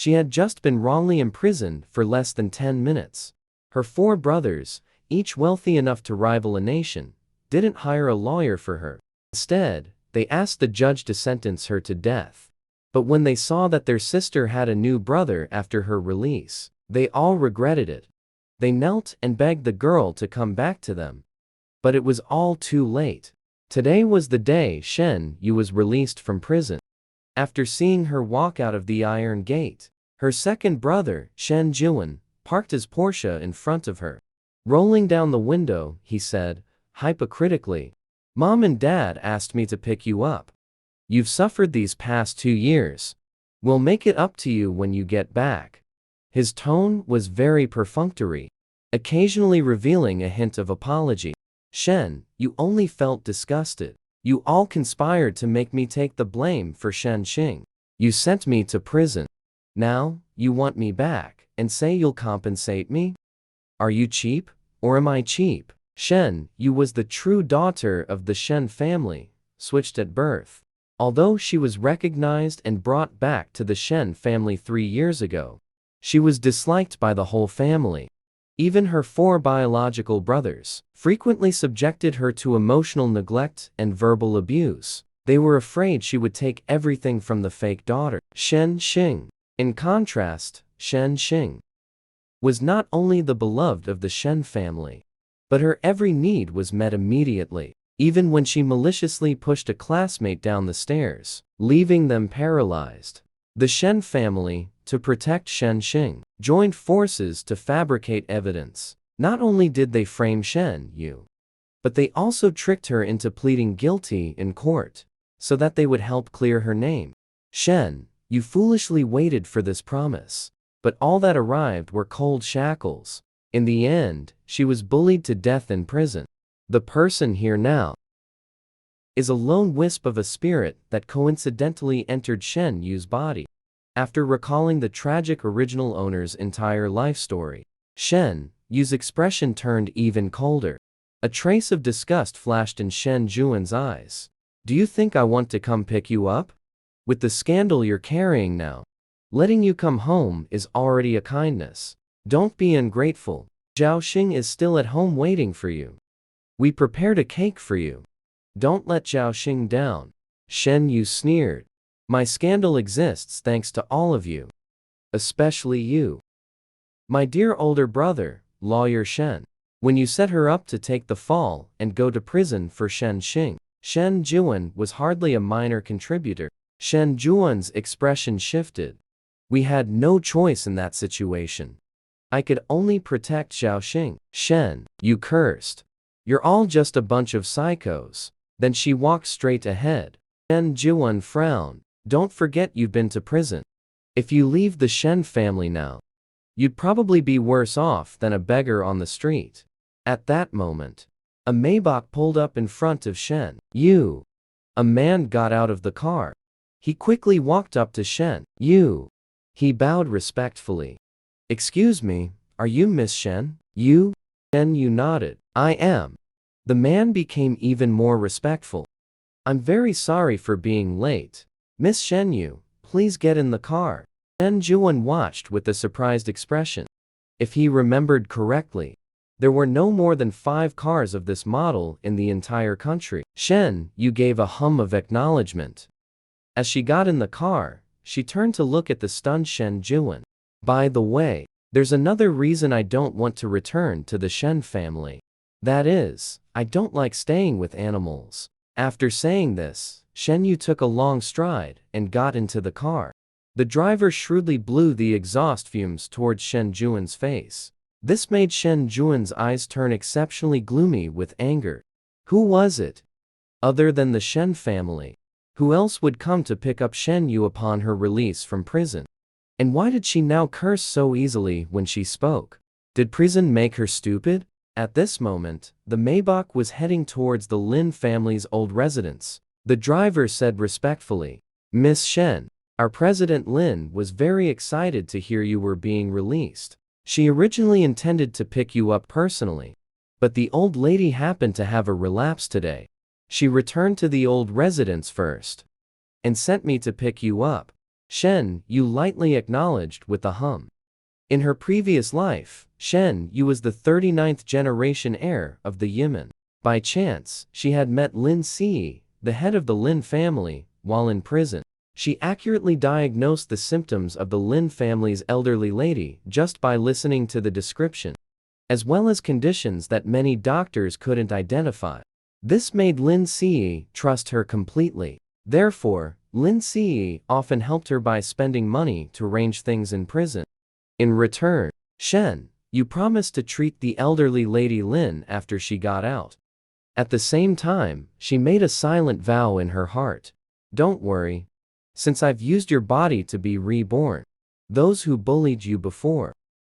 She had just been wrongly imprisoned for less than 10 minutes. Her 4 brothers, each wealthy enough to rival a nation, didn't hire a lawyer for her. Instead, they asked the judge to sentence her to death. But when they saw that their sister had a new brother after her release, they all regretted it. They knelt and begged the girl to come back to them. But it was all too late. Today was the day Shen Yu was released from prison. After seeing her walk out of the iron gate, her second brother, Shen Jiwen, parked his Porsche in front of her. Rolling down the window, he said, hypocritically, "Mom and Dad asked me to pick you up. You've suffered these past 2 years. We'll make it up to you when you get back." His tone was very perfunctory, occasionally revealing a hint of apology. "Shen, you only felt disgusted. You all conspired to make me take the blame for Shen Xing. You sent me to prison. Now, you want me back, and say you'll compensate me? Are you cheap, or am I cheap?" Shen Yu was the true daughter of the Shen family, switched at birth. Although she was recognized and brought back to the Shen family 3 years ago, she was disliked by the whole family. Even her 4 biological brothers frequently subjected her to emotional neglect and verbal abuse. They were afraid she would take everything from the fake daughter, Shen Xing. In contrast, Shen Xing was not only the beloved of the Shen family, but her every need was met immediately, even when she maliciously pushed a classmate down the stairs, leaving them paralyzed. The Shen family, to protect Shen Xing, joined forces to fabricate evidence. Not only did they frame Shen Yu, but they also tricked her into pleading guilty in court, so that they would help clear her name. Shen Yu foolishly waited for this promise, but all that arrived were cold shackles. In the end, she was bullied to death in prison. The person here now is a lone wisp of a spirit that coincidentally entered Shen Yu's body. After recalling the tragic original owner's entire life story, Shen Yu's expression turned even colder. A trace of disgust flashed in Shen Jiwen's eyes. "Do you think I want to come pick you up? With the scandal you're carrying now, letting you come home is already a kindness. Don't be ungrateful. Zhao Xing is still at home waiting for you. We prepared a cake for you. Don't let Zhao Xing down." Shen Yu sneered. "My scandal exists thanks to all of you. Especially you, my dear older brother, Lawyer Shen. When you set her up to take the fall and go to prison for Shen Xing, Shen Jiwen was hardly a minor contributor." Shen Jiwen's expression shifted. "We had no choice in that situation. I could only protect Zhao Xing." Shen Yu cursed. "You're all just a bunch of psychos." Then she walked straight ahead. Shen Jiwen frowned. "Don't forget you've been to prison. If you leave the Shen family now, you'd probably be worse off than a beggar on the street." At that moment, a Maybach pulled up in front of Shen Yu. A man got out of the car. He quickly walked up to Shen Yu. He bowed respectfully. "Excuse me, are you Miss Shen Yu?" Shen Yu nodded. "I am." The man became even more respectful. "I'm very sorry for being late. Miss Shen Yu, please get in the car." Shen Jiwen watched with a surprised expression. If he remembered correctly, there were no more than 5 cars of this model in the entire country. Shen Yu gave a hum of acknowledgement. As she got in the car, she turned to look at the stunned Shen Jiwen. "By the way, there's another reason I don't want to return to the Shen family. That is, I don't like staying with animals." After saying this, Shen Yu took a long stride and got into the car. The driver shrewdly blew the exhaust fumes towards Shen Jiwen's face. This made Shen Jiwen's eyes turn exceptionally gloomy with anger. Who was it? Other than the Shen family, who else would come to pick up Shen Yu upon her release from prison? And why did she now curse so easily when she spoke? Did prison make her stupid? At this moment, the Maybach was heading towards the Lin family's old residence. The driver said respectfully, "Miss Shen, our President Lin was very excited to hear you were being released. She originally intended to pick you up personally, but the old lady happened to have a relapse today. She returned to the old residence first and sent me to pick you up." Shen Yu lightly acknowledged with a hum. In her previous life, Shen Yu was the 39th generation heir of the Yimin. By chance, she had met Lin Si, the head of the Lin family, while in prison. She accurately diagnosed the symptoms of the Lin family's elderly lady just by listening to the description, as well as conditions that many doctors couldn't identify. This made Lin Si trust her completely. Therefore, Lin Si often helped her by spending money to arrange things in prison. In return, Shen Yu promised to treat the elderly lady Lin after she got out. At the same time, she made a silent vow in her heart. Don't worry. Since I've used your body to be reborn, those who bullied you before,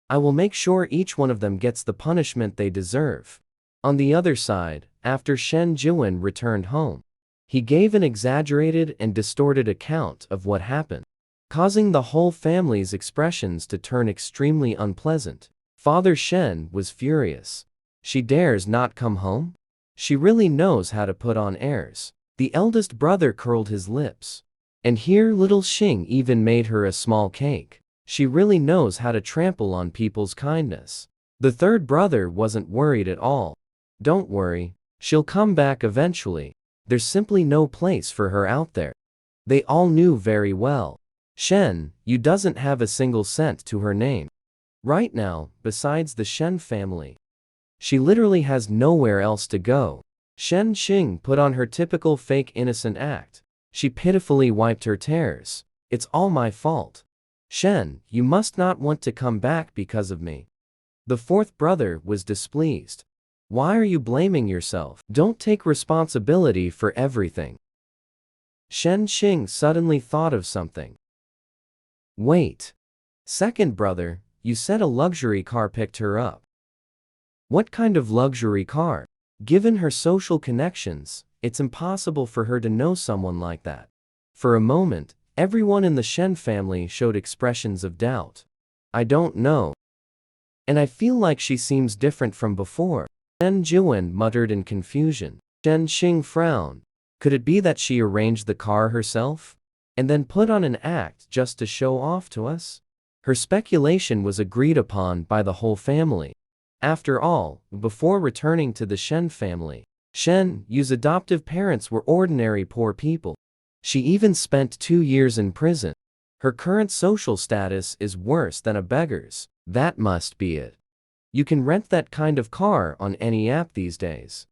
I will make sure each one of them gets the punishment they deserve. On the other side, after Shen Jiwen returned home, he gave an exaggerated and distorted account of what happened, causing the whole family's expressions to turn extremely unpleasant. Father Shen was furious. She dares not come home? She really knows how to put on airs. The eldest brother curled his lips. And here little Xing even made her a small cake. She really knows how to trample on people's kindness. The third brother wasn't worried at all. Don't worry, she'll come back eventually. There's simply no place for her out there. They all knew very well. Shen Yu doesn't have a single cent to her name. Right now, besides the Shen family, she literally has nowhere else to go. Shen Xing put on her typical fake innocent act. She pitifully wiped her tears. It's all my fault. Shen, you must not want to come back because of me. The fourth brother was displeased. Why are you blaming yourself? Don't take responsibility for everything. Shen Xing suddenly thought of something. Wait. Second brother, you said a luxury car picked her up. What kind of luxury car? Given her social connections, it's impossible for her to know someone like that. For a moment, everyone in the Shen family showed expressions of doubt. I don't know. And I feel like she seems different from before. Shen Jiwen muttered in confusion. Shen Xing frowned. Could it be that she arranged the car herself? And then put on an act just to show off to us? Her speculation was agreed upon by the whole family. After all, before returning to the Shen family, Shen Yu's adoptive parents were ordinary poor people. She even spent 2 years in prison. Her current social status is worse than a beggar's. That must be it. You can rent that kind of car on any app these days.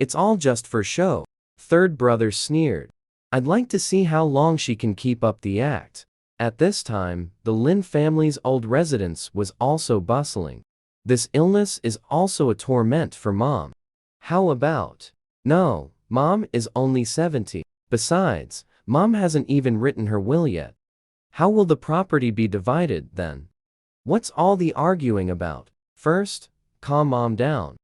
It's all just for show. Third brother sneered. I'd like to see how long she can keep up the act. At this time, the Lin family's old residence was also bustling. This illness is also a torment for Mom. How about? No, Mom is only 70. Besides, Mom hasn't even written her will yet. How will the property be divided, then? What's all the arguing about? First, calm Mom down.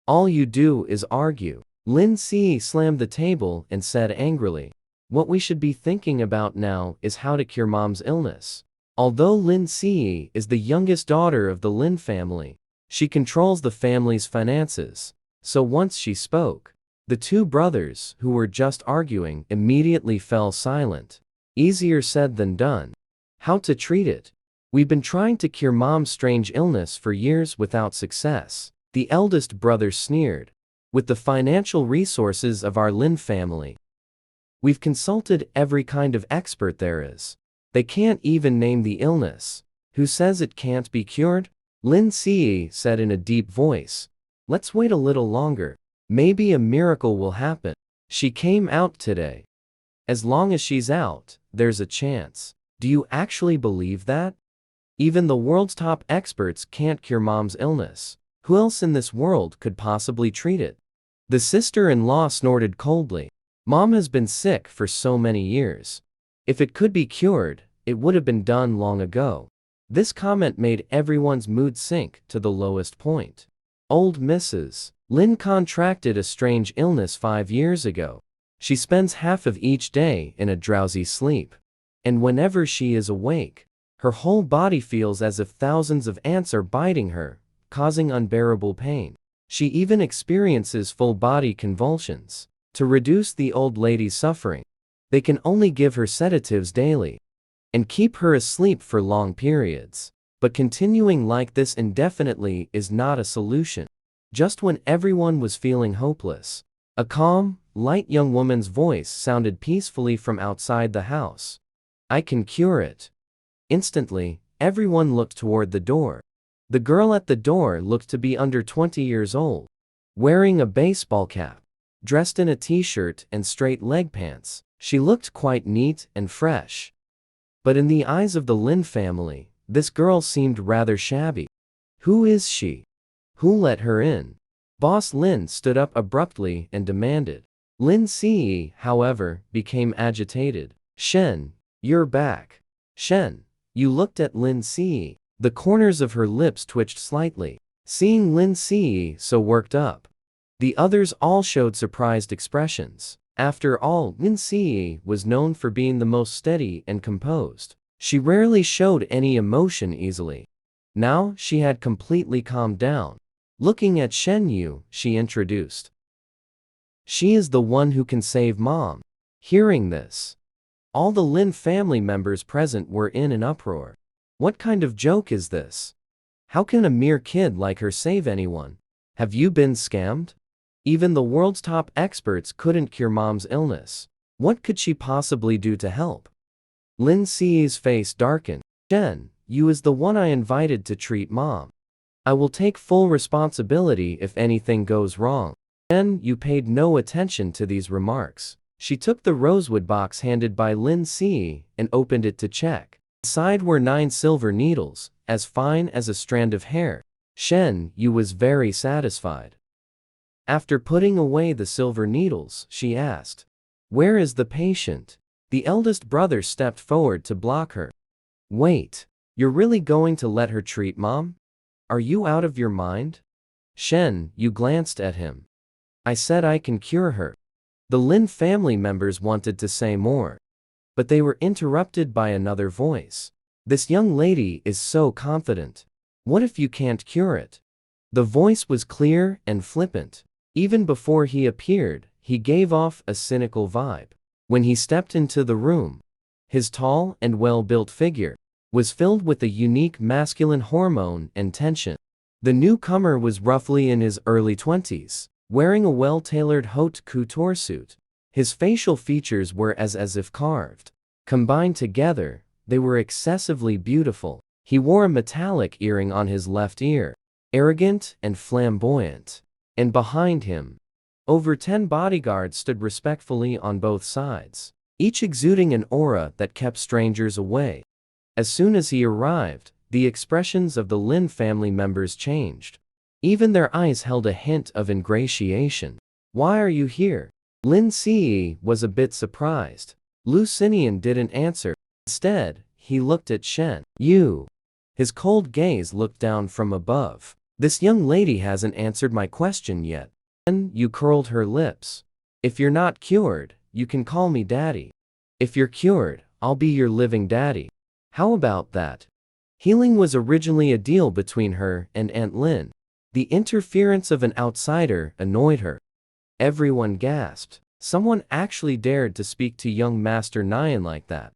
All you do is argue. Lin Si slammed the table and said angrily, what we should be thinking about now is how to cure Mom's illness. Although Lin Si is the youngest daughter of the Lin family, she controls the family's finances. So once she spoke, the two brothers who were just arguing immediately fell silent. Easier said than done. How to treat it? We've been trying to cure Mom's strange illness for years without success. The eldest brother sneered. With the financial resources of our Lin family, we've consulted every kind of expert there is. They can't even name the illness. Who says it can't be cured? Lin Si said in a deep voice. Let's wait a little longer. Maybe a miracle will happen. She came out today. As long as she's out, there's a chance. Do you actually believe that? Even the world's top experts can't cure Mom's illness. Who else in this world could possibly treat it? The sister-in-law snorted coldly. Mom has been sick for so many years. If it could be cured, it would have been done long ago. This comment made everyone's mood sink to the lowest point. Old Mrs. Lin contracted a strange illness 5 years ago. She spends half of each day in a drowsy sleep. And whenever she is awake, her whole body feels as if thousands of ants are biting her, causing unbearable pain. She even experiences full-body convulsions. To reduce the old lady's suffering, they can only give her sedatives daily. and keep her asleep for long periods. But continuing like this indefinitely is not a solution. Just when everyone was feeling hopeless, a calm, light young woman's voice sounded peacefully from outside the house. "I can cure it." Instantly, everyone looked toward the door. The girl at the door looked to be under 20 years old, wearing a baseball cap, dressed in a t-shirt and straight leg pants. She looked quite neat and fresh. But in the eyes of the Lin family, this girl seemed rather shabby. "Who is she? Who let her in?" Boss Lin stood up abruptly and demanded. Lin Ce, however, became agitated. "Shen, you're back." "Shen." You looked at Lin Ce. The corners of her lips twitched slightly, seeing Lin Ce so worked up. The others all showed surprised expressions. After all, Lin Ce was known for being the most steady and composed. She rarely showed any emotion easily. Now she had completely calmed down. Looking at Shen Yu, she introduced. "She is the one who can save Mom." Hearing this, all the Lin family members present were in an uproar. What kind of joke is this? How can a mere kid like her save anyone? Have you been scammed? Even the world's top experts couldn't cure Mom's illness. What could she possibly do to help? Lin Ce's face darkened. "Shen, you is the one I invited to treat Mom. I will take full responsibility if anything goes wrong." Shen Yu paid no attention to these remarks. She took the rosewood box handed by Lin Ce and opened it to check. Inside were 9 silver needles, as fine as a strand of hair. Shen Yu was very satisfied. After putting away the silver needles, she asked, "Where is the patient?" The eldest brother stepped forward to block her. "Wait, you're really going to let her treat Mom? Are you out of your mind?" Shen Yu glanced at him. "I said I can cure her." The Lin family members wanted to say more, but they were interrupted by another voice. "This young lady is so confident. What if you can't cure it?" The voice was clear and flippant. Even before he appeared, he gave off a cynical vibe. When he stepped into the room, his tall and well-built figure was filled with a unique masculine hormone and tension. The newcomer was roughly in his early 20s, wearing a well-tailored haute couture suit. His facial features were as if carved. Combined together, they were excessively beautiful. He wore a metallic earring on his left ear, arrogant and flamboyant. And behind him, over 10 bodyguards stood respectfully on both sides, each exuding an aura that kept strangers away. As soon as he arrived, the expressions of the Lin family members changed. Even their eyes held a hint of ingratiation. "Why are you here?" Lin Ce was a bit surprised. Lu Xinian didn't answer. Instead, he looked at Shen Yu. His cold gaze looked down from above. "This young lady hasn't answered my question yet." Shen Yu curled her lips. "If you're not cured, you can call me daddy. If you're cured, I'll be your living daddy. How about that?" Healing was originally a deal between her and Aunt Lin. The interference of an outsider annoyed her. Everyone gasped. Someone actually dared to speak to young Master Nyan like that.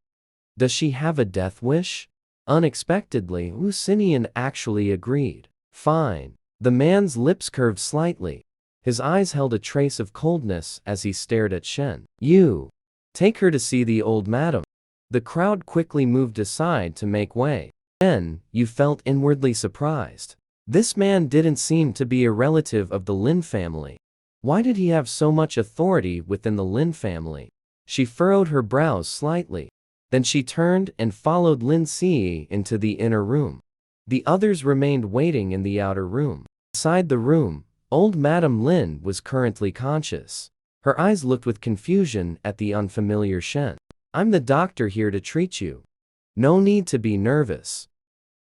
Does she have a death wish? Unexpectedly, Lu Xinian actually agreed. "Fine." The man's lips curved slightly. His eyes held a trace of coldness as he stared at Shen Yu. "Take her to see the old madam." The crowd quickly moved aside to make way. Shen Yu felt inwardly surprised. This man didn't seem to be a relative of the Lin family. Why did he have so much authority within the Lin family? She furrowed her brows slightly. Then she turned and followed Lin Ce into the inner room. The others remained waiting in the outer room. Inside the room, old Madame Lin was currently conscious. Her eyes looked with confusion at the unfamiliar Shen. "I'm the doctor here to treat you. No need to be nervous.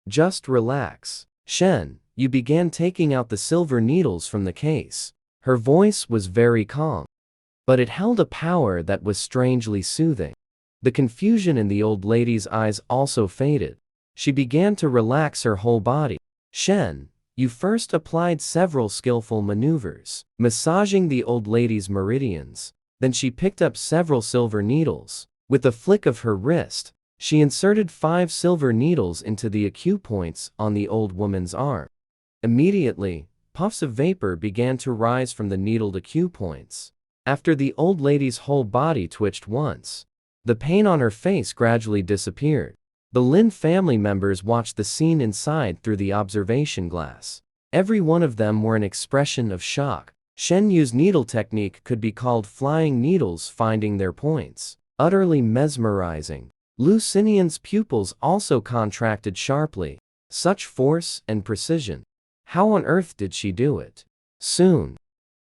Just relax." Shen Yu began taking out the silver needles from the case. Her voice was very calm, but it held a power that was strangely soothing. The confusion in the old lady's eyes also faded. She began to relax her whole body. Shen Yu first applied several skillful maneuvers, massaging the old lady's meridians. Then she picked up several silver needles. With a flick of her wrist, She inserted 5 silver needles into the acupoints on the old woman's arm. Immediately, puffs of vapor began to rise from the needled acupoints. After the old lady's whole body twitched once, the pain on her face gradually disappeared. The Lin family members watched the scene inside through the observation glass. Every one of them wore an expression of shock. Shen Yu's needle technique could be called flying needles finding their points. Utterly mesmerizing. Lu Xinian's pupils also contracted sharply. Such force and precision. How on earth did she do it? Soon,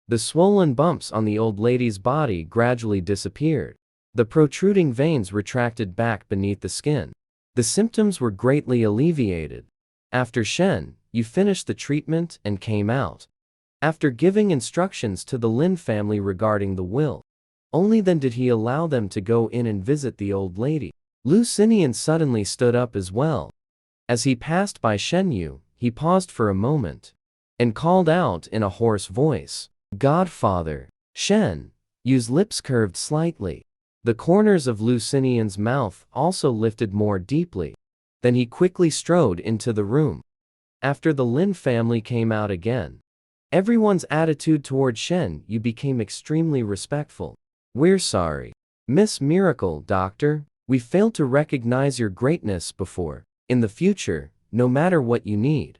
the swollen bumps on the old lady's body gradually disappeared. The protruding veins retracted back beneath the skin. The symptoms were greatly alleviated. After Shen Yu finished the treatment and came out. After giving instructions to the Lin family regarding the will, only then did he allow them to go in and visit the old lady. Lu Xinian suddenly stood up as well. As he passed by Shen Yu, he paused for a moment and called out in a hoarse voice, "Godfather." Shen Yu's lips curved slightly. The corners of Lu Xinian's mouth also lifted more deeply. Then he quickly strode into the room. After the Lin family came out again, everyone's attitude toward Shen Yu became extremely respectful. "We're sorry, Miss Miracle, Doctor. We failed to recognize your greatness before. In the future, no matter what you need,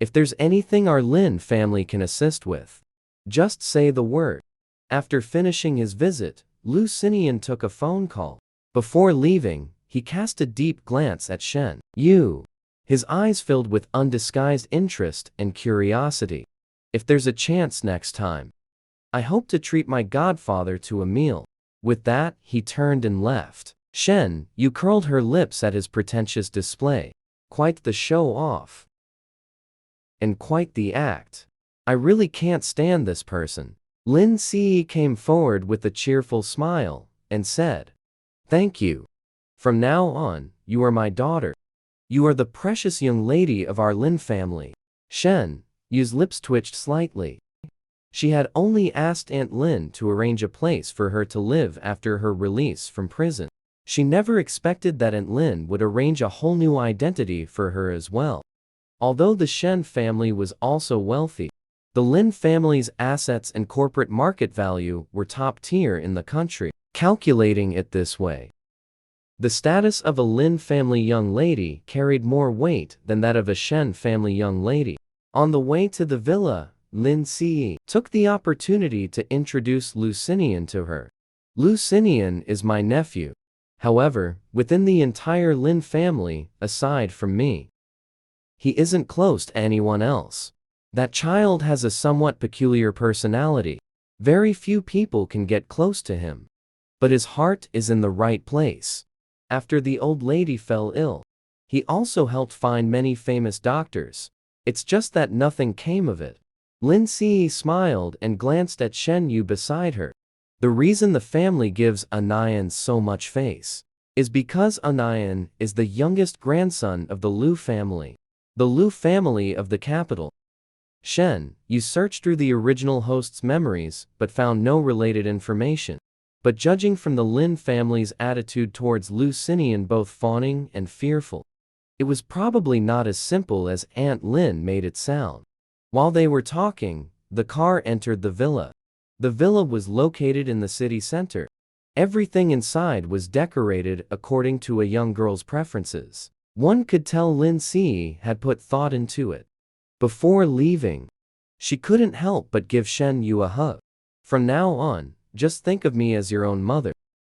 if there's anything our Lin family can assist with, just say the word." After finishing his visit, Lu Xinian took a phone call. Before leaving, he cast a deep glance at Shen Yu. His eyes filled with undisguised interest and curiosity. "If there's a chance next time, I hope to treat my godfather to a meal." With that, he turned and left. Shen Yu curled her lips at his pretentious display. Quite the show-off. And quite the act. "I really can't stand this person." Lin Ce came forward with a cheerful smile and said, "Thank you. From now on, you are my daughter. You are the precious young lady of our Lin family." Shen Yu's lips twitched slightly. She had only asked Aunt Lin to arrange a place for her to live after her release from prison. She never expected that Aunt Lin would arrange a whole new identity for her as well. Although the Shen family was also wealthy, the Lin family's assets and corporate market value were top tier in the country. Calculating it this way, the status of a Lin family young lady carried more weight than that of a Shen family young lady. On the way to the villa, Lin Ce took the opportunity to introduce Lu Xinian to her. "Lu Xinian is my nephew. However, within the entire Lin family, aside from me, he isn't close to anyone else. That child has a somewhat peculiar personality. Very few people can get close to him. But his heart is in the right place." After the old lady fell ill, he also helped find many famous doctors. It's just that nothing came of it. Lin Ce smiled and glanced at Shen Yu beside her. The reason the family gives Anayan so much face is because Anayan is the youngest grandson of the Lu family. The Lu family of the capital. Shen Yu searched through the original host's memories but found no related information. But judging from the Lin family's attitude towards Lu Xinian, both fawning and fearful, it was probably not as simple as Aunt Lin made it sound. While they were talking, the car entered the villa. The villa was located in the city center. Everything inside was decorated according to a young girl's preferences. One could tell Lin Ce had put thought into it. Before leaving, she couldn't help but give Shen Yu a hug. "From now on, just think of me as your own mother.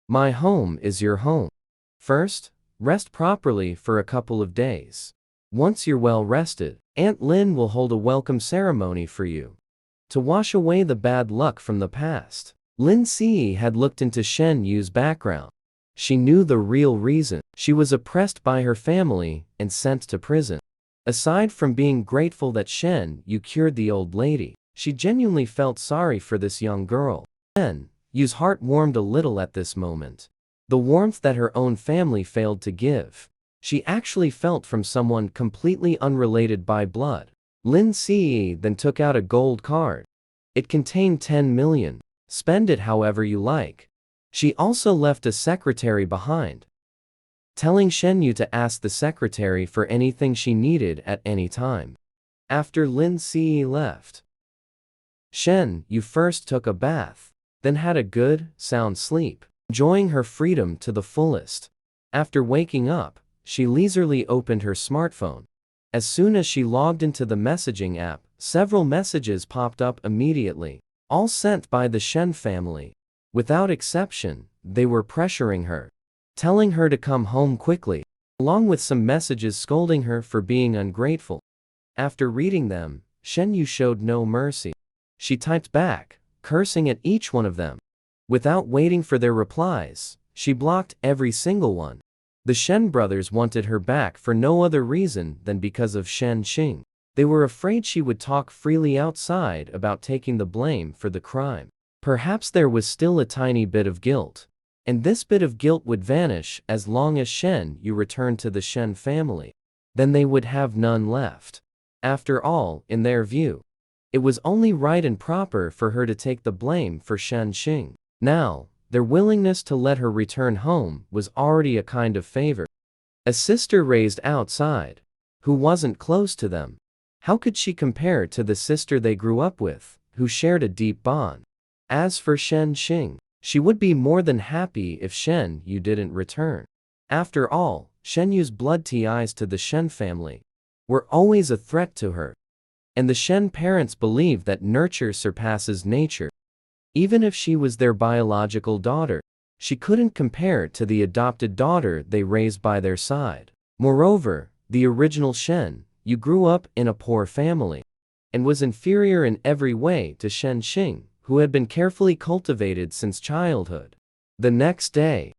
My home is your home. First, rest properly for a couple of days. Once you're well rested, Aunt Lin will hold a welcome ceremony for you to wash away the bad luck from the past." Lin Ce had looked into Shen Yu's background. She knew the real reason. She was oppressed by her family and sent to prison. Aside from being grateful that Shen Yu cured the old lady, she genuinely felt sorry for this young girl. Shen Yu's heart warmed a little at this moment. The warmth that her own family failed to give, she actually felt from someone completely unrelated by blood. Lin Ce then took out a gold card. It contained 10 million. Spend it however you like. She also left a secretary behind. telling Shen Yu to ask the secretary for anything she needed at any time. After Lin Ce left, Shen Yu first took a bath, then had a good, sound sleep, enjoying her freedom to the fullest. After waking up, she leisurely opened her smartphone. As soon as she logged into the messaging app, several messages popped up immediately, all sent by the Shen family. Without exception, they were pressuring her, telling her to come home quickly, along with some messages scolding her for being ungrateful. After reading them, Shen Yu showed no mercy. She typed back, cursing at each one of them. Without waiting for their replies, she blocked every single one. The Shen brothers wanted her back for no other reason than because of Shen Xing. They were afraid she would talk freely outside about taking the blame for the crime. Perhaps there was still a tiny bit of guilt, and this bit of guilt would vanish as long as Shen Yu returned to the Shen family. Then they would have none left. After all, in their view, it was only right and proper for her to take the blame for Shen Xing. Now, their willingness to let her return home was already a kind of favor. A sister raised outside, who wasn't close to them. How could she compare to the sister they grew up with, who shared a deep bond? As for Shen Xing, she would be more than happy if Shen Yu didn't return. After all, Shen Yu's blood ties to the Shen family were always a threat to her. And the Shen parents believed that nurture surpasses nature. Even if she was their biological daughter, she couldn't compare to the adopted daughter they raised by their side. Moreover, the original Shen Yu grew up in a poor family, and was inferior in every way to Shen Xing, who had been carefully cultivated since childhood. The next day,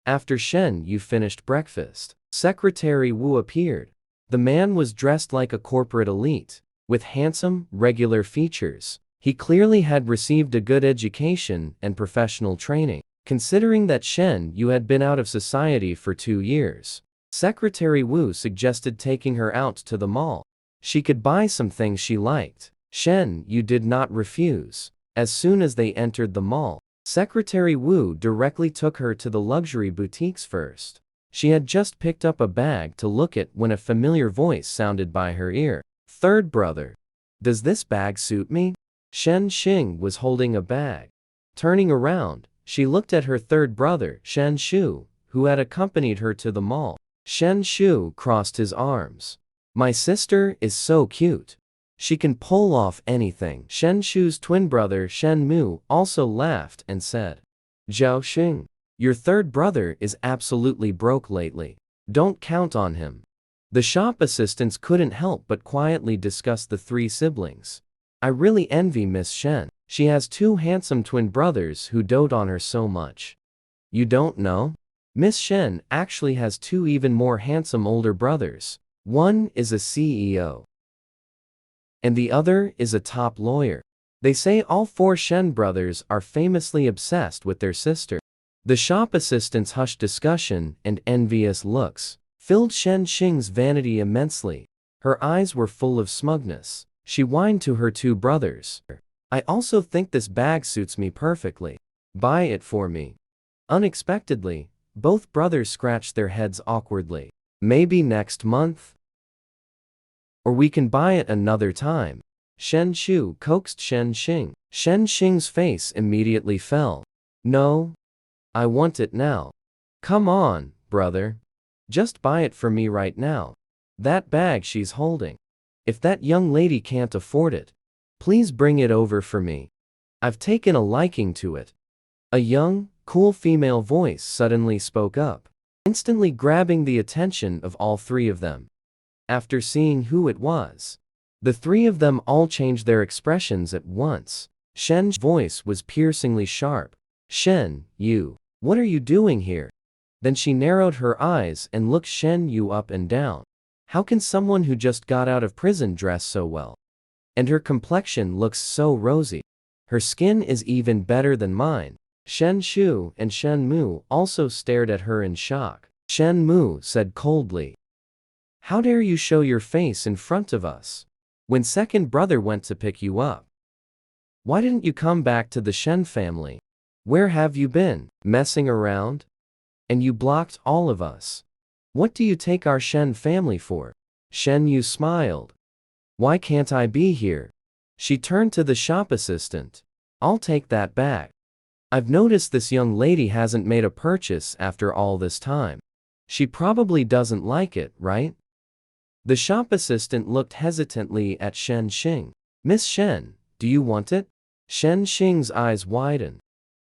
after Shen Yu finished breakfast, Secretary Wu appeared. The man was dressed like a corporate elite, with handsome, regular features. He clearly had received a good education and professional training. Considering that Shen Yu had been out of society for 2 years, Secretary Wu suggested taking her out to the mall. She could buy some things she liked. Shen Yu did not refuse. As soon as they entered the mall, Secretary Wu directly took her to the luxury boutiques first. She had just picked up a bag to look at when a familiar voice sounded by her ear. "Third brother, does this bag suit me?" Shen Xing was holding a bag. Turning around, she looked at her third brother, Shen Shu, who had accompanied her to the mall. Shen Shu crossed his arms. "My sister is so cute. She can pull off anything." Shen Shu's twin brother, Shen Mu, also laughed and said, "Zhao Xing, your third brother is absolutely broke lately. Don't count on him." The shop assistants couldn't help but quietly discuss the three siblings. "I really envy Miss Shen. She has 2 handsome twin brothers who dote on her so much. You don't know? Miss Shen actually has 2 even more handsome older brothers. One is a CEO, and the other is a top lawyer. They say all 4 Shen brothers are famously obsessed with their sister." The shop assistants' hushed discussion and envious looks filled Shen Xing's vanity immensely. Her eyes were full of smugness. She whined to her 2 brothers, "I also think this bag suits me perfectly. Buy it for me." Unexpectedly, both brothers scratched their heads awkwardly. "Maybe next month? Or we can buy it another time." Shen Shu coaxed Shen Xing. Shen Xing's face immediately fell. "No, I want it now. Come on, brother. Just buy it for me right now. That bag she's holding. If that young lady can't afford it, please bring it over for me. I've taken a liking to it." A young, cool female voice suddenly spoke up, instantly grabbing the attention of all 3 of them. After seeing who it was, the 3 of them all changed their expressions at once. Shen's voice was piercingly sharp. "Shen Yu, what are you doing here?" Then she narrowed her eyes and looked Shen Yu up and down. "How can someone who just got out of prison dress so well? And her complexion looks so rosy. Her skin is even better than mine." Shen Shu and Shen Mu also stared at her in shock. Shen Mu said coldly, "How dare you show your face in front of us? When second brother went to pick you up, why didn't you come back to the Shen family? Where have you been? Messing around?" And you blocked all of us. What do you take our Shen family for? Shen Yu smiled. Why can't I be here? She turned to the shop assistant. I'll take that bag. I've noticed this young lady hasn't made a purchase after all this time. She probably doesn't like it, right? The shop assistant looked hesitantly at Shen Xing. Miss Shen, do you want it? Shen Xing's eyes widened.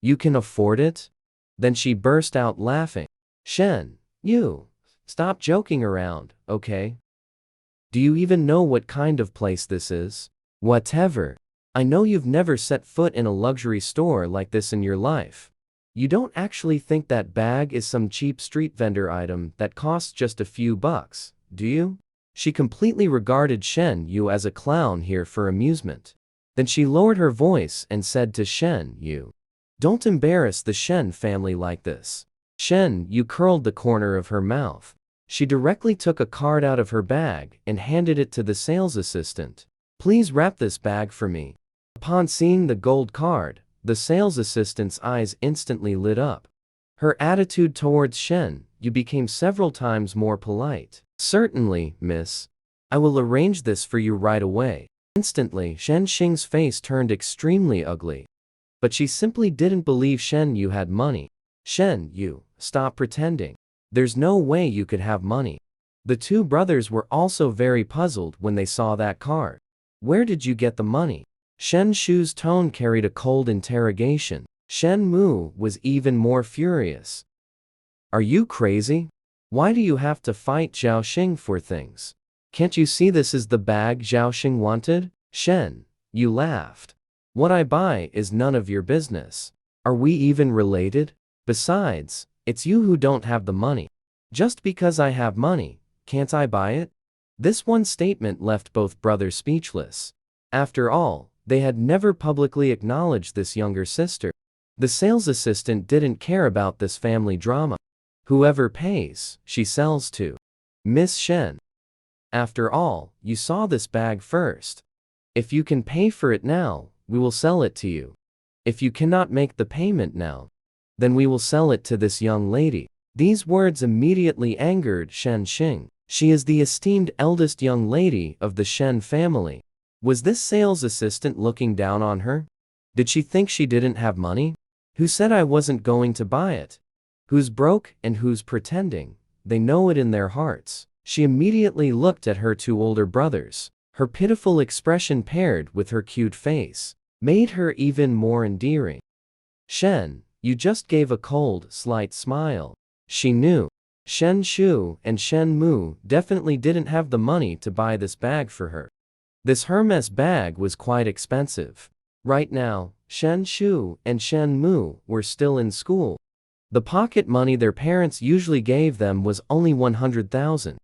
You can afford it? Then she burst out laughing. Shen, you, stop joking around, okay? Do you even know what kind of place this is? Whatever. I know you've never set foot in a luxury store like this in your life. You don't actually think that bag is some cheap street vendor item that costs just a few bucks, do you? She completely regarded Shen Yu as a clown here for amusement. Then she lowered her voice and said to Shen Yu, don't embarrass the Shen family like this. Shen Yu curled the corner of her mouth. She directly took a card out of her bag and handed it to the sales assistant. Please wrap this bag for me. Upon seeing the gold card, the sales assistant's eyes instantly lit up. Her attitude towards Shen Yu became several times more polite. Certainly, miss. I will arrange this for you right away. Instantly, Shen Xing's face turned extremely ugly. But she simply didn't believe Shen Yu had money. Shen Yu, stop pretending. There's no way you could have money. The two brothers were also very puzzled when they saw that card. Where did you get the money? Shen Shu's tone carried a cold interrogation. Shen Mu was even more furious. Are you crazy? Why do you have to fight Zhao Xing for things? Can't you see this is the bag Zhao Xing wanted? Shen, you laughed. What I buy is none of your business. Are we even related? Besides, it's you who don't have the money. Just because I have money, can't I buy it? This one statement left both brothers speechless. After all, they had never publicly acknowledged this younger sister. The sales assistant didn't care about this family drama. Whoever pays, she sells to. Miss Shen. After all, you saw this bag first. If you can pay for it now, we will sell it to you. If you cannot make the payment now, then we will sell it to this young lady. These words immediately angered Shen Xing. She is the esteemed eldest young lady of the Shen family. Was this sales assistant looking down on her? Did she think she didn't have money? Who said I wasn't going to buy it? Who's broke and who's pretending? They know it in their hearts. She immediately looked at her two older brothers. Her pitiful expression paired with her cute face made her even more endearing. Shen, you just gave a cold, slight smile. She knew. Shen Shu and Shen Mu definitely didn't have the money to buy this bag for her. This Hermes bag was quite expensive. Right now, Shen Shu and Shen Mu were still in school. The pocket money their parents usually gave them was only 100,000.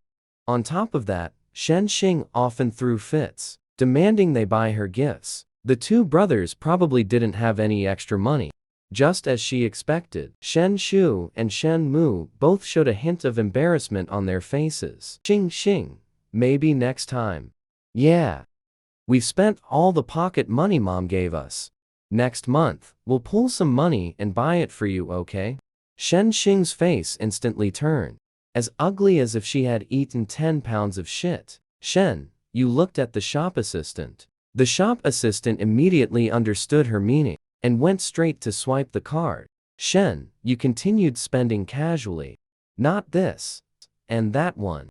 On top of that, Shen Xing often threw fits, demanding they buy her gifts. The two brothers probably didn't have any extra money. Just as she expected, Shen Shu and Shen Mu both showed a hint of embarrassment on their faces. Xing, maybe next time. Yeah. We've spent all the pocket money Mom gave us. Next month, we'll pull some money and buy it for you, okay? Shen Xing's face instantly turned, as ugly as if she had eaten 10 pounds of shit. Shen, you looked at the shop assistant. The shop assistant immediately understood her meaning and went straight to swipe the card. Shen, you continued spending casually. Not this. And that one.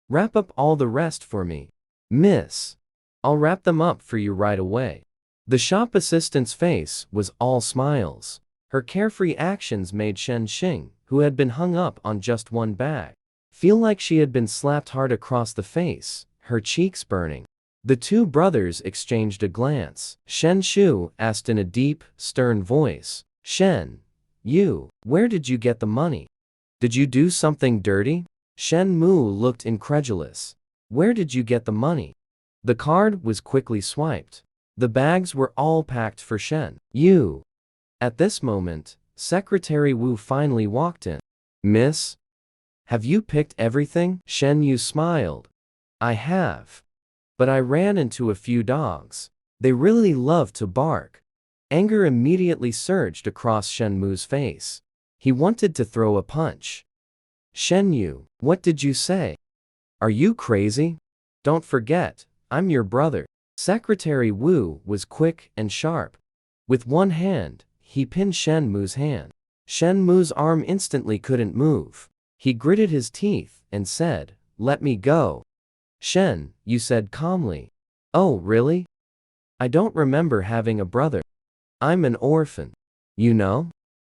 Wrap up all the rest for me. Miss. I'll wrap them up for you right away. The shop assistant's face was all smiles. Her carefree actions made Shen Xing, who had been hung up on just one bag, feel like she had been slapped hard across the face, her cheeks burning. The two brothers exchanged a glance. Shen Shu asked in a deep, stern voice, Shen, you, where did you get the money? Did you do something dirty? Shen Mu looked incredulous. Where did you get the money? The card was quickly swiped. The bags were all packed for Shen Yu. At this moment, Secretary Wu finally walked in. Miss? Have you picked everything? Shen Yu smiled. I have. But I ran into a few dogs. They really love to bark. Anger immediately surged across Shen Mu's face. He wanted to throw a punch. Shen Yu, what did you say? Are you crazy? Don't forget, I'm your brother. Secretary Wu was quick and sharp. With one hand, he pinned Shen Mu's hand. Shen Mu's arm instantly couldn't move. He gritted his teeth and said, "Let me go." Shen, you said calmly. Oh, really? I don't remember having a brother. I'm an orphan. You know?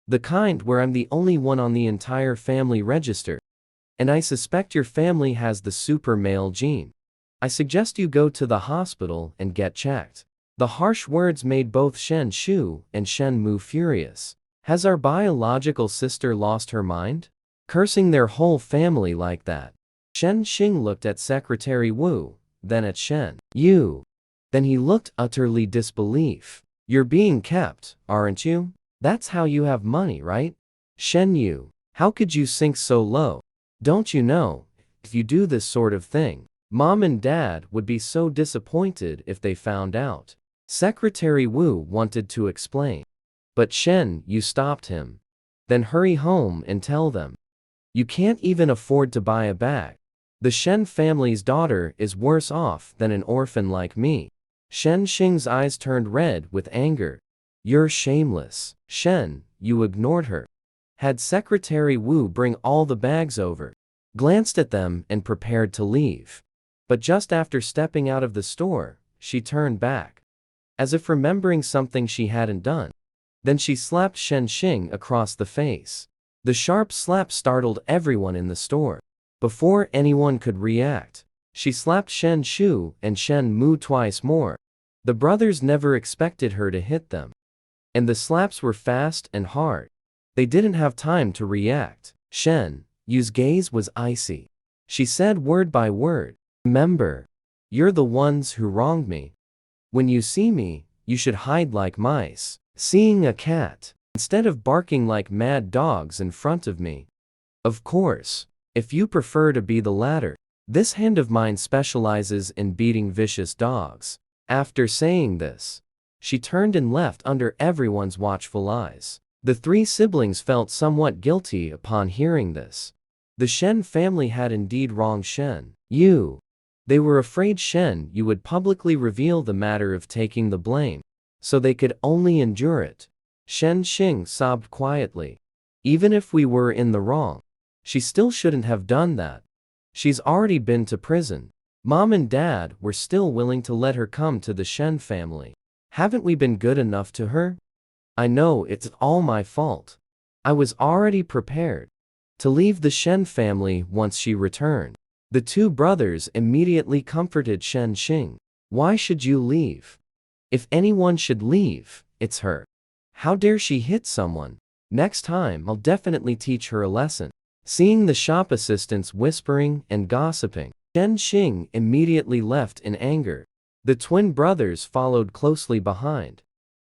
The kind where I'm the only one on the entire family register. And I suspect your family has the super male gene. I suggest you go to the hospital and get checked. The harsh words made both Shen Shu and Shen Mu furious. Has our biological sister lost her mind? Cursing their whole family like that. Shen Xing looked at Secretary Wu, then at Shen Yu. Then he looked utterly disbelief. You're being kept, aren't you? That's how you have money, right? Shen Yu, how could you sink so low? Don't you know, if you do this sort of thing, Mom and Dad would be so disappointed if they found out. Secretary Wu wanted to explain. But Shen Yu stopped him. Then hurry home and tell them. You can't even afford to buy a bag. The Shen family's daughter is worse off than an orphan like me. Shen Xing's eyes turned red with anger. You're shameless. Shen, you ignored her. Had Secretary Wu bring all the bags over, glanced at them and prepared to leave. But just after stepping out of the store, she turned back, as if remembering something she hadn't done. Then she slapped Shen Xing across the face. The sharp slap startled everyone in the store. Before anyone could react, she slapped Shen Shu and Shen Mu twice more. The brothers never expected her to hit them. And the slaps were fast and hard. They didn't have time to react. Shen Yu's gaze was icy. She said word by word, remember, you're the ones who wronged me. When you see me, you should hide like mice, seeing a cat, instead of barking like mad dogs in front of me. Of course, if you prefer to be the latter, this hand of mine specializes in beating vicious dogs. After saying this, she turned and left under everyone's watchful eyes. The three siblings felt somewhat guilty upon hearing this. The Shen family had indeed wronged Shen Yu. They were afraid Shen Yu would publicly reveal the matter of taking the blame, so they could only endure it. Shen Xing sobbed quietly. Even if we were in the wrong, she still shouldn't have done that. She's already been to prison. Mom and Dad were still willing to let her come to the Shen family. Haven't we been good enough to her? I know it's all my fault. I was already prepared to leave the Shen family once she returned. The two brothers immediately comforted Shen Xing. Why should you leave? If anyone should leave, it's her. How dare she hit someone? Next time I'll definitely teach her a lesson. Seeing the shop assistants whispering and gossiping, Shen Xing immediately left in anger. The twin brothers followed closely behind.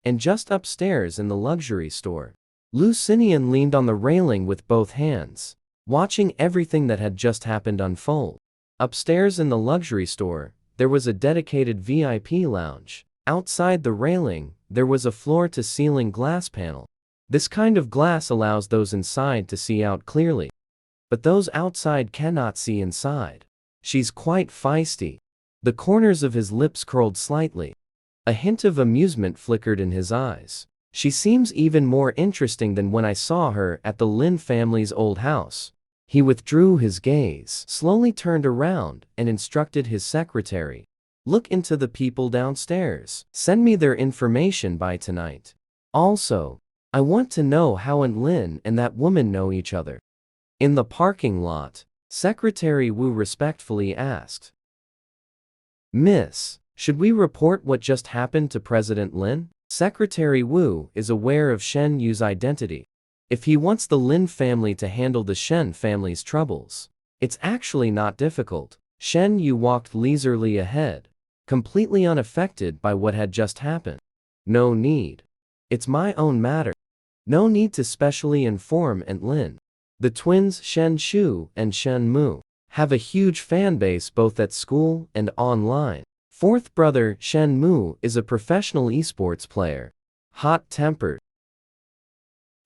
And just upstairs in the luxury store, Lu Xinian leaned on the railing with both hands, watching everything that had just happened unfold. Upstairs in the luxury store, there was a dedicated VIP lounge. Outside the railing, there was a floor-to-ceiling glass panel. This kind of glass allows those inside to see out clearly. But those outside cannot see inside. She's quite feisty. The corners of his lips curled slightly. A hint of amusement flickered in his eyes. She seems even more interesting than when I saw her at the Lin family's old house. He withdrew his gaze, slowly turned around, and instructed his secretary. Look into the people downstairs. Send me their information by tonight. Also, I want to know how Aunt Lin and that woman know each other. In the parking lot, Secretary Wu respectfully asked, Miss, should we report what just happened to President Lin? Secretary Wu is aware of Shen Yu's identity. If he wants the Lin family to handle the Shen family's troubles, it's actually not difficult. Shen Yu walked leisurely ahead, completely unaffected by what had just happened. No need. It's my own matter. No need to specially inform Aunt Lin. The twins Shen Shu and Shen Mu have a huge fanbase both at school and online. Fourth brother Shen Mu is a professional esports player, hot-tempered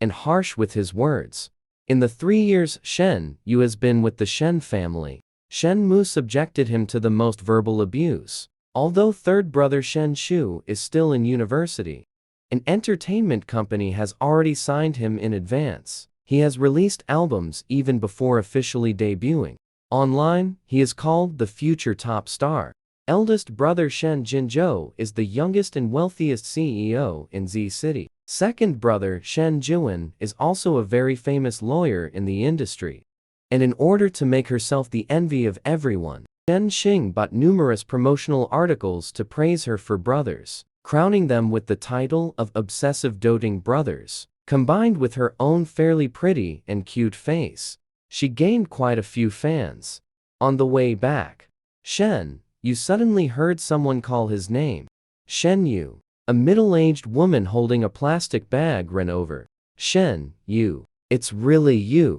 and harsh with his words. In the 3 years Shen Yu has been with the Shen family, Shen Mu subjected him to the most verbal abuse. Although third brother Shen Shu is still in university, an entertainment company has already signed him in advance. He has released albums even before officially debuting. Online, he is called the future top star. Eldest brother Shen Jinzhou is the youngest and wealthiest CEO in Z City. Second brother Shen Jiwen is also a very famous lawyer in the industry. And in order to make herself the envy of everyone, Shen Xing bought numerous promotional articles to praise her for brothers, crowning them with the title of obsessive doting brothers. Combined with her own fairly pretty and cute face, she gained quite a few fans. On the way back, Shen Yu suddenly heard someone call his name. Shen Yu. A middle-aged woman holding a plastic bag ran over. Shen Yu. It's really you.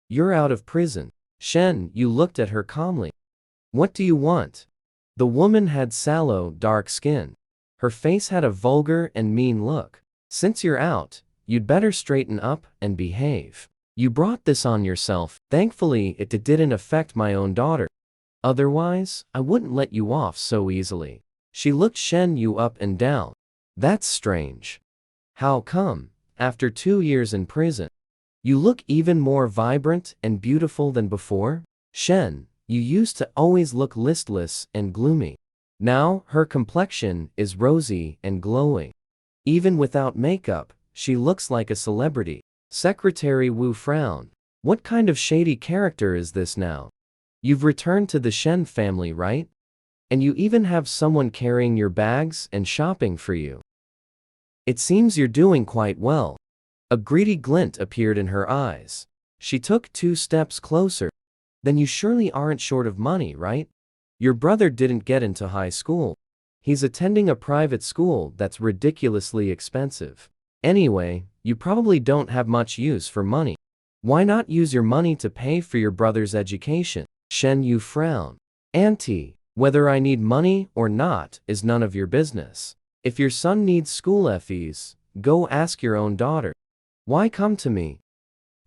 You're out of prison. Shen Yu looked at her calmly. What do you want? The woman had sallow, dark skin. Her face had a vulgar and mean look. Since you're out, you'd better straighten up and behave. You brought this on yourself. Thankfully, it didn't affect my own daughter. Otherwise, I wouldn't let you off so easily. She looked Shen Yu up and down. That's strange. How come, after 2 years in prison, you look even more vibrant and beautiful than before? Shen Yu used to always look listless and gloomy. Now, her complexion is rosy and glowing. Even without makeup, she looks like a celebrity. Secretary Wu frowned. What kind of shady character is this now? You've returned to the Shen family, right? And you even have someone carrying your bags and shopping for you. It seems you're doing quite well. A greedy glint appeared in her eyes. She took 2 steps closer. Then you surely aren't short of money, right? Your brother didn't get into high school. He's attending a private school that's ridiculously expensive. Anyway, you probably don't have much use for money. Why not use your money to pay for your brother's education? Shen Yu frowned. Auntie, whether I need money or not is none of your business. If your son needs school fees, go ask your own daughter. Why come to me?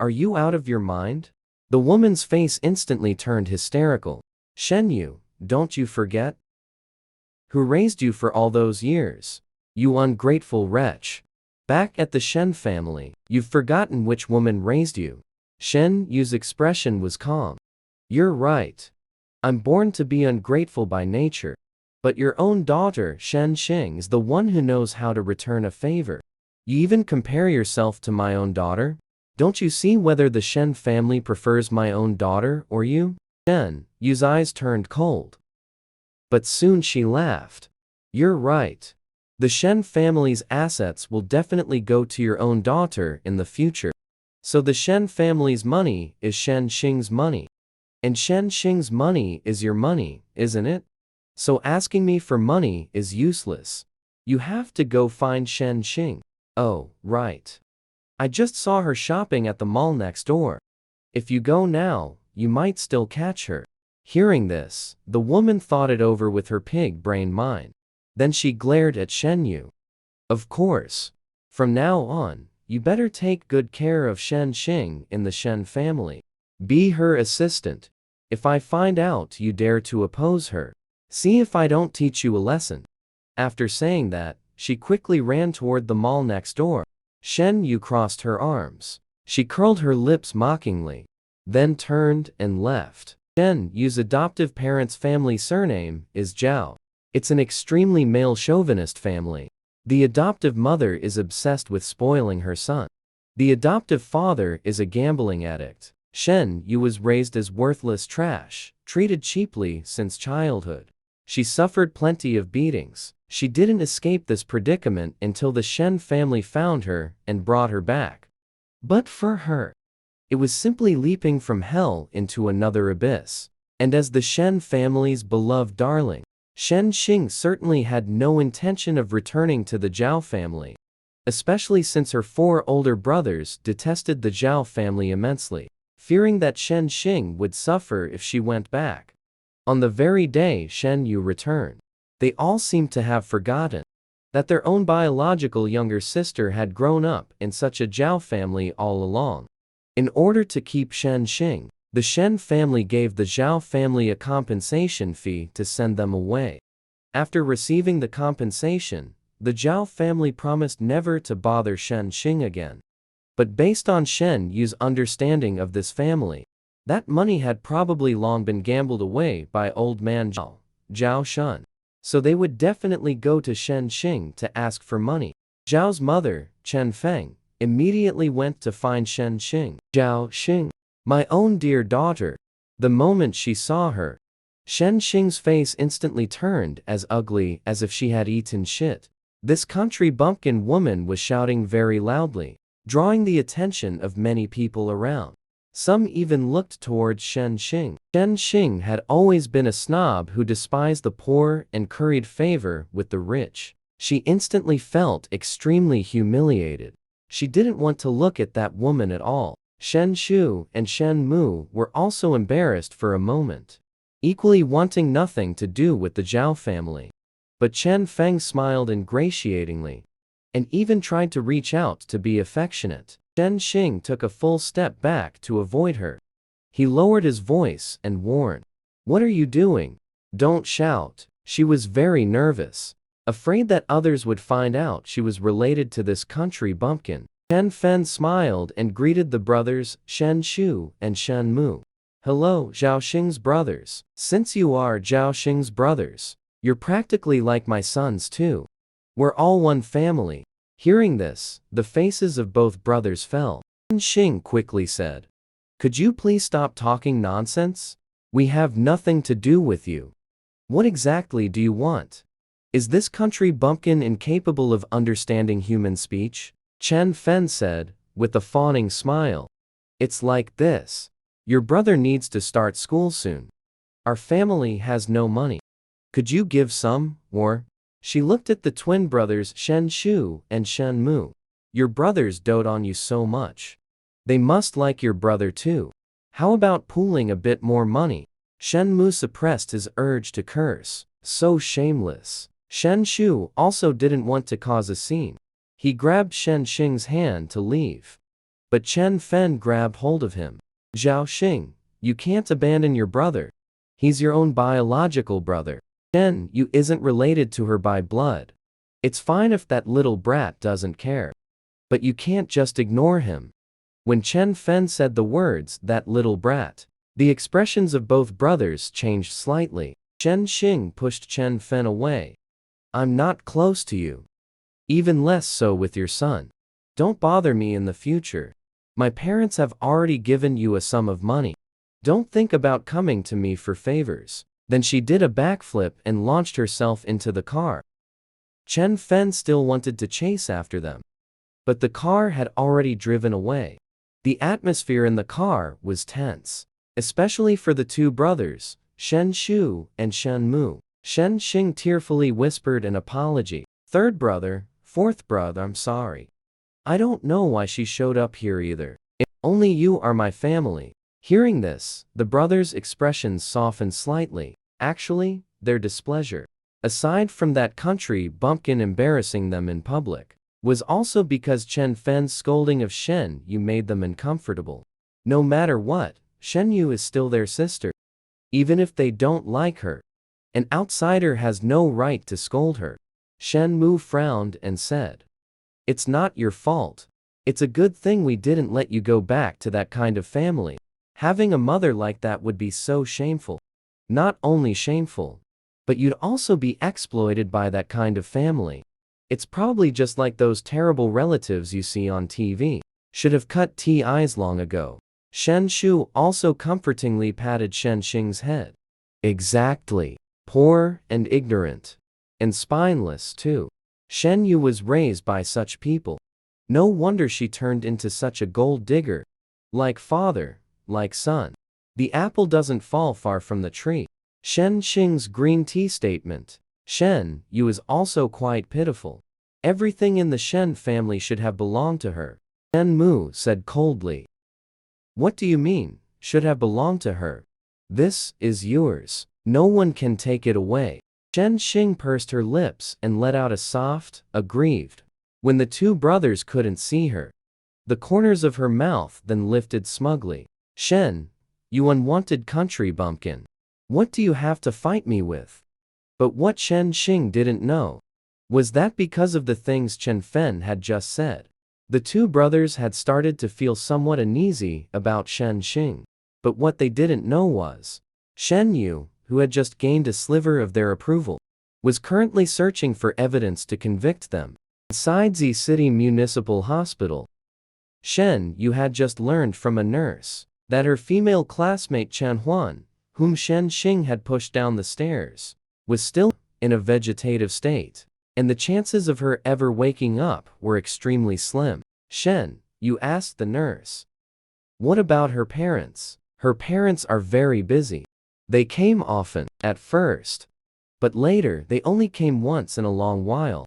Are you out of your mind? The woman's face instantly turned hysterical. Shen Yu, don't you forget? Who raised you for all those years? You ungrateful wretch. Back at the Shen family, you've forgotten which woman raised you. Shen Yu's expression was calm. You're right. I'm born to be ungrateful by nature. But your own daughter, Shen Xing, is the one who knows how to return a favor. You even compare yourself to my own daughter? Don't you see whether the Shen family prefers my own daughter or you? Shen Yu's eyes turned cold. But soon she laughed. You're right. The Shen family's assets will definitely go to your own daughter in the future. So the Shen family's money is Shen Xing's money. And Shen Xing's money is your money, isn't it? So asking me for money is useless. You have to go find Shen Xing. Oh, right. I just saw her shopping at the mall next door. If you go now, you might still catch her. Hearing this, the woman thought it over with her pig-brain mind. Then she glared at Shen Yu. Of course. From now on, you better take good care of Shen Xing in the Shen family. Be her assistant. If I find out you dare to oppose her, see if I don't teach you a lesson. After saying that, she quickly ran toward the mall next door. Shen Yu crossed her arms. She curled her lips mockingly, then turned and left. Shen Yu's adoptive parents' family surname is Zhao. It's an extremely male chauvinist family. The adoptive mother is obsessed with spoiling her son. The adoptive father is a gambling addict. Shen Yu was raised as worthless trash, treated cheaply since childhood. She suffered plenty of beatings. She didn't escape this predicament until the Shen family found her and brought her back. But for her, it was simply leaping from hell into another abyss. And as the Shen family's beloved darling, Shen Xing certainly had no intention of returning to the Zhao family, especially since her 4 older brothers detested the Zhao family immensely, fearing that Shen Xing would suffer if she went back. On the very day Shen Yu returned, they all seemed to have forgotten that their own biological younger sister had grown up in such a Zhao family all along. In order to keep Shen Xing, the Shen family gave the Zhao family a compensation fee to send them away. After receiving the compensation, the Zhao family promised never to bother Shen Xing again. But based on Shen Yu's understanding of this family, that money had probably long been gambled away by old man Zhao Shun. So they would definitely go to Shen Xing to ask for money. Zhao's mother, Chen Feng, immediately went to find Shen Xing. Zhao Xing, my own dear daughter. The moment she saw her, Shen Xing's face instantly turned as ugly as if she had eaten shit. This country bumpkin woman was shouting very loudly, drawing the attention of many people around. Some even looked towards Shen Xing. Shen Xing had always been a snob who despised the poor and curried favor with the rich. She instantly felt extremely humiliated. She didn't want to look at that woman at all. Shen Shu and Shen Mu were also embarrassed for a moment, equally wanting nothing to do with the Zhao family. But Chen Feng smiled ingratiatingly, and even tried to reach out to be affectionate. Shen Xing took a full step back to avoid her. He lowered his voice and warned, "What are you doing? Don't shout." She was very nervous, afraid that others would find out she was related to this country bumpkin. Chen Fen smiled and greeted the brothers Shen Shu and Shen Mu. "Hello, Zhao Xing's brothers. Since you are Zhao Xing's brothers, you're practically like my sons too. We're all one family." Hearing this, the faces of both brothers fell. Shen Xing quickly said, "Could you please stop talking nonsense? We have nothing to do with you. What exactly do you want? Is this country bumpkin incapable of understanding human speech?" Chen Fen said, with a fawning smile. "It's like this. Your brother needs to start school soon. Our family has no money. Could you give some, or?" She looked at the twin brothers Shen Shu and Shen Mu. "Your brothers dote on you so much. They must like your brother too. How about pooling a bit more money?" Shen Mu suppressed his urge to curse. So shameless. Shen Shu also didn't want to cause a scene. He grabbed Shen Xing's hand to leave. But Chen Fen grabbed hold of him. "Zhao Xing, you can't abandon your brother. He's your own biological brother. Shen Yu isn't related to her by blood. It's fine if that little brat doesn't care. But you can't just ignore him." When Chen Fen said the words, "that little brat," the expressions of both brothers changed slightly. Shen Xing pushed Chen Fen away. "I'm not close to you. Even less so with your son. Don't bother me in the future. My parents have already given you a sum of money. Don't think about coming to me for favors." Then she did a backflip and launched herself into the car. Chen Fen still wanted to chase after them, but the car had already driven away. The atmosphere in the car was tense, especially for the two brothers, Shen Shu and Shen Mu. Shen Xing tearfully whispered an apology. "Third brother, fourth brother, I'm sorry. I don't know why she showed up here either. Only you are my family." Hearing this, the brothers' expressions softened slightly. Actually, their displeasure, aside from that country bumpkin embarrassing them in public, was also because Chen Fen's scolding of Shen Yu made them uncomfortable. No matter what, Shen Yu is still their sister. Even if they don't like her, an outsider has no right to scold her. Shen Mu frowned and said, "It's not your fault. It's a good thing we didn't let you go back to that kind of family. Having a mother like that would be so shameful. Not only shameful, but you'd also be exploited by that kind of family. It's probably just like those terrible relatives you see on TV. Should have cut ties long ago." Shen Shu also comfortingly patted Shen Xing's head. "Exactly. Poor and ignorant. And spineless too. Shen Yu was raised by such people. No wonder she turned into such a gold digger. Like father, like son. The apple doesn't fall far from the tree." Shen Xing's green tea statement. Shen Yu is also quite pitiful. Everything in the Shen family should have belonged to her. Shen Mu said coldly. "What do you mean, should have belonged to her? This is yours. No one can take it away." Shen Xing pursed her lips and let out a soft, aggrieved. When the two brothers couldn't see her, The corners of her mouth then lifted smugly. "Shen, you unwanted country bumpkin. What do you have to fight me with?" But what Shen Xing didn't know was that because of the things Chen Fen had just said, the two brothers had started to feel somewhat uneasy about Shen Xing. But what they didn't know was, Shen Yu, who had just gained a sliver of their approval, was currently searching for evidence to convict them. Inside Z City Municipal Hospital, Shen Yu had just learned from a nurse that her female classmate Chen Huan, whom Shen Xing had pushed down the stairs, was still in a vegetative state, and the chances of her ever waking up were extremely slim. "Shen, you asked the nurse. What about her parents?" "Her parents are very busy. They came often at first, but later they only came once in a long while."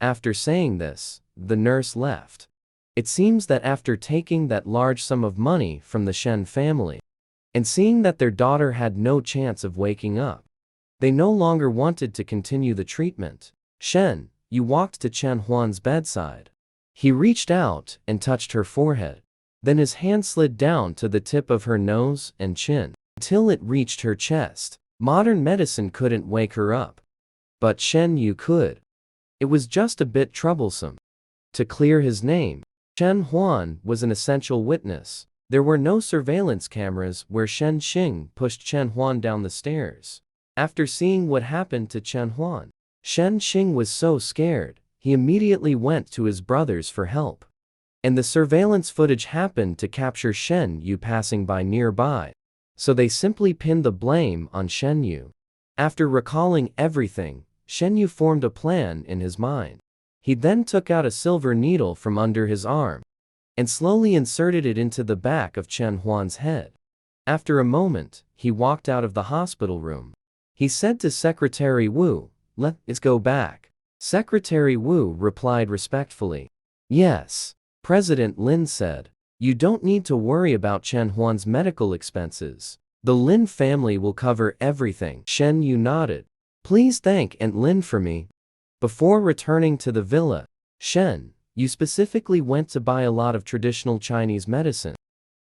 After saying this, the nurse left. It seems that after taking that large sum of money from the Shen family, and seeing that their daughter had no chance of waking up, they no longer wanted to continue the treatment. "Shen, you walked to Chen Huan's bedside." He reached out and touched her forehead. Then his hand slid down to the tip of her nose and chin, until it reached her chest. Modern medicine couldn't wake her up, but Shen Yu could. It was just a bit troublesome. To clear his name, Chen Huan was an essential witness. There were no surveillance cameras where Shen Xing pushed Chen Huan down the stairs. After seeing what happened to Chen Huan, Shen Xing was so scared, he immediately went to his brothers for help. And the surveillance footage happened to capture Shen Yu passing by nearby, so they simply pinned the blame on Shen Yu. After recalling everything, Shen Yu formed a plan in his mind. He then took out a silver needle from under his arm and slowly inserted it into the back of Chen Huan's head. After a moment, he walked out of the hospital room. He said to Secretary Wu, "Let's go back." Secretary Wu replied respectfully, "Yes." President Lin said, "You don't need to worry about Chen Huan's medical expenses. The Lin family will cover everything." Shen Yu nodded. "Please thank Aunt Lin for me." Before returning to the villa, Shen Yu specifically went to buy a lot of traditional Chinese medicine.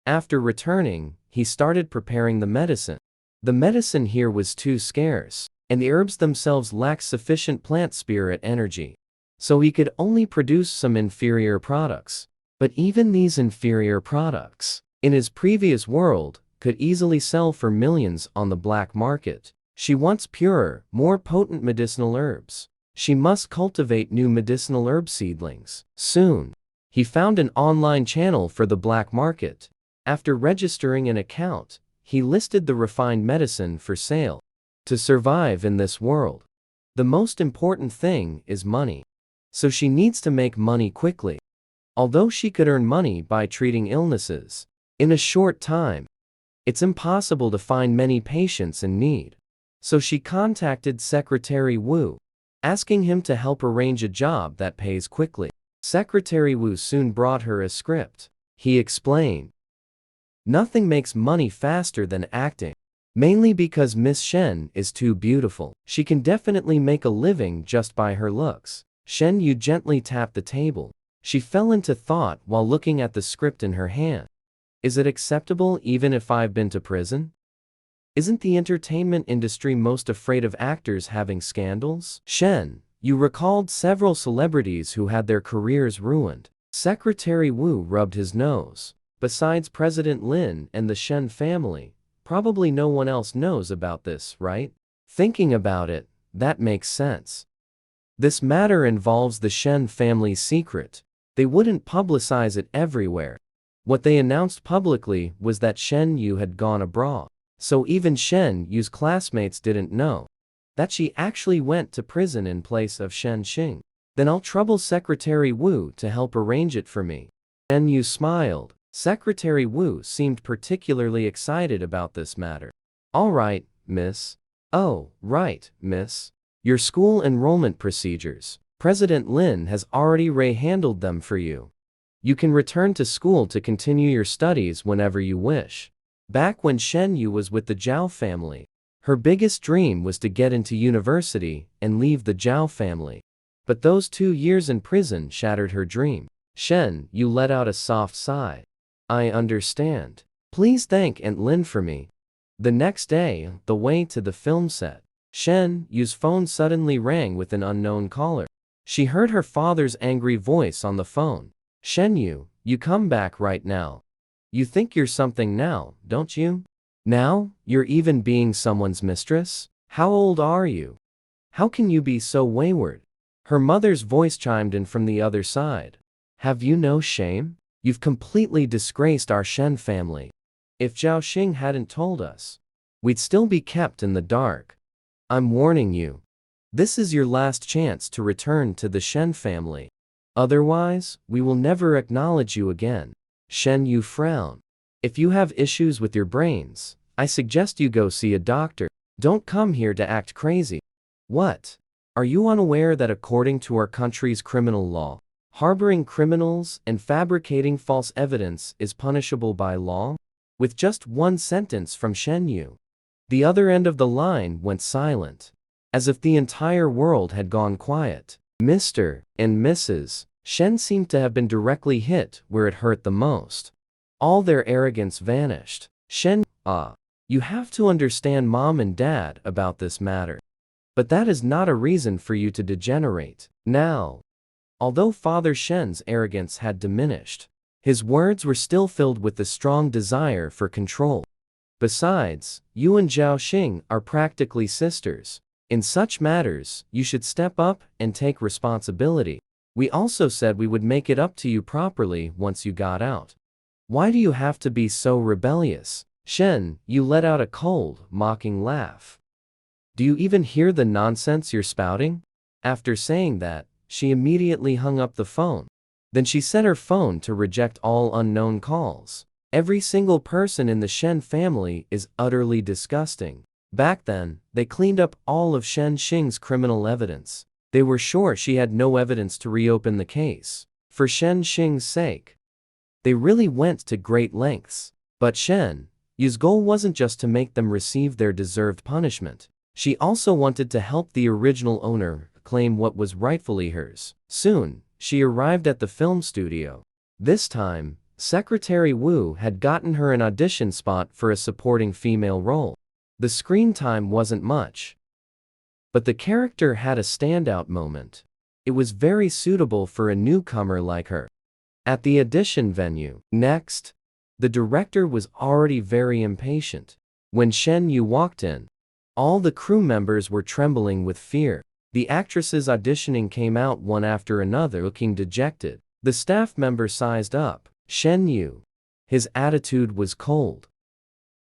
After returning, he started preparing the medicine. The medicine here was too scarce, and the herbs themselves lacked sufficient plant spirit energy, so he could only produce some inferior products. But even these inferior products, in his previous world, could easily sell for millions on the black market. She wants purer, more potent medicinal herbs. She must cultivate new medicinal herb seedlings. Soon, he found an online channel for the black market. After registering an account, he listed the refined medicine for sale. To survive in this world, the most important thing is money. So she needs to make money quickly. Although she could earn money by treating illnesses in a short time, it's impossible to find many patients in need. So she contacted Secretary Wu, asking him to help arrange a job that pays quickly. Secretary Wu soon brought her a script. He explained, "Nothing makes money faster than acting. Mainly because Miss Shen is too beautiful. She can definitely make a living just by her looks." Shen Yu gently tapped the table. She fell into thought while looking at the script in her hand. Is it acceptable even if I've been to prison? Isn't the entertainment industry most afraid of actors having scandals? Shen Yu recalled several celebrities who had their careers ruined. Secretary Wu rubbed his nose. Besides President Lin and the Shen family, probably no one else knows about this, right? Thinking about it, that makes sense. This matter involves the Shen family's secret. They wouldn't publicize it everywhere. What they announced publicly was that Shen Yu had gone abroad. So even Shen Yu's classmates didn't know that she actually went to prison in place of Shen Xing. Then I'll trouble Secretary Wu to help arrange it for me. Shen Yu smiled. Secretary Wu seemed particularly excited about this matter. All right, miss. Oh, right, miss. Your school enrollment procedures. President Lin has already handled them for you. You can return to school to continue your studies whenever you wish. Back when Shen Yu was with the Zhao family, her biggest dream was to get into university and leave the Zhao family. But those 2 years in prison shattered her dream. Shen Yu let out a soft sigh. I understand. Please thank Aunt Lin for me. The next day, the way to the film set, Shen Yu's phone suddenly rang with an unknown caller. She heard her father's angry voice on the phone. Shen Yu, you come back right now. You think you're something now, don't you? Now, you're even being someone's mistress? How old are you? How can you be so wayward? Her mother's voice chimed in from the other side. Have you no shame? You've completely disgraced our Shen family. If Zhao Xing hadn't told us, we'd still be kept in the dark. I'm warning you. This is your last chance to return to the Shen family. Otherwise, we will never acknowledge you again. Shen Yu frowned. If you have issues with your brains, I suggest you go see a doctor. Don't come here to act crazy. What? Are you unaware that according to our country's criminal law, harboring criminals and fabricating false evidence is punishable by law? With just one sentence from Shen Yu, the other end of the line went silent, as if the entire world had gone quiet. Mr. and Mrs. Shen seemed to have been directly hit where it hurt the most. All their arrogance vanished. Shen, you have to understand Mom and Dad about this matter. But that is not a reason for you to degenerate. Now, although Father Shen's arrogance had diminished, his words were still filled with the strong desire for control. Besides, you and Zhao Xing are practically sisters. In such matters, you should step up and take responsibility. We also said we would make it up to you properly once you got out. Why do you have to be so rebellious? Shen Yu let out a cold, mocking laugh. Do you even hear the nonsense you're spouting? After saying that, she immediately hung up the phone. Then she set her phone to reject all unknown calls. Every single person in the Shen family is utterly disgusting. Back then, they cleaned up all of Shen Xing's criminal evidence. They were sure she had no evidence to reopen the case. For Shen Xing's sake, they really went to great lengths. But Shen Yu's goal wasn't just to make them receive their deserved punishment. She also wanted to help the original owner claim what was rightfully hers. Soon, she arrived at the film studio. This time, Secretary Wu had gotten her an audition spot for a supporting female role. The screen time wasn't much, but the character had a standout moment. It was very suitable for a newcomer like her. At the audition venue, next, the director was already very impatient. When Shen Yu walked in, all the crew members were trembling with fear. The actresses auditioning came out one after another looking dejected. The staff member sized up Shen Yu. His attitude was cold.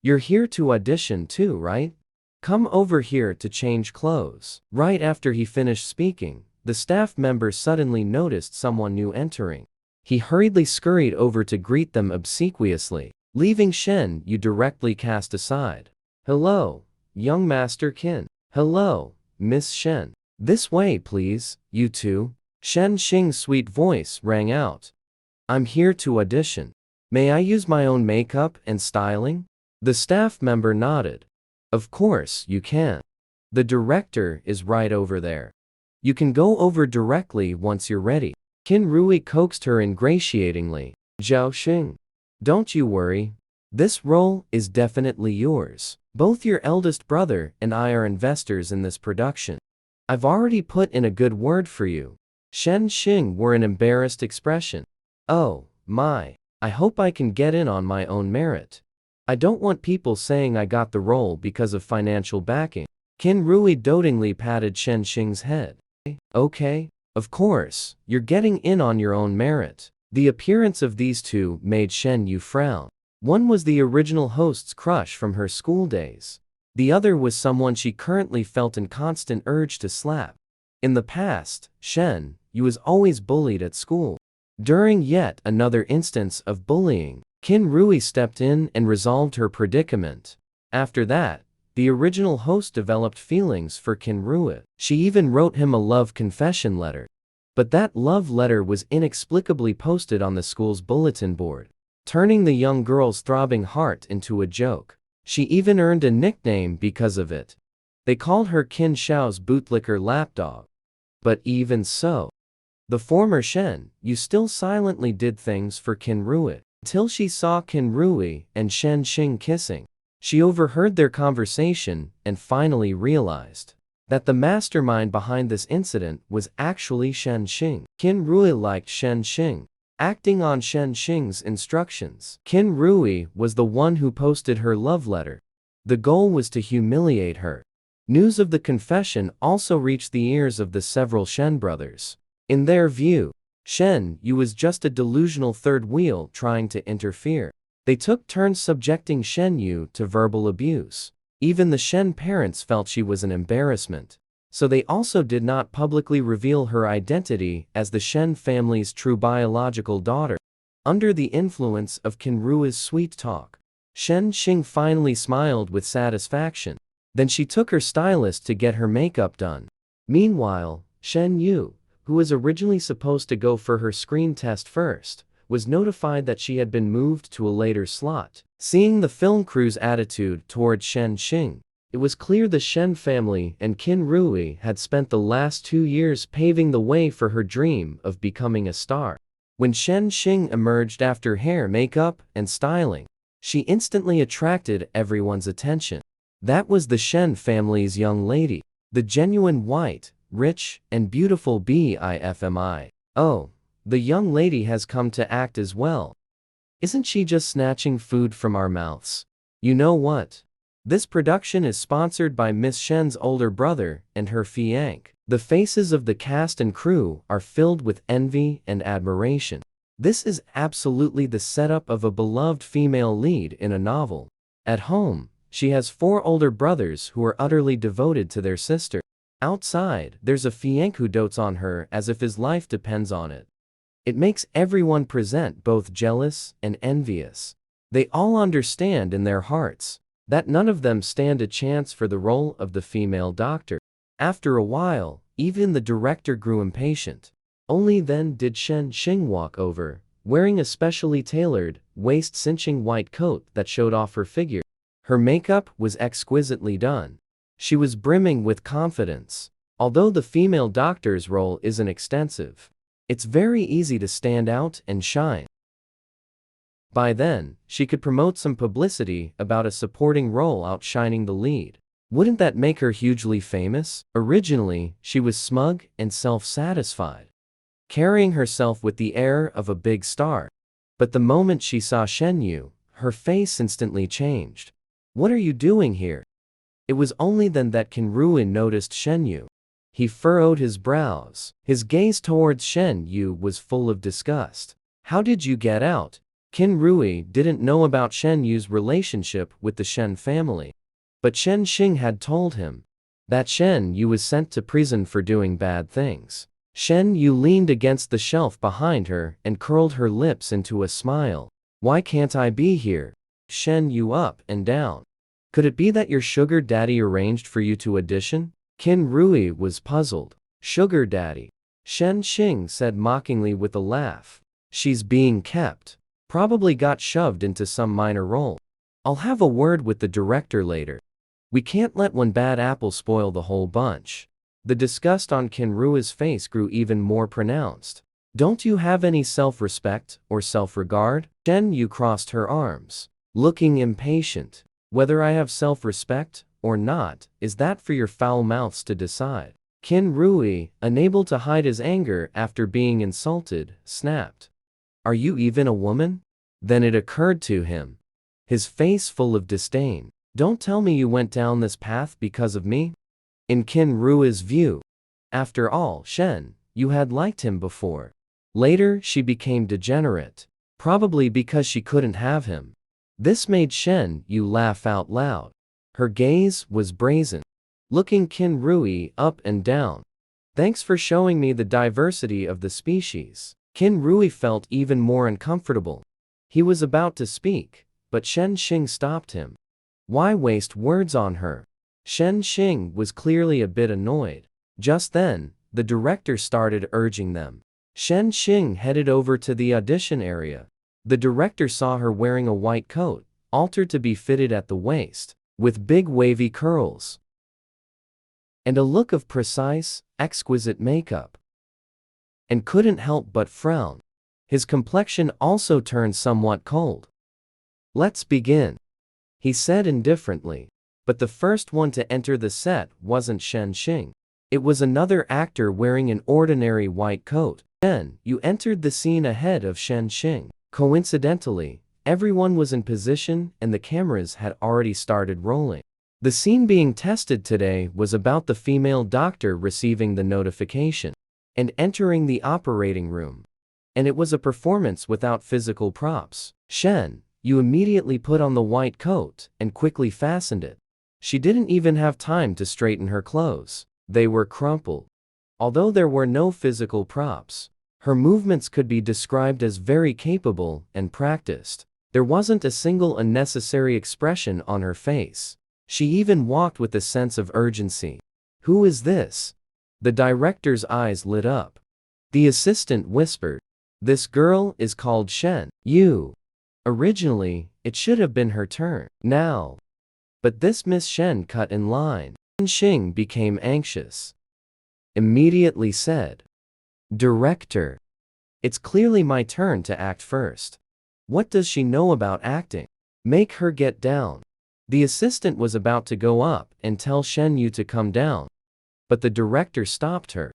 You're here to audition too, right? Come over here to change clothes. Right after he finished speaking, the staff member suddenly noticed someone new entering. He hurriedly scurried over to greet them obsequiously, leaving Shen Yu directly cast aside. Hello, young Master Qin. Hello, Miss Shen. This way, please, you two. Shen Xing's sweet voice rang out. I'm here to audition. May I use my own makeup and styling? The staff member nodded. Of course, you can. The director is right over there. You can go over directly once you're ready. Qin Rui coaxed her ingratiatingly. Zhao Xing, don't you worry. This role is definitely yours. Both your eldest brother and I are investors in this production. I've already put in a good word for you. Shen Xing wore an embarrassed expression. Oh, my. I hope I can get in on my own merit. I don't want people saying I got the role because of financial backing. Qin Rui dotingly patted Shen Xing's head. Okay, of course, you're getting in on your own merit. The appearance of these two made Shen Yu frown. One was the original host's crush from her school days. The other was someone she currently felt an constant urge to slap. In the past, Shen Yu was always bullied at school. During yet another instance of bullying, Qin Rui stepped in and resolved her predicament. After that, the original host developed feelings for Qin Rui. She even wrote him a love confession letter. But that love letter was inexplicably posted on the school's bulletin board, turning the young girl's throbbing heart into a joke. She even earned a nickname because of it. They called her Qin Shao's bootlicker lapdog. But even so, The former Shen Yu still silently did things for Qin Rui, until she saw Qin Rui and Shen Xing kissing. She overheard their conversation and finally realized that the mastermind behind this incident was actually Shen Xing. Qin Rui liked Shen Xing, acting on Shen Xing's instructions. Qin Rui was the one who posted her love letter. The goal was to humiliate her. News of the confession also reached the ears of the several Shen brothers. In their view, Shen Yu was just a delusional third wheel trying to interfere. They took turns subjecting Shen Yu to verbal abuse. Even the Shen parents felt she was an embarrassment, so they also did not publicly reveal her identity as the Shen family's true biological daughter. Under the influence of Qin Rui's sweet talk, Shen Xing finally smiled with satisfaction. Then she took her stylist to get her makeup done. Meanwhile, Shen Yu, who was originally supposed to go for her screen test first, was notified that she had been moved to a later slot. Seeing the film crew's attitude toward Shen Xing, it was clear the Shen family and Qin Rui had spent the last 2 years paving the way for her dream of becoming a star. When Shen Xing emerged after hair, makeup, and styling, she instantly attracted everyone's attention. That was the Shen family's young lady, the genuine white, rich, and beautiful BIFMI. Oh, the young lady has come to act as well. Isn't she just snatching food from our mouths? You know what? This production is sponsored by Miss Shen's older brother and her fiancé. The faces of the cast and crew are filled with envy and admiration. This is absolutely the setup of a beloved female lead in a novel. At home, she has 4 older brothers who are utterly devoted to their sister. Outside, there's a fiancé who dotes on her as if his life depends on it. It makes everyone present both jealous and envious. They all understand in their hearts that none of them stand a chance for the role of the female doctor. After a while, even the director grew impatient. Only then did Shen Xing walk over, wearing a specially tailored, waist-cinching white coat that showed off her figure. Her makeup was exquisitely done. She was brimming with confidence. Although the female doctor's role isn't extensive, it's very easy to stand out and shine. By then, she could promote some publicity about a supporting role outshining the lead. Wouldn't that make her hugely famous? Originally, she was smug and self-satisfied, carrying herself with the air of a big star. But the moment she saw Shen Yu, her face instantly changed. What are you doing here? It was only then that Qin Rui noticed Shen Yu. He furrowed his brows. His gaze towards Shen Yu was full of disgust. How did you get out? Qin Rui didn't know about Shen Yu's relationship with the Shen family. But Shen Xing had told him that Shen Yu was sent to prison for doing bad things. Shen Yu leaned against the shelf behind her and curled her lips into a smile. Why can't I be here? Shen Yu up and down. Could it be that your sugar daddy arranged for you to audition? Qin Rui was puzzled. Sugar daddy? Shen Xing said mockingly with a laugh. She's being kept. Probably got shoved into some minor role. I'll have a word with the director later. We can't let one bad apple spoil the whole bunch. The disgust on Qin Rui's face grew even more pronounced. Don't you have any self-respect or self-regard? Shen Yu crossed her arms, looking impatient. Whether I have self-respect or not, is that for your foul mouths to decide? Qin Rui, unable to hide his anger after being insulted, snapped. Are you even a woman? Then it occurred to him, his face full of disdain. Don't tell me you went down this path because of me? In Qin Rui's view, after all, Shen Yu had liked him before. Later, she became degenerate, probably because she couldn't have him. This made Shen Yu laugh out loud. Her gaze was brazen, looking Qin Rui up and down. Thanks for showing me the diversity of the species. Qin Rui felt even more uncomfortable. He was about to speak, but Shen Xing stopped him. Why waste words on her? Shen Xing was clearly a bit annoyed. Just then, the director started urging them. Shen Xing headed over to the audition area. The director saw her wearing a white coat, altered to be fitted at the waist, with big wavy curls, and a look of precise, exquisite makeup. and couldn't help but frown. His complexion also turned somewhat cold. "Let's begin," he said indifferently. But the first one to enter the set wasn't Shen Xing. It was another actor wearing an ordinary white coat. "Shen, you entered the scene ahead of Shen Xing." Coincidentally, everyone was in position and the cameras had already started rolling. The scene being tested today was about the female doctor receiving the notification and entering the operating room. And it was a performance without physical props. "Shen, you immediately put on the white coat and quickly fastened it." She didn't even have time to straighten her clothes. They were crumpled. Although there were no physical props, her movements could be described as very capable and practiced. There wasn't a single unnecessary expression on her face. She even walked with a sense of urgency. "Who is this?" The director's eyes lit up. The assistant whispered, "This girl is called Shen Yu. Originally, it should have been her turn. Now." But this Miss Shen cut in line. Shen Xing became anxious. Immediately said, "Director, it's clearly my turn to act first. What does she know about acting? Make her get down." The assistant was about to go up and tell Shen Yu to come down, but the director stopped her.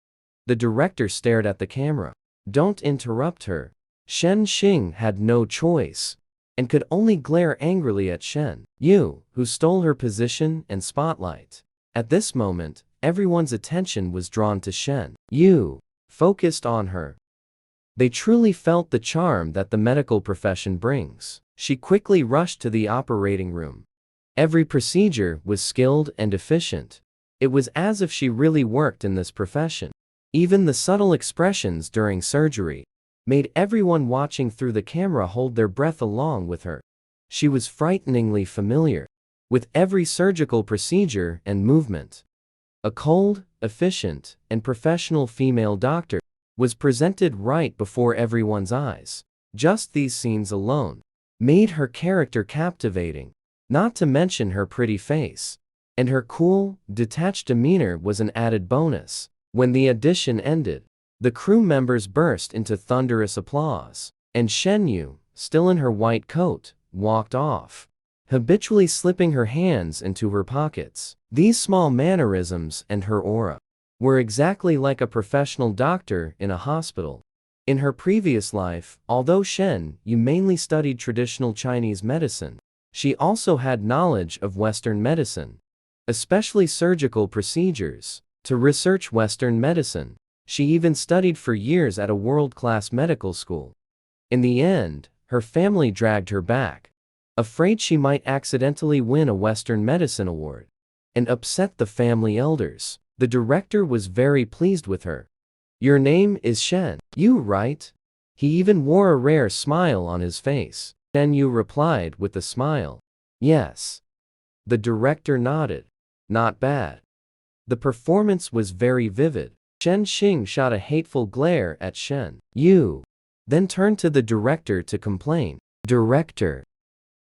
The director stared at the camera. "Don't interrupt her." Shen Xing had no choice and could only glare angrily at Shen Yu, who stole her position and spotlight. At this moment, everyone's attention was drawn to Shen Yu, focused on her. They truly felt the charm that the medical profession brings. She quickly rushed to the operating room. Every procedure was skilled and efficient. It was as if she really worked in this profession. Even the subtle expressions during surgery made everyone watching through the camera hold their breath along with her. She was frighteningly familiar with every surgical procedure and movement. A cold, efficient, and professional female doctor was presented right before everyone's eyes. Just these scenes alone made her character captivating, not to mention her pretty face. And her cool, detached demeanor was an added bonus. When the audition ended, the crew members burst into thunderous applause, and Shen Yu, still in her white coat, walked off, habitually slipping her hands into her pockets. These small mannerisms and her aura were exactly like a professional doctor in a hospital. In her previous life, although Shen Yu mainly studied traditional Chinese medicine, she also had knowledge of Western medicine, especially surgical procedures. To research Western medicine, she even studied for years at a world-class medical school. In the end, her family dragged her back, afraid she might accidentally win a Western medicine award and upset the family elders. The director was very pleased with her. "Your name is Shen Yu, right?" He even wore a rare smile on his face. Shen Yu replied with a smile, "Yes." The director nodded. "Not bad." The performance was very vivid. Shen Xing shot a hateful glare at Shen Yu, then turned to the director to complain. "Director,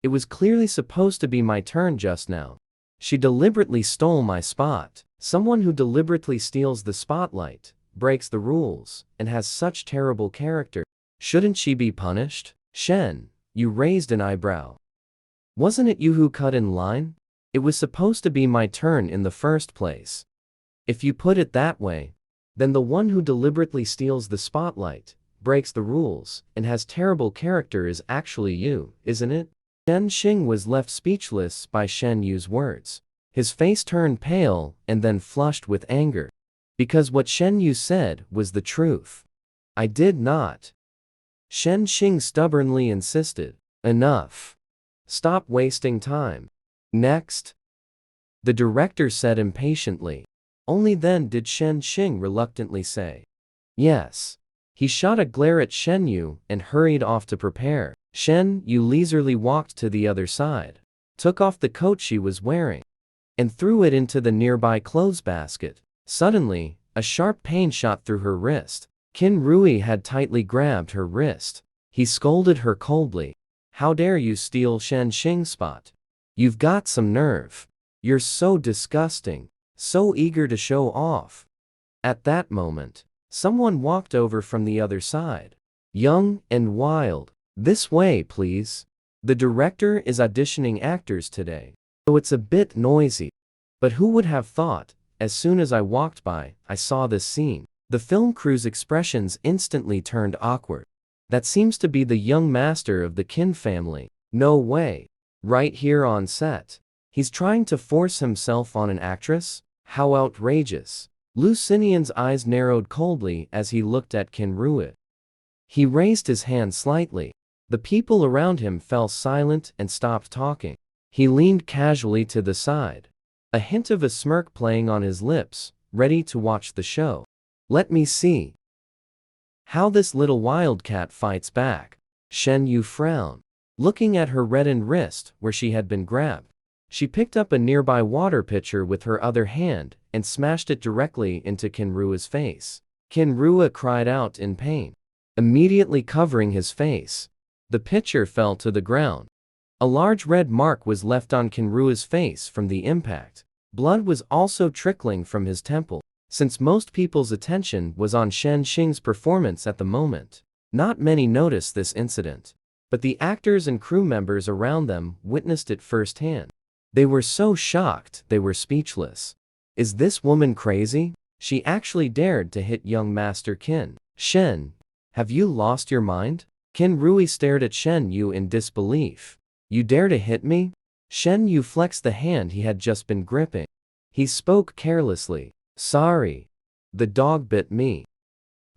it was clearly supposed to be my turn just now. She deliberately stole my spot." Someone who deliberately steals the spotlight, breaks the rules, and has such terrible character. Shouldn't she be punished? Shen Yu raised an eyebrow. "Wasn't it you who cut in line? It was supposed to be my turn in the first place. If you put it that way, then the one who deliberately steals the spotlight, breaks the rules, and has terrible character is actually you, isn't it?" Shen Xing was left speechless by Shen Yu's words. His face turned pale and then flushed with anger, because what Shen Yu said was the truth. "I did not." Shen Xing stubbornly insisted. "Enough. Stop wasting time. Next." The director said impatiently. Only then did Shen Xing reluctantly say, "Yes." He shot a glare at Shen Yu and hurried off to prepare. Shen Yu leisurely walked to the other side, took off the coat she was wearing, and threw it into the nearby clothes basket. Suddenly, a sharp pain shot through her wrist. Qin Rui had tightly grabbed her wrist. He scolded her coldly. "How dare you steal Shen Xing's spot? You've got some nerve. You're so disgusting, so eager to show off." At that moment, Someone walked over from the other side. Young and wild. This way, please. The director is auditioning actors today, so it's a bit noisy. But who would have thought, as soon as I walked by, I saw this scene. The film crew's expressions instantly turned awkward. That seems to be the young master of the Kin family. No way. Right here on set. He's trying to force himself on an actress? How outrageous. Lucinian's eyes narrowed coldly as he looked at Kinruit. He raised his hand slightly. The people around him fell silent and stopped talking. He leaned casually to the side, a hint of a smirk playing on his lips, ready to watch the show. Let me see how this little wildcat fights back. Shen Yu frowned, looking at her reddened wrist where she had been grabbed. She picked up a nearby water pitcher with her other hand and smashed it directly into Kinrua's face. Kinrua cried out in pain, immediately covering his face. The pitcher fell to the ground. A large red mark was left on Kinrua's face from the impact. Blood was also trickling from his temple. Since most people's attention was on Shen Xing's performance at the moment, not many noticed this incident. But the actors and crew members around them witnessed it firsthand. They were so shocked they were speechless. Is this woman crazy? She actually dared to hit young Master Qin. Shen, have you lost your mind? Qin Rui stared at Shen Yu in disbelief. You dare to hit me? Shen Yu flexed the hand he had just been gripping. He spoke carelessly. Sorry. The dog bit me.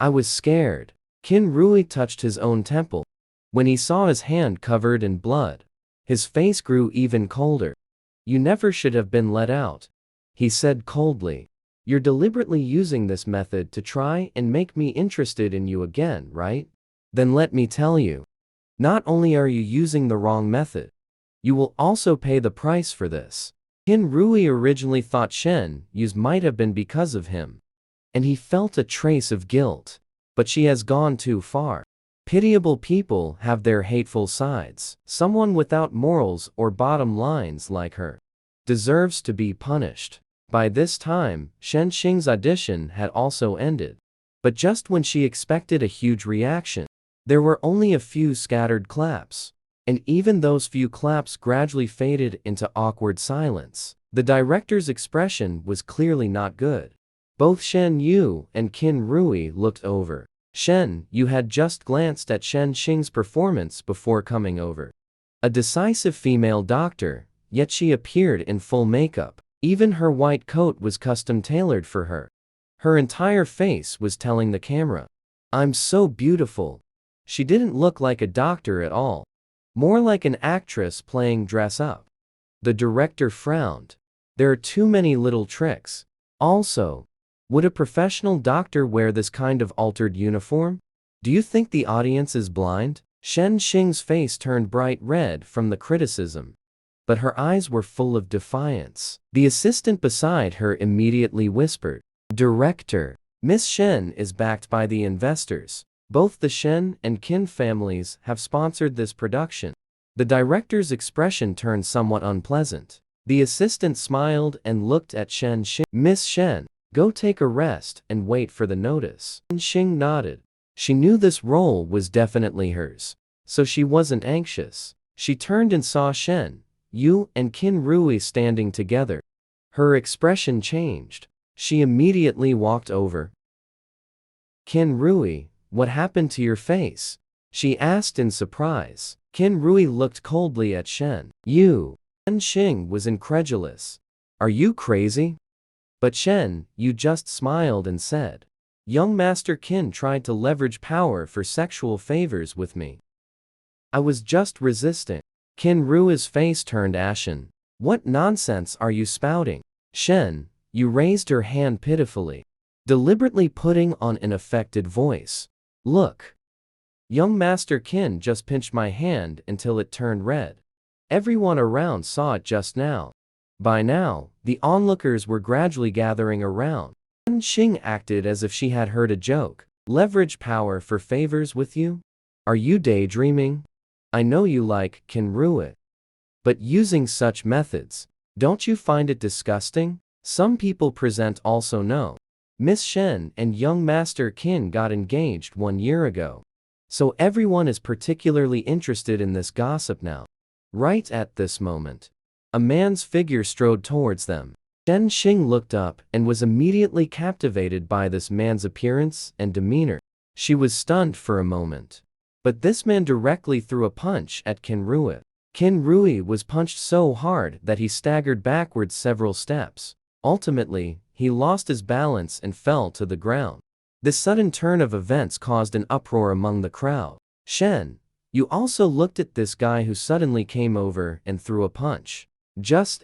I was scared. Qin Rui touched his own temple. When he saw his hand covered in blood, his face grew even colder. You never should have been let out, he said coldly. You're deliberately using this method to try and make me interested in you again, right? Then let me tell you, not only are you using the wrong method, you will also pay the price for this. Qin Rui originally thought Shen Yu's might have been because of him, and he felt a trace of guilt. But she has gone too far. Pitiable people have their hateful sides. Someone without morals or bottom lines like her deserves to be punished. By this time, Shen Xing's audition had also ended. But just when she expected a huge reaction, there were only a few scattered claps. And even those few claps gradually faded into awkward silence. The director's expression was clearly not good. Both Shen Yu and Qin Rui looked over. Shen Yu had just glanced at Shen Xing's performance before coming over. A decisive female doctor, yet she appeared in full makeup. Even her white coat was custom tailored for her. Her entire face was telling the camera, I'm so beautiful. She didn't look like a doctor at all. More like an actress playing dress up. The director frowned. There are too many little tricks. Also, would a professional doctor wear this kind of altered uniform? Do you think the audience is blind? Shen Xing's face turned bright red from the criticism, but her eyes were full of defiance. The assistant beside her immediately whispered, Director, Miss Shen is backed by the investors. Both the Shen and Qin families have sponsored this production. The director's expression turned somewhat unpleasant. The assistant smiled and looked at Shen Xing. Miss Shen, go take a rest and wait for the notice. Shen Xing nodded. She knew this role was definitely hers, so she wasn't anxious. She turned and saw Shen Yu and Qin Rui standing together. Her expression changed. She immediately walked over. Qin Rui, what happened to your face? She asked in surprise. Qin Rui looked coldly at Shen Yu. Shen Xing was incredulous. Are you crazy? But Shen Yu just smiled and said, Young Master Qin tried to leverage power for sexual favors with me. I was just resisting. Qin Rui's face turned ashen. What nonsense are you spouting? Shen Yu raised her hand pitifully, deliberately putting on an affected voice. Look. Young Master Qin just pinched my hand until it turned red. Everyone around saw it just now. By now, the onlookers were gradually gathering around. Shen Xing acted as if she had heard a joke. Leverage power for favors with you? Are you daydreaming? I know you like Qin Rui. But using such methods, don't you find it disgusting? Some people present also know. Miss Shen and young Master Qin got engaged 1 year ago. So everyone is particularly interested in this gossip now. Right at this moment, a man's figure strode towards them. Shen Xing looked up and was immediately captivated by this man's appearance and demeanor. She was stunned for a moment. But this man directly threw a punch at Qin Rui. Qin Rui was punched so hard that he staggered backwards several steps. Ultimately, he lost his balance and fell to the ground. This sudden turn of events caused an uproar among the crowd. Shen, you also looked at this guy who suddenly came over and threw a punch. Just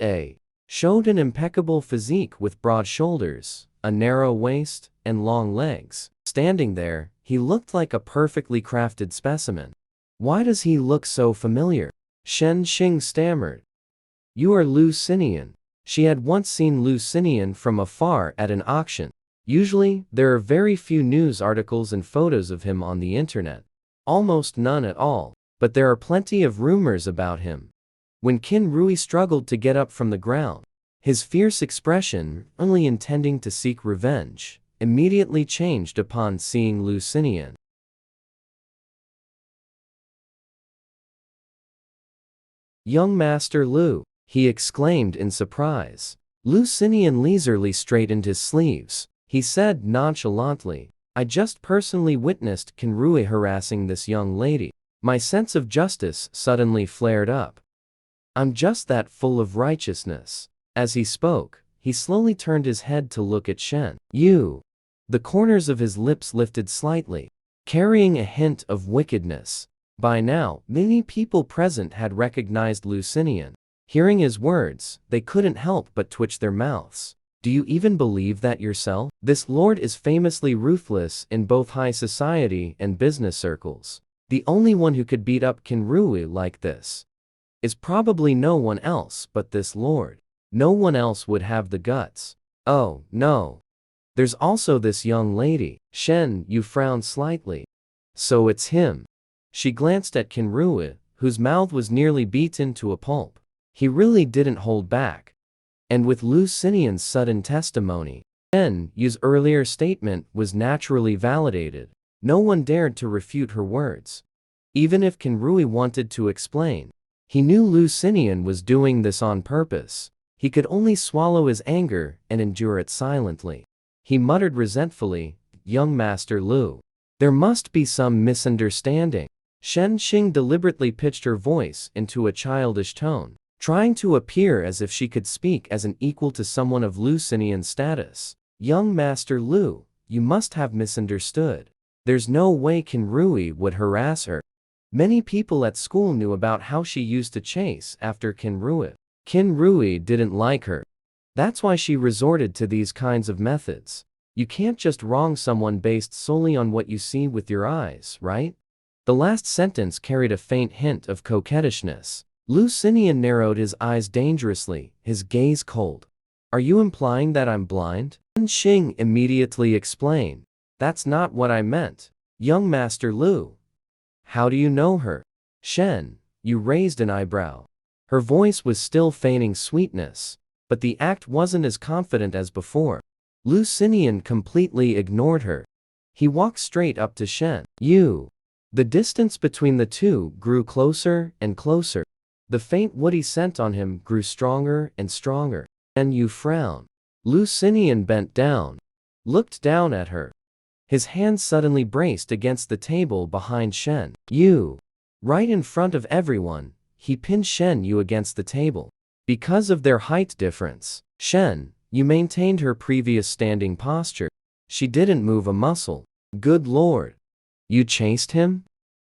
showed an impeccable physique with broad shoulders, a narrow waist, and long legs. Standing there, he looked like a perfectly crafted specimen. Why does he look so familiar? Shen Xing stammered. You are Lu Xinian. She had once seen Lu Xinian from afar at an auction. Usually, there are very few news articles and photos of him on the internet. Almost none at all. But there are plenty of rumors about him. When Qin Rui struggled to get up from the ground, his fierce expression, only intending to seek revenge, immediately changed upon seeing Lu Xinian. Young Master Lu, he exclaimed in surprise. Lu Xinian leisurely straightened his sleeves. He said nonchalantly, I just personally witnessed Qin Rui harassing this young lady. My sense of justice suddenly flared up. I'm just that full of righteousness. As he spoke, he slowly turned his head to look at Shen. You. The corners of his lips lifted slightly, carrying a hint of wickedness. By now, many people present had recognized Lu Xinian. Hearing his words, they couldn't help but twitch their mouths. Do you even believe that yourself? This lord is famously ruthless in both high society and business circles. The only one who could beat up Qin Rui like this is probably no one else but this lord. No one else would have the guts. Oh, no. There's also this young lady. Shen, you frowned slightly. So it's him. She glanced at Qin Rui, whose mouth was nearly beaten to a pulp. He really didn't hold back. And with Lu Xinian's sudden testimony, Shen Yu's earlier statement was naturally validated. No one dared to refute her words. Even if Qin Rui wanted to explain, he knew Lu Xinian was doing this on purpose. He could only swallow his anger and endure it silently. He muttered resentfully, Young Master Lu. There must be some misunderstanding. Shen Xing deliberately pitched her voice into a childish tone, trying to appear as if she could speak as an equal to someone of Lu Xinian's status. Young Master Lu, you must have misunderstood. There's no way Qin Rui would harass her. Many people at school knew about how she used to chase after Qin Rui. Qin Rui didn't like her. That's why she resorted to these kinds of methods. You can't just wrong someone based solely on what you see with your eyes, right? The last sentence carried a faint hint of coquettishness. Lu Xinian narrowed his eyes dangerously, his gaze cold. Are you implying that I'm blind? Shen Xing immediately explained. That's not what I meant. Young Master Lu. How do you know her? Shen, you raised an eyebrow. Her voice was still feigning sweetness, but the act wasn't as confident as before. Lu Xinian completely ignored her. He walked straight up to Shen. You. The distance between the two grew closer and closer. The faint woody scent on him grew stronger and stronger. And you frowned. Lu Xinian bent down, looked down at her. His hand suddenly braced against the table behind Shen. You. Right in front of everyone, he pinned Shen Yu against the table. Because of their height difference, Shen Yu maintained her previous standing posture. She didn't move a muscle. Good Lord. You chased him?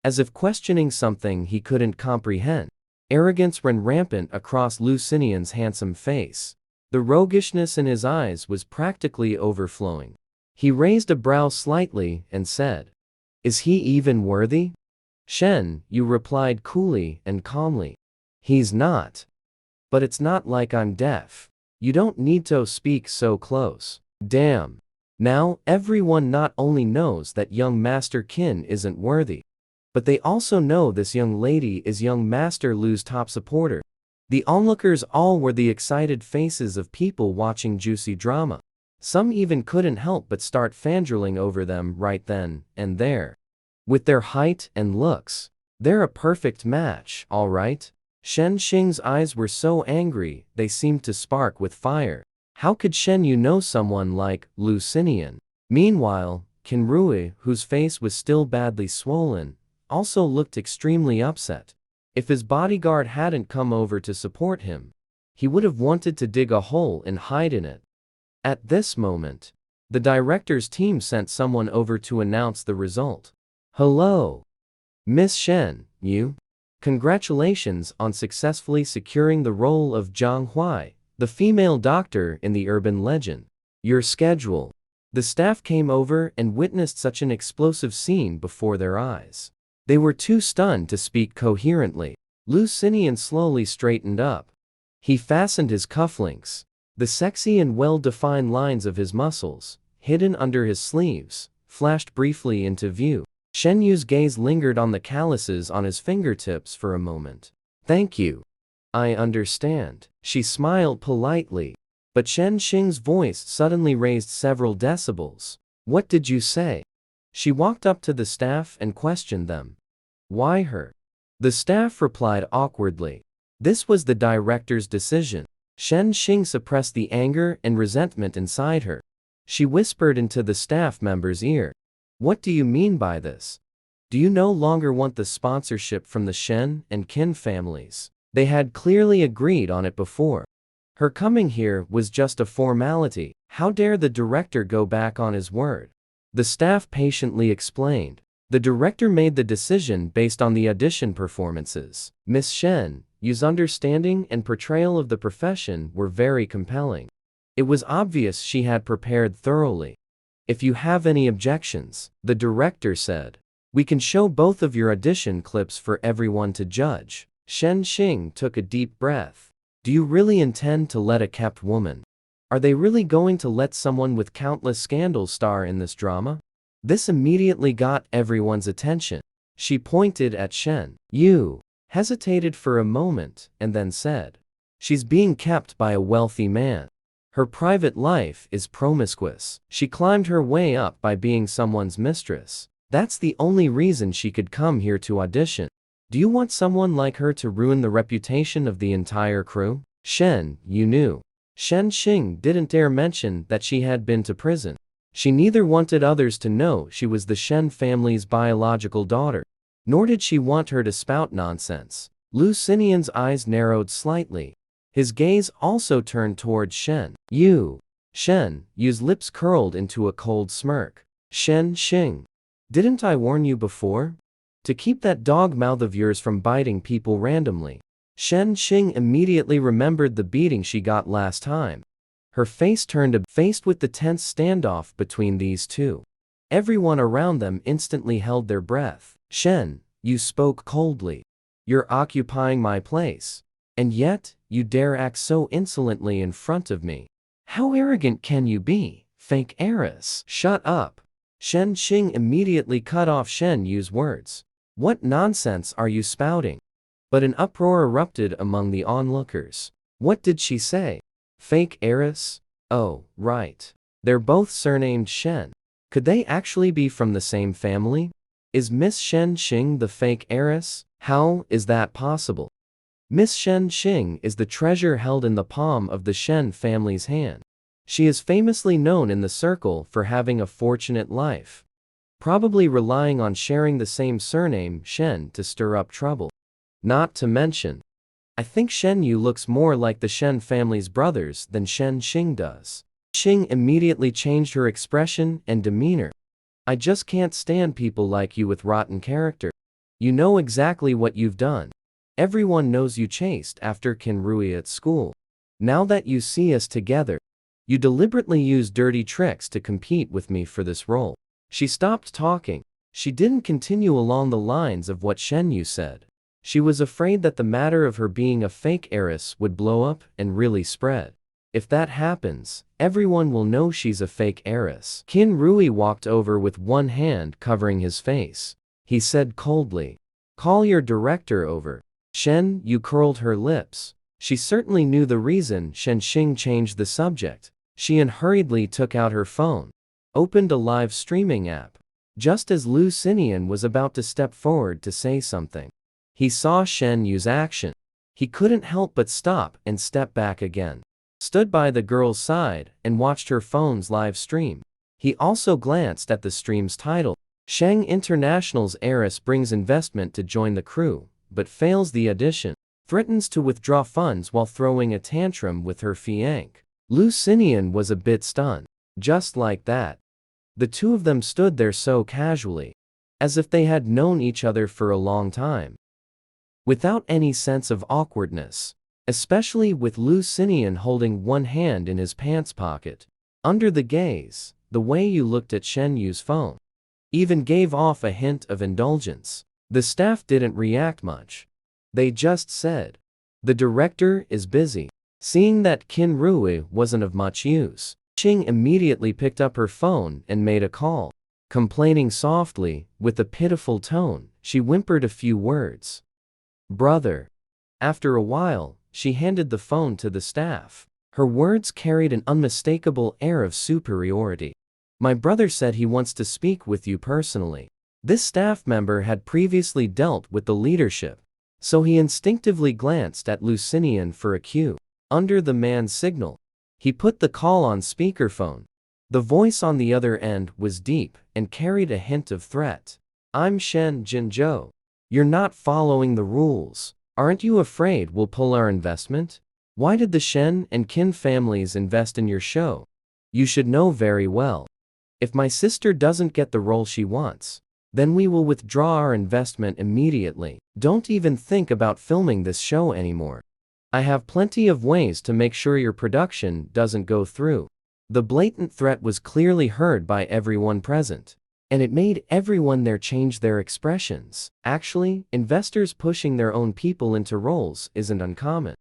As if questioning something he couldn't comprehend. Arrogance ran rampant across Lu Xinian's handsome face. The roguishness in his eyes was practically overflowing. He raised a brow slightly and said, Is he even worthy? Shen Yu replied coolly and calmly. He's not. But it's not like I'm deaf. You don't need to speak so close. Damn. Now, everyone not only knows that young Master Qin isn't worthy, but they also know this young lady is young Master Lu's top supporter. The onlookers all were the excited faces of people watching juicy drama. Some even couldn't help but start fangirling over them right then and there. With their height and looks, they're a perfect match, all right? Shen Xing's eyes were so angry, they seemed to spark with fire. How could Shen Yu know someone like Lu Xinian? Meanwhile, Qin Rui, whose face was still badly swollen, also looked extremely upset. If his bodyguard hadn't come over to support him, he would have wanted to dig a hole and hide in it. At this moment, the director's team sent someone over to announce the result. Hello, Miss Shen Yu. Congratulations on successfully securing the role of Zhang Huai, the female doctor in the urban legend. Your schedule. The staff came over and witnessed such an explosive scene before their eyes. They were too stunned to speak coherently. Lu Xinian slowly straightened up. He fastened his cufflinks. The sexy and well-defined lines of his muscles, hidden under his sleeves, flashed briefly into view. Shen Yu's gaze lingered on the calluses on his fingertips for a moment. Thank you. I understand. She smiled politely. But Shen Xing's voice suddenly raised several decibels. What did you say? She walked up to the staff and questioned them. Why her? The staff replied awkwardly. This was the director's decision. Shen Xing suppressed the anger and resentment inside her. She whispered into the staff member's ear. What do you mean by this? Do you no longer want the sponsorship from the Shen and Qin families? They had clearly agreed on it before. Her coming here was just a formality. How dare the director go back on his word? The staff patiently explained. The director made the decision based on the audition performances. Miss Shen Yu's understanding and portrayal of the profession were very compelling. It was obvious she had prepared thoroughly. If you have any objections, the director said, we can show both of your audition clips for everyone to judge. Shen Xing took a deep breath. Do you really intend to let a kept woman? Are they really going to let someone with countless scandals star in this drama? This immediately got everyone's attention. She pointed at Shen Yu, hesitated for a moment, and then said, she's being kept by a wealthy man. Her private life is promiscuous. She climbed her way up by being someone's mistress. That's the only reason she could come here to audition. Do you want someone like her to ruin the reputation of the entire crew? Shen Yu knew. Shen Xing didn't dare mention that she had been to prison. She neither wanted others to know she was the Shen family's biological daughter, nor did she want her to spout nonsense. Lu Xinian's eyes narrowed slightly. His gaze also turned toward Shen Yu. Shen Yu's lips curled into a cold smirk. Shen Xing. Didn't I warn you before? To keep that dog mouth of yours from biting people randomly. Shen Xing immediately remembered the beating she got last time. Her face turned faced with the tense standoff between these two. Everyone around them instantly held their breath. Shen Yu spoke coldly. You're occupying my place. And yet, you dare act so insolently in front of me. How arrogant can you be, fake heiress? Shut up. Shen Xing immediately cut off Shen Yu's words. What nonsense are you spouting? But an uproar erupted among the onlookers. What did she say? Fake heiress? Oh, right. They're both surnamed Shen. Could they actually be from the same family? Is Miss Shen Xing the fake heiress? How is that possible? Miss Shen Xing is the treasure held in the palm of the Shen family's hand. She is famously known in the circle for having a fortunate life, probably relying on sharing the same surname Shen to stir up trouble. Not to mention, I think Shen Yu looks more like the Shen family's brothers than Shen Xing does. Xing immediately changed her expression and demeanor. I just can't stand people like you with rotten character. You know exactly what you've done. Everyone knows you chased after Qin Rui at school. Now that you see us together, you deliberately use dirty tricks to compete with me for this role. She stopped talking. She didn't continue along the lines of what Shen Yu said. She was afraid that the matter of her being a fake heiress would blow up and really spread. If that happens, everyone will know she's a fake heiress. Qin Rui walked over with one hand covering his face. He said coldly, "Call your director over." Shen Yu curled her lips. She certainly knew the reason Shen Xing changed the subject. Xian hurriedly took out her phone, opened a live streaming app. Just as Lu Xinian was about to step forward to say something, he saw Shen Yu's action. He couldn't help but stop and step back again. Stood by the girl's side and watched her phone's live stream. He also glanced at the stream's title. Sheng International's heiress brings investment to join the crew, but fails the audition. Threatens to withdraw funds while throwing a tantrum with her fiancé. Lu Xinian was a bit stunned. Just like that, the two of them stood there so casually, as if they had known each other for a long time, without any sense of awkwardness, especially with Lu Xinian holding one hand in his pants pocket. Under the gaze, the way you looked at Shen Yu's phone even gave off a hint of indulgence. The staff didn't react much. They just said, "The director is busy." Seeing that Qin Rui wasn't of much use, Qing immediately picked up her phone and made a call. Complaining softly, with a pitiful tone, she whimpered a few words. "Brother." After a while, she handed the phone to the staff. Her words carried an unmistakable air of superiority. "My brother said he wants to speak with you personally." This staff member had previously dealt with the leadership, so he instinctively glanced at Lu Xinian for a cue. Under the man's signal, he put the call on speakerphone. The voice on the other end was deep and carried a hint of threat. "I'm Shen Jinzhou. You're not following the rules. Aren't you afraid we'll pull our investment? Why did the Shen and Qin families invest in your show? You should know very well. If my sister doesn't get the role she wants, then we will withdraw our investment immediately. Don't even think about filming this show anymore. I have plenty of ways to make sure your production doesn't go through." The blatant threat was clearly heard by everyone present, and it made everyone there change their expressions. Actually, investors pushing their own people into roles isn't uncommon.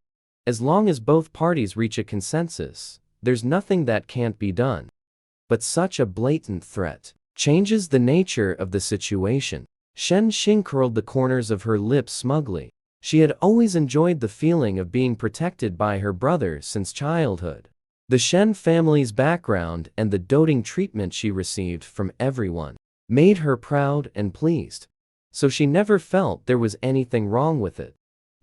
As long as both parties reach a consensus, there's nothing that can't be done. But such a blatant threat changes the nature of the situation. Shen Xing curled the corners of her lips smugly. She had always enjoyed the feeling of being protected by her brother since childhood. The Shen family's background and the doting treatment she received from everyone made her proud and pleased, so she never felt there was anything wrong with it.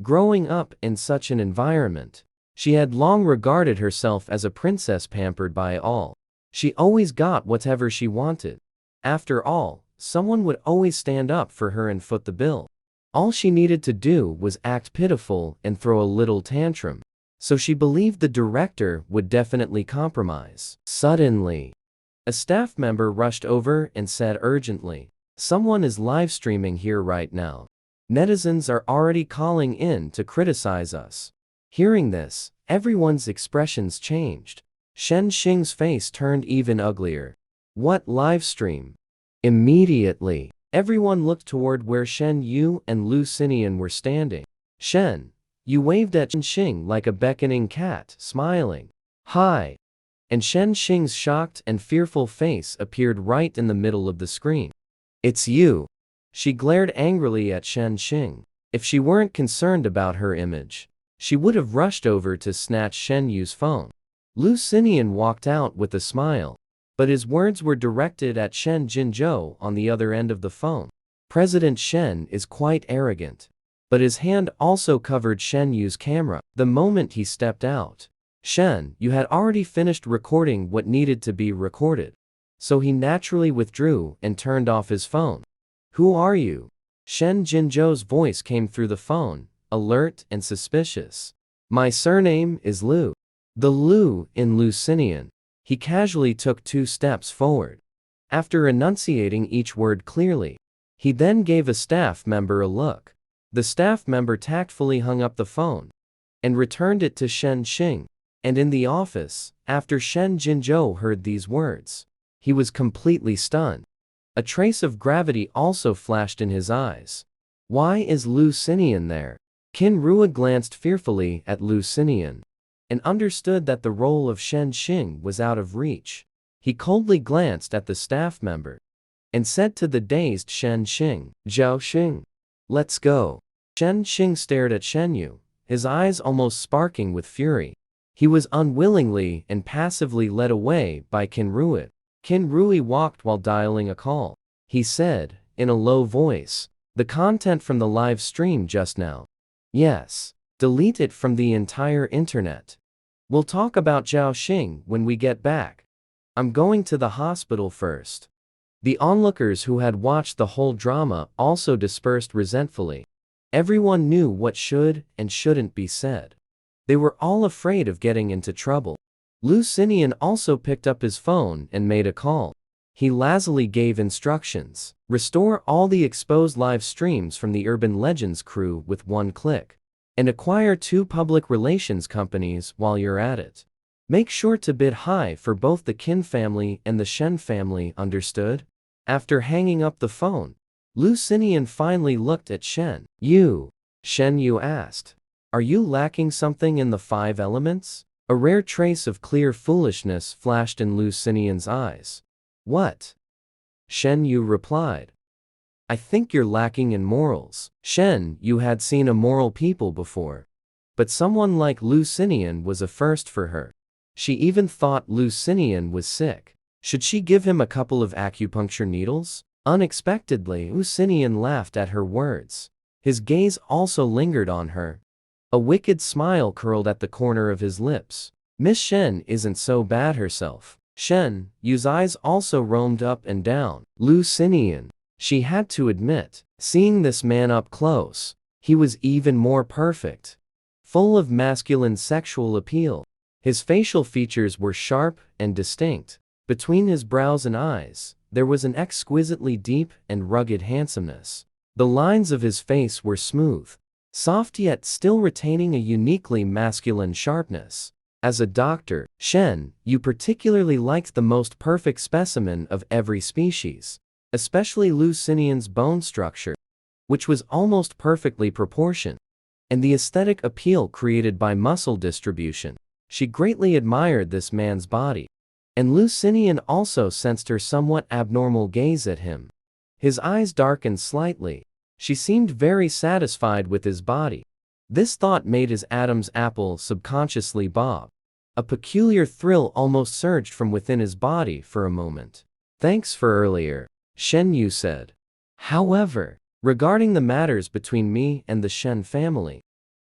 Growing up in such an environment, she had long regarded herself as a princess pampered by all. She always got whatever she wanted. After all, someone would always stand up for her and foot the bill. All she needed to do was act pitiful and throw a little tantrum, so she believed the director would definitely compromise. Suddenly, a staff member rushed over and said urgently, "Someone is live streaming here right now. Netizens are already calling in to criticize us." Hearing this, everyone's expressions changed. Shen Xing's face turned even uglier. "What live stream?" Immediately, everyone looked toward where Shen Yu and Lu Xinian were standing. Shen Yu waved at Shen Xing like a beckoning cat, smiling. "Hi." And Shen Xing's shocked and fearful face appeared right in the middle of the screen. "It's you." She glared angrily at Shen Xing. If she weren't concerned about her image, she would have rushed over to snatch Shen Yu's phone. Lu Xinian walked out with a smile, but his words were directed at Shen Jinzhou on the other end of the phone. "President Shen is quite arrogant." But his hand also covered Shen Yu's camera. The moment he stepped out, Shen Yu had already finished recording what needed to be recorded, so he naturally withdrew and turned off his phone. "Who are you?" Shen Jinzhou's voice came through the phone, alert and suspicious. "My surname is Lu." The Lu in Lu Xinian. He casually took 2 steps forward. After enunciating each word clearly, he then gave a staff member a look. The staff member tactfully hung up the phone and returned it to Shen Xing. And in the office, after Shen Jinzhou heard these words, he was completely stunned. A trace of gravity also flashed in his eyes. Why is Lu Xinian there? Qin Rui glanced fearfully at Lu Xinian and understood that the role of Shen Xing was out of reach. He coldly glanced at the staff member and said to the dazed Shen Xing, "Zhao Xing, let's go." Shen Xing stared at Shen Yu, his eyes almost sparking with fury. He was unwillingly and passively led away by Qin Rui. Qin Rui walked while dialing a call. He said, in a low voice, "The content from the live stream just now. Yes. Delete it from the entire internet. We'll talk about Zhao Xing when we get back. I'm going to the hospital first." The onlookers who had watched the whole drama also dispersed resentfully. Everyone knew what should and shouldn't be said. They were all afraid of getting into trouble. Lu Xinian also picked up his phone and made a call. He lazily gave instructions. Restore all the exposed live streams from the Urban Legends crew with one click. And acquire 2 public relations companies while you're at it. Make sure to bid high for both the Qin family and the Shen family, understood? After hanging up the phone, Lu Xinian finally looked at Shen Yu. Shen Yu asked, "Are you lacking something in the 5 elements?" A rare trace of clear foolishness flashed in Lu Xinian's eyes. "What?" Shen Yu replied. "I think you're lacking in morals." Shen Yu had seen immoral people before. But someone like Lu Xinian was a first for her. She even thought Lu Xinian was sick. Should she give him a couple of acupuncture needles? Unexpectedly, Lu Xinian laughed at her words. His gaze also lingered on her. A wicked smile curled at the corner of his lips. Miss Shen isn't so bad herself. Shen Yu's eyes also roamed up and down. Lu Xinian, she had to admit, seeing this man up close, he was even more perfect. Full of masculine sexual appeal. His facial features were sharp and distinct. Between his brows and eyes, there was an exquisitely deep and rugged handsomeness. The lines of his face were smooth, soft yet still retaining a uniquely masculine sharpness. As a doctor, Shen Yu particularly liked the most perfect specimen of every species, especially Lu Xinian's bone structure, which was almost perfectly proportioned, and the aesthetic appeal created by muscle distribution. She greatly admired this man's body, and Lu Xinian also sensed her somewhat abnormal gaze at him. His eyes darkened slightly. She seemed very satisfied with his body. This thought made his Adam's apple subconsciously bob. A peculiar thrill almost surged from within his body for a moment. "Thanks for earlier," Shen Yu said. "However, regarding the matters between me and the Shen family,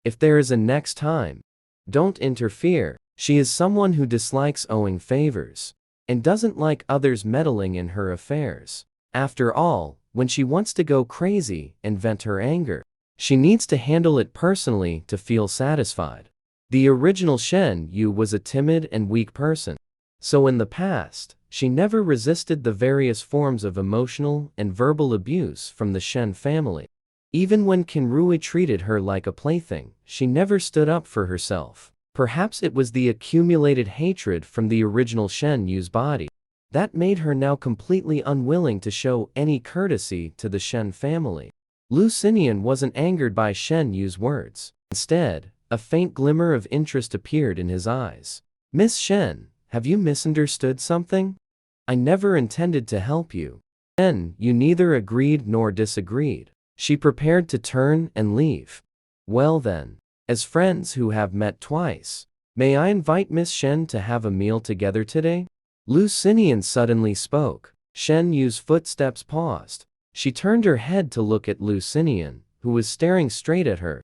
if there is a next time, don't interfere. She is someone who dislikes owing favors, and doesn't like others meddling in her affairs. After all, when she wants to go crazy and vent her anger, she needs to handle it personally to feel satisfied." The original Shen Yu was a timid and weak person. So in the past, she never resisted the various forms of emotional and verbal abuse from the Shen family. Even when Qin Rui treated her like a plaything, she never stood up for herself. Perhaps it was the accumulated hatred from the original Shen Yu's body that made her now completely unwilling to show any courtesy to the Shen family. Lu Xinian wasn't angered by Shen Yu's words. Instead, a faint glimmer of interest appeared in his eyes. "Miss Shen, have you misunderstood something? I never intended to help you." Shen Yu neither agreed nor disagreed. She prepared to turn and leave. "Well then, as friends who have met twice, may I invite Miss Shen to have a meal together today?" Lu Xinian suddenly spoke. Shen Yu's footsteps paused. She turned her head to look at Lu Xinian, who was staring straight at her.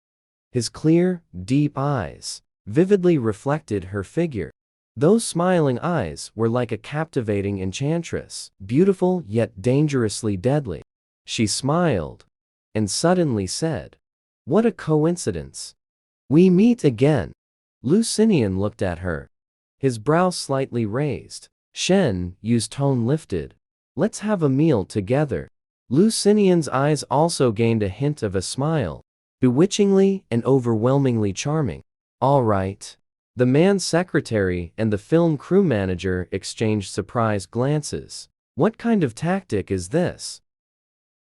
His clear, deep eyes vividly reflected her figure. Those smiling eyes were like a captivating enchantress, beautiful yet dangerously deadly. She smiled and suddenly said, "What a coincidence. We meet again." Lu Xinian looked at her, his brow slightly raised. Shen Yu's tone lifted. "Let's have a meal together." Lu Xinian's eyes also gained a hint of a smile, bewitchingly and overwhelmingly charming. "All right." The man's secretary and the film crew manager exchanged surprised glances. What kind of tactic is this?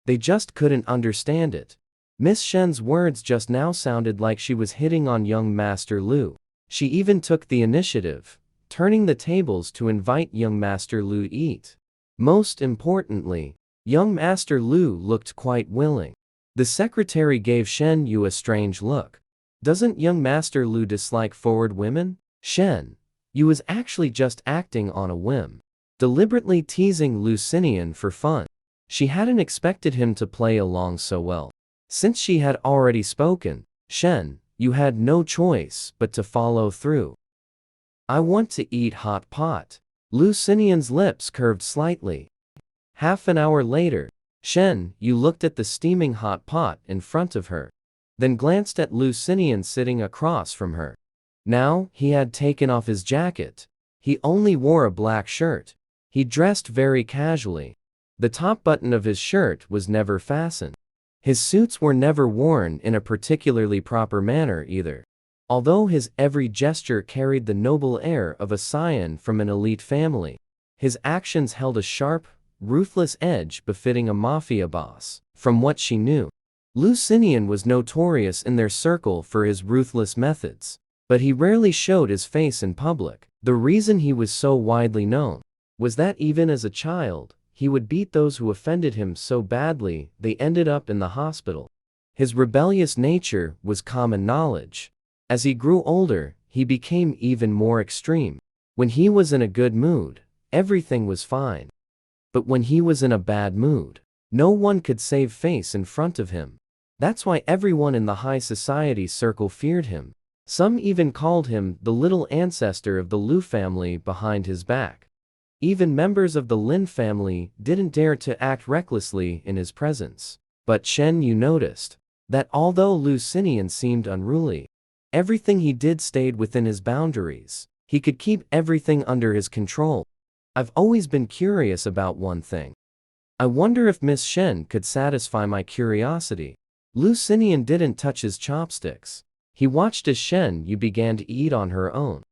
They just couldn't understand it. Miss Shen's words just now sounded like she was hitting on young Master Lu. She even took the initiative, turning the tables to invite young Master Lu to eat. Most importantly, young Master Lu looked quite willing. The secretary gave Shen Yu a strange look. Doesn't young Master Lu dislike forward women? Shen Yu was actually just acting on a whim, deliberately teasing Lucinian for fun. She hadn't expected him to play along so well. Since she had already spoken, Shen Yu had no choice but to follow through. I want to eat hot pot. Lucinian's lips curved slightly. Half an hour later, Shen Yu looked at the steaming hot pot in front of her, then glanced at Lucinian sitting across from her. Now, he had taken off his jacket. He only wore a black shirt. He dressed very casually. The top button of his shirt was never fastened. His suits were never worn in a particularly proper manner either. Although his every gesture carried the noble air of a scion from an elite family, his actions held a sharp, ruthless edge befitting a mafia boss. From what she knew, Lucinian was notorious in their circle for his ruthless methods, but he rarely showed his face in public. The reason he was so widely known was that even as a child, he would beat those who offended him so badly they ended up in the hospital. His rebellious nature was common knowledge. As he grew older, he became even more extreme. When he was in a good mood, everything was fine. But when he was in a bad mood, no one could save face in front of him. That's why everyone in the high society circle feared him. Some even called him the little ancestor of the Liu family behind his back. Even members of the Lin family didn't dare to act recklessly in his presence. But Shen Yu noticed that although Lucinian seemed unruly, everything he did stayed within his boundaries. He could keep everything under his control. I've always been curious about one thing. I wonder if Miss Shen could satisfy my curiosity. Lucinian didn't touch his chopsticks. He watched as Shen Yu began to eat on her own.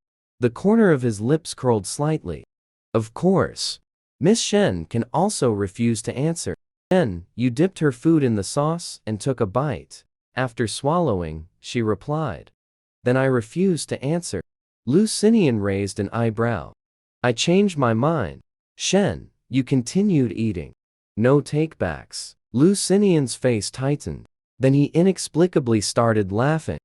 The corner of his lips curled slightly. Of course, Miss Shen can also refuse to answer. Shen Yu dipped her food in the sauce and took a bite. After swallowing, she replied, "Then I refuse to answer." Lucinian raised an eyebrow. "I changed my mind." Shen Yu continued eating. No takebacks. Lucinian's face tightened. Then he inexplicably started laughing.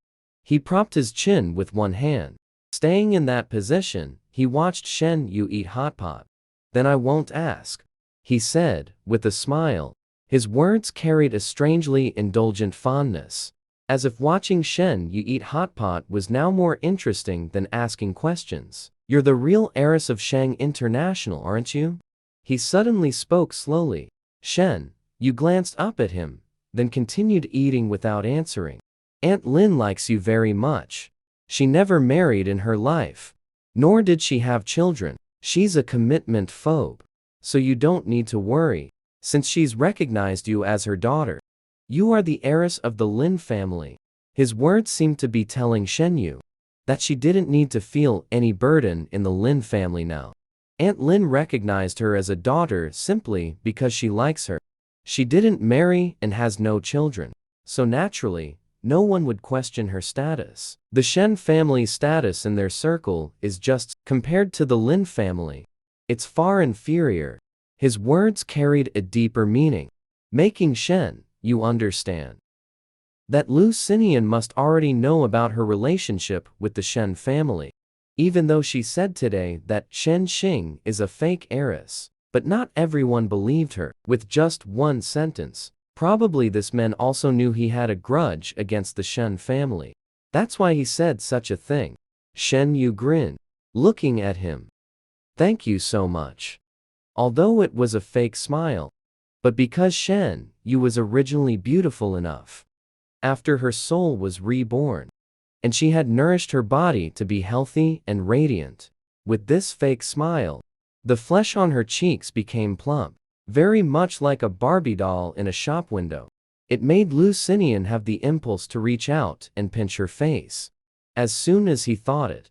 He propped his chin with one hand. Staying in that position, he watched Shen Yu eat hot pot. "Then I won't ask," he said, with a smile. His words carried a strangely indulgent fondness, as if watching Shen Yu eat hot pot was now more interesting than asking questions. "You're the real heiress of Shang International, aren't you?" He suddenly spoke slowly. Shen Yu glanced up at him, then continued eating without answering. "Aunt Lin likes you very much. She never married in her life. Nor did she have children. She's a commitment phobe. So you don't need to worry, since she's recognized you as her daughter. You are the heiress of the Lin family." His words seemed to be telling Shen Yu that she didn't need to feel any burden in the Lin family now. Aunt Lin recognized her as a daughter simply because she likes her. She didn't marry and has no children. So naturally, no one would question her status. The Shen family's status in their circle is just, compared to the Lin family, it's far inferior. His words carried a deeper meaning, making Shen Yu understand that Lucinian must already know about her relationship with the Shen family. Even though she said today that Shen Xing is a fake heiress, but not everyone believed her. With just one sentence, probably this man also knew he had a grudge against the Shen family. That's why he said such a thing. Shen Yu grinned, looking at him. "Thank you so much." Although it was a fake smile, but because Shen Yu was originally beautiful enough, after her soul was reborn, and she had nourished her body to be healthy and radiant. With this fake smile, the flesh on her cheeks became plump, very much like a Barbie doll in a shop window. It made Lucinian have the impulse to reach out and pinch her face. As soon as he thought it,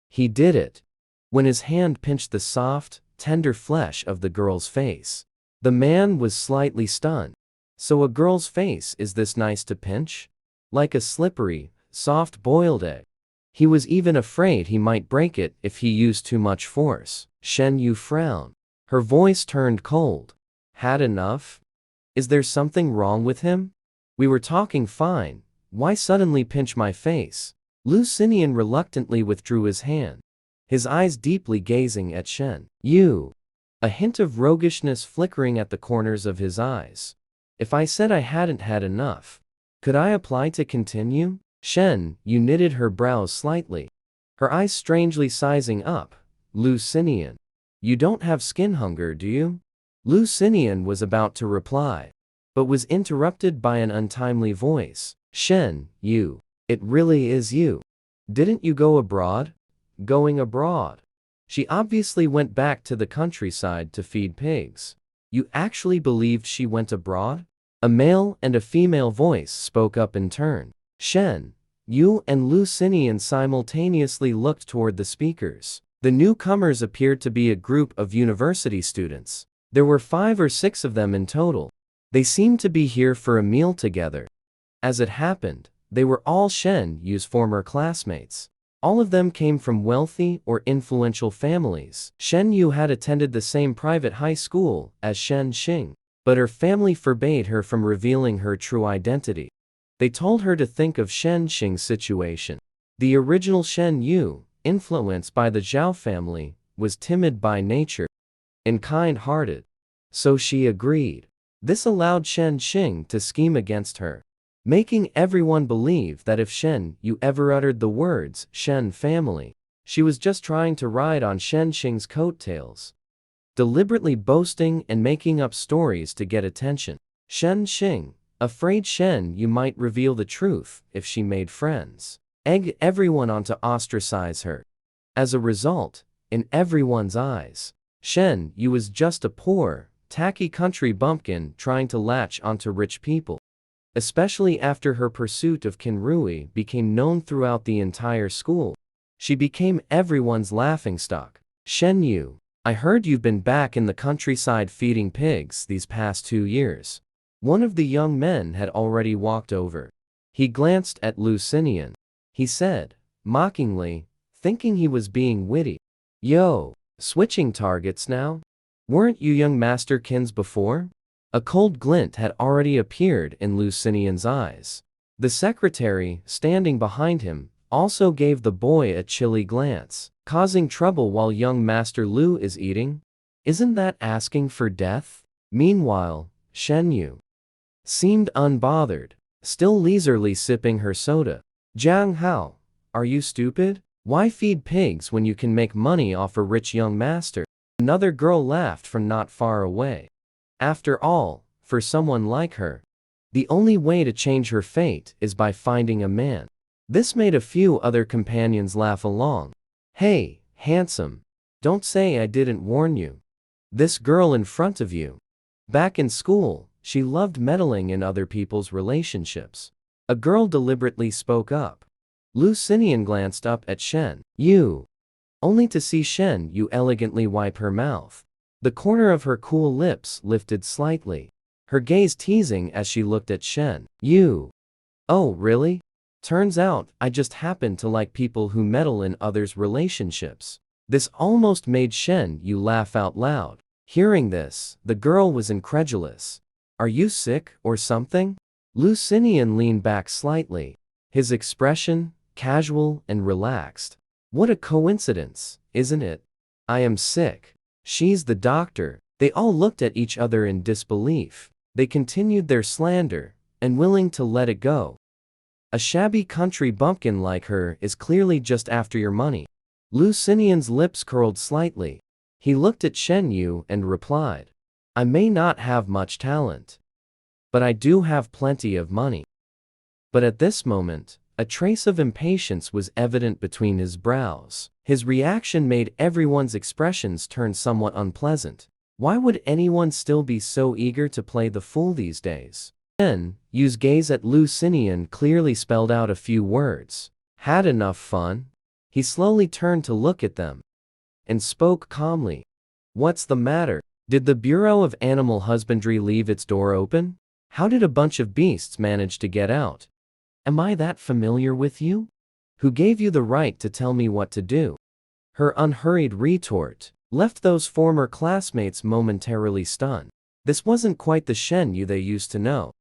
he did it. When his hand pinched the soft, tender flesh of the girl's face, the man was slightly stunned. So a girl's face is this nice to pinch? Like a slippery, soft boiled egg. He was even afraid he might break it if he used too much force. Shen Yu frowned. Her voice turned cold. "Had enough? Is there something wrong with him? We were talking fine. Why suddenly pinch my face?" Lucinian reluctantly withdrew his hand. his eyes deeply gazing at Shen Yu, a hint of roguishness flickering at the corners of his eyes. If I said I hadn't had enough, could I apply to continue? Shen Yu knitted her brows slightly, her eyes strangely sizing up. Lu Xinian, you don't have skin hunger, do you? Lu Xinian was about to reply, but was interrupted by an untimely voice. Shen Yu, it really is you. Didn't you go abroad? Going abroad? She obviously went back to the countryside to feed pigs. You actually believed she went abroad? A male and a female voice spoke up in turn. Shen Yu and Lu Xinian simultaneously looked toward the speakers. The newcomers appeared to be a group of university students. There were 5 or 6 of them in total. They seemed to be here for a meal together. As it happened, they were all Shen Yu's former classmates. All of them came from wealthy or influential families. Shen Yu had attended the same private high school as Shen Xing, but her family forbade her from revealing her true identity. They told her to think of Shen Xing's situation. The original Shen Yu, influenced by the Zhao family, was timid by nature and kind-hearted. So she agreed. This allowed Shen Xing to scheme against her, making everyone believe that if Shen Yu ever uttered the words Shen family, she was just trying to ride on Shen Xing's coattails, deliberately boasting and making up stories to get attention. Shen Xing, afraid Shen Yu might reveal the truth if she made friends, egged everyone on to ostracize her. As a result, in everyone's eyes, Shen Yu was just a poor, tacky country bumpkin trying to latch onto rich people. Especially after her pursuit of Kinrui became known throughout the entire school, she became everyone's laughingstock. Shen Yu, I heard you've been back in the countryside feeding pigs these past 2 years. One of the young men had already walked over. He glanced at Lu Xinian. He said, mockingly, thinking he was being witty, "Yo, switching targets now? Weren't you young masterkins before?" A cold glint had already appeared in Lu Xinian's eyes. The secretary, standing behind him, also gave the boy a chilly glance. Causing trouble while young Master Lu is eating? Isn't that asking for death? Meanwhile, Shen Yu seemed unbothered, still leisurely sipping her soda. Jiang Hao, are you stupid? Why feed pigs when you can make money off a rich young master? Another girl laughed from not far away. After all, for someone like her, the only way to change her fate is by finding a man. This made a few other companions laugh along. Hey, handsome, don't say I didn't warn you. This girl in front of you. Back in school, she loved meddling in other people's relationships. A girl deliberately spoke up. Lu Xinian glanced up at Shen Yu, only to see Shen Yu elegantly wipe her mouth. The corner of her cool lips lifted slightly, her gaze teasing as she looked at Shen Yu. Oh, really? Turns out I just happen to like people who meddle in others' relationships. This almost made Shen Yu laugh out loud. Hearing this, the girl was incredulous. Are you sick or something? Lu Xinian leaned back slightly, his expression casual and relaxed. What a coincidence, isn't it? I am sick. She's the doctor. They all looked at each other in disbelief. They continued their slander, unwilling to let it go. A shabby country bumpkin like her is clearly just after your money. Lu Xinian's lips curled slightly. He looked at Shen Yu and replied, I may not have much talent, but I do have plenty of money. But at this moment, a trace of impatience was evident between his brows. His reaction made everyone's expressions turn somewhat unpleasant. Why would anyone still be so eager to play the fool these days? Shen Yu's gaze at Lu Xinian clearly spelled out a few words. Had enough fun? He slowly turned to look at them and spoke calmly. What's the matter? Did the Bureau of Animal Husbandry leave its door open? How did a bunch of beasts manage to get out? Am I that familiar with you? Who gave you the right to tell me what to do? Her unhurried retort left those former classmates momentarily stunned. This wasn't quite the Shen Yu they used to know.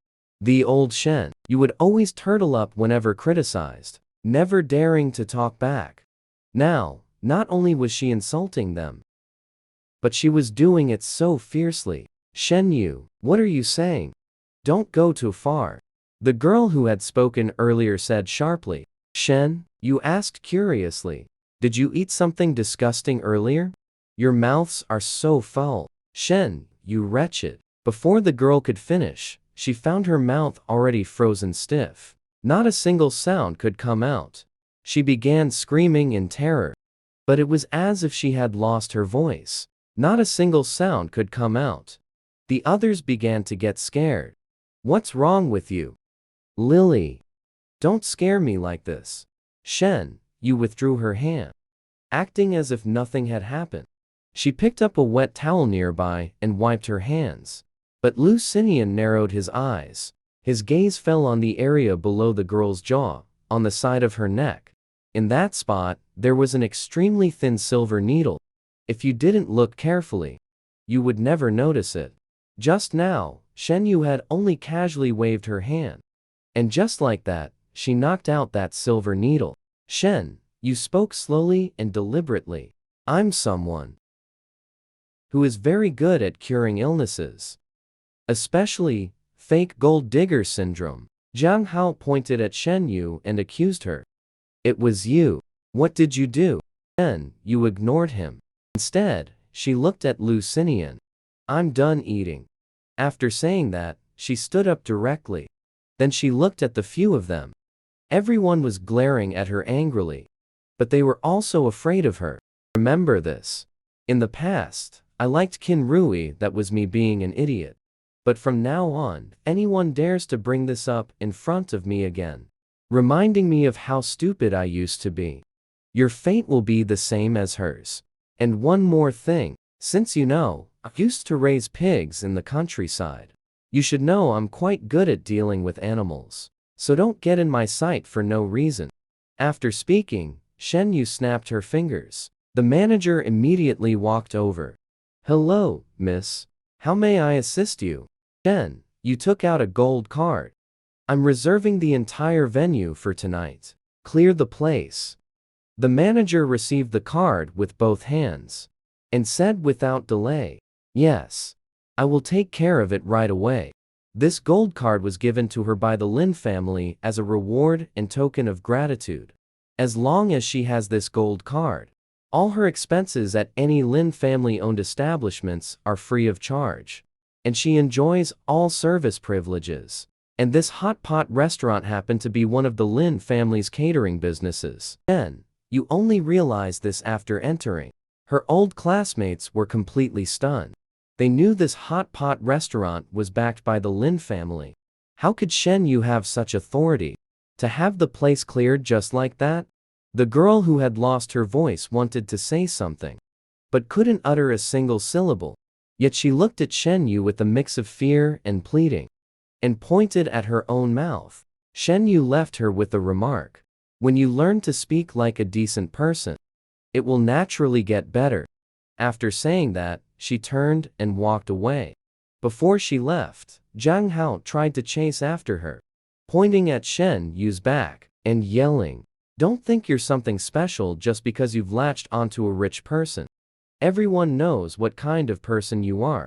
The old Shen Yu would always turtle up whenever criticized, never daring to talk back. Now, Not only was she insulting them, but she was doing it so fiercely. Shen Yu, what are you saying? Don't go too far. The girl who had spoken earlier said sharply. Shen, you asked curiously. Did you eat something disgusting earlier? Your mouths are so foul. Shen, you wretched. Before the girl could finish, she found her mouth already frozen stiff. Not a single sound could come out. She began screaming in terror. But it was as if she had lost her voice. Not a single sound could come out. The others began to get scared. What's wrong with you? Lily. Don't scare me like this. Shen, you withdrew her hand, acting as if nothing had happened. She picked up a wet towel nearby and wiped her hands. But Lu Xinian narrowed his eyes. His gaze fell on the area below the girl's jaw, on the side of her neck. In that spot, there was an extremely thin silver needle. If you didn't look carefully, you would never notice it. Just now, Shen Yu had only casually waved her hand. And just like that, she knocked out that silver needle. Shen, you spoke slowly and deliberately. I'm someone who is very good at curing illnesses, especially fake gold digger syndrome. Jiang Hao pointed at Shen Yu and accused her. It was you. What did you do? Then, you ignored him. Instead, she looked at Lu Xinian. I'm done eating. After saying that, she stood up directly. Then she looked at the few of them. Everyone was glaring at her angrily. But they were also afraid of her. Remember this. In the past, I liked Qin Rui, that was me being an idiot. But from now on, anyone dares to bring this up in front of me again, reminding me of how stupid I used to be, your fate will be the same as hers. And one more thing, since you know, I used to raise pigs in the countryside. You should know I'm quite good at dealing with animals. So don't get in my sight for no reason. After speaking, Shen Yu snapped her fingers. The manager immediately walked over. Hello, miss. How may I assist you? Shen, you took out a gold card. I'm reserving the entire venue for tonight. Clear the place. The manager received the card with both hands and said without delay, yes, I will take care of it right away. This gold card was given to her by the Lin family as a reward and token of gratitude. As long as she has this gold card, all her expenses at any Lin family-owned establishments are free of charge. And she enjoys all service privileges. And this hot pot restaurant happened to be one of the Lin family's catering businesses. Then, you only realized this after entering. Her old classmates were completely stunned. They knew this hot pot restaurant was backed by the Lin family. How could Shen Yu have such authority to have the place cleared just like that? The girl who had lost her voice wanted to say something, but couldn't utter a single syllable. Yet she looked at Shen Yu with a mix of fear and pleading, and pointed at her own mouth. Shen Yu left her with the remark, when you learn to speak like a decent person, it will naturally get better. After saying that, she turned and walked away. Before she left, Jiang Hao tried to chase after her, pointing at Shen Yu's back, and yelling, don't think you're something special just because you've latched onto a rich person. Everyone knows what kind of person you are.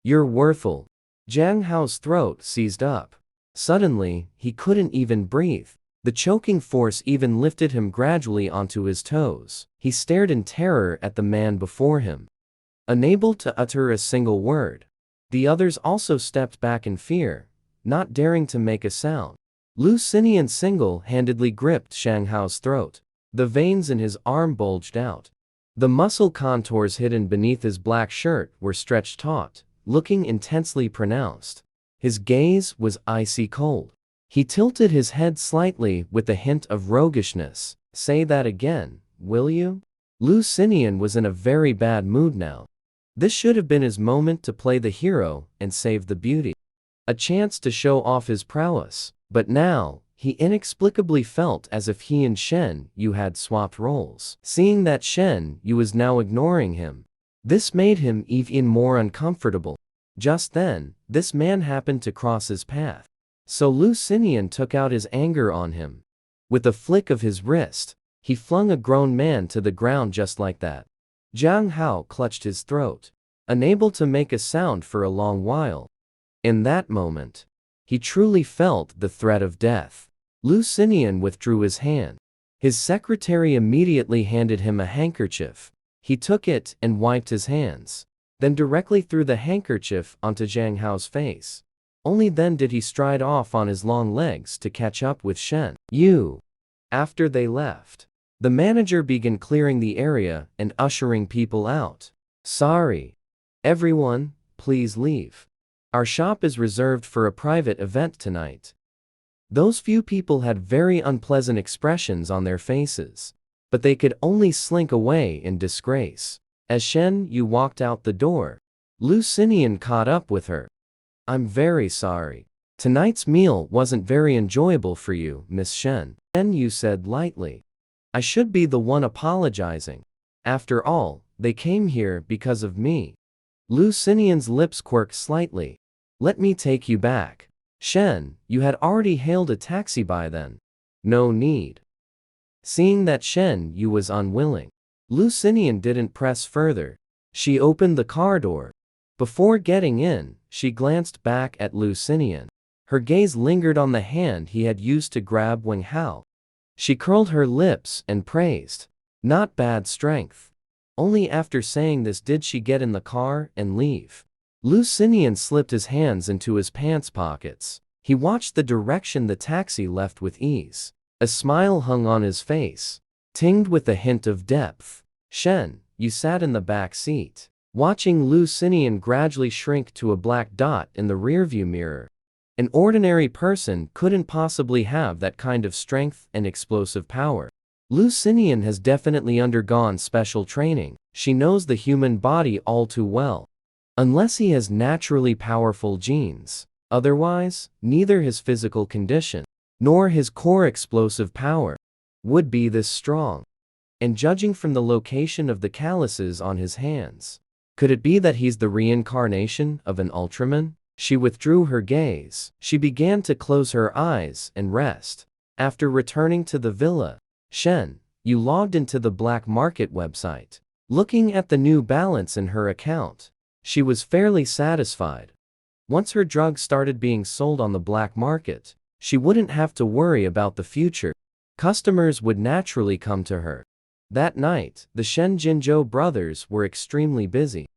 You're worthless. Jiang Hao's throat seized up. Suddenly, he couldn't even breathe. The choking force even lifted him gradually onto his toes. He stared in terror at the man before him, unable to utter a single word. The others also stepped back in fear, not daring to make a sound. Lu Xinian single-handedly gripped Jiang Hao's throat. The veins in his arm bulged out. The muscle contours hidden beneath his black shirt were stretched taut, looking intensely pronounced. His gaze was icy cold. He tilted his head slightly with a hint of roguishness. Say that again, will you? Lu Xinian was in a very bad mood now. This should have been his moment to play the hero and save the beauty. A chance to show off his prowess. But now, he inexplicably felt as if he and Shen Yu had swapped roles. Seeing that Shen Yu was now ignoring him, this made him even more uncomfortable. Just then, this man happened to cross his path. So Lu Xinian took out his anger on him. With a flick of his wrist, He flung a grown man to the ground just like that. Jiang Hao clutched his throat, unable to make a sound for a long while. In that moment, he truly felt the threat of death. Lu Xinian withdrew his hand. His secretary immediately handed him a handkerchief. He took it and wiped his hands, then directly threw the handkerchief onto Jiang Hao's face. Only then did he stride off on his long legs to catch up with Shen Yu. After they left, the manager began clearing the area and ushering people out. Sorry, everyone, please leave. Our shop is reserved for a private event tonight. Those few people had very unpleasant expressions on their faces, but they could only slink away in disgrace. As Shen Yu walked out the door, Lu Xinian caught up with her. I'm very sorry. Tonight's meal wasn't very enjoyable for you, Miss Shen. Shen Yu said lightly. I should be the one apologizing. After all, they came here because of me. Lu Xinian's lips quirked slightly. Let me take you back. Shen, you had already hailed a taxi by then. No need. Seeing that Shen Yu was unwilling, Lu Xinian didn't press further. She opened the car door. Before getting in, she glanced back at Lu Xinian. Her gaze lingered on the hand he had used to grab Wang Hao. She curled her lips and praised. Not bad strength. Only after saying this did she get in the car and leave. Lu Xinian slipped his hands into his pants pockets. He watched the direction the taxi left with ease. A smile hung on his face, tinged with a hint of depth. Shen, you sat in the back seat, watching Lu Xinian gradually shrink to a black dot in the rearview mirror. An ordinary person couldn't possibly have that kind of strength and explosive power. Lu Xinian has definitely undergone special training. She knows the human body all too well. Unless he has naturally powerful genes. Otherwise, neither his physical condition, nor his core explosive power, would be this strong. And judging from the location of the calluses on his hands, could it be that he's the reincarnation of an Ultraman? She withdrew her gaze. She began to close her eyes and rest. After returning to the villa, Shen Yu logged into the black market website. Looking at the new balance in her account, she was fairly satisfied. Once her drugs started being sold on the black market, she wouldn't have to worry about the future. Customers would naturally come to her. That night, the Shen Jinzhou brothers were extremely busy.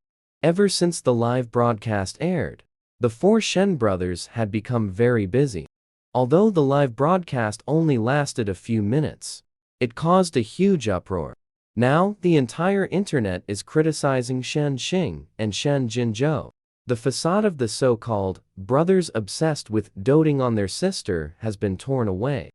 Ever since the live broadcast aired, the four Shen brothers had become very busy. Although the live broadcast only lasted a few minutes, it caused a huge uproar. Now, the entire internet is criticizing Shen Xing and Shen Jinzhou. The facade of the so-called brothers obsessed with doting on their sister has been torn away,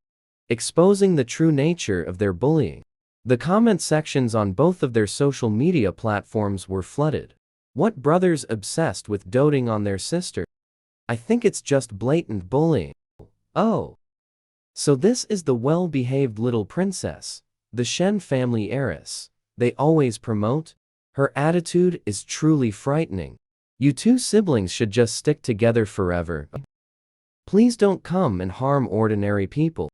exposing the true nature of their bullying. The comment sections on both of their social media platforms were flooded. What brothers obsessed with doting on their sister? I think it's just blatant bullying. Oh. So this is the well-behaved little princess, the Shen family heiress they always promote? Her attitude is truly frightening. You two siblings should just stick together forever. Please don't come and harm ordinary people.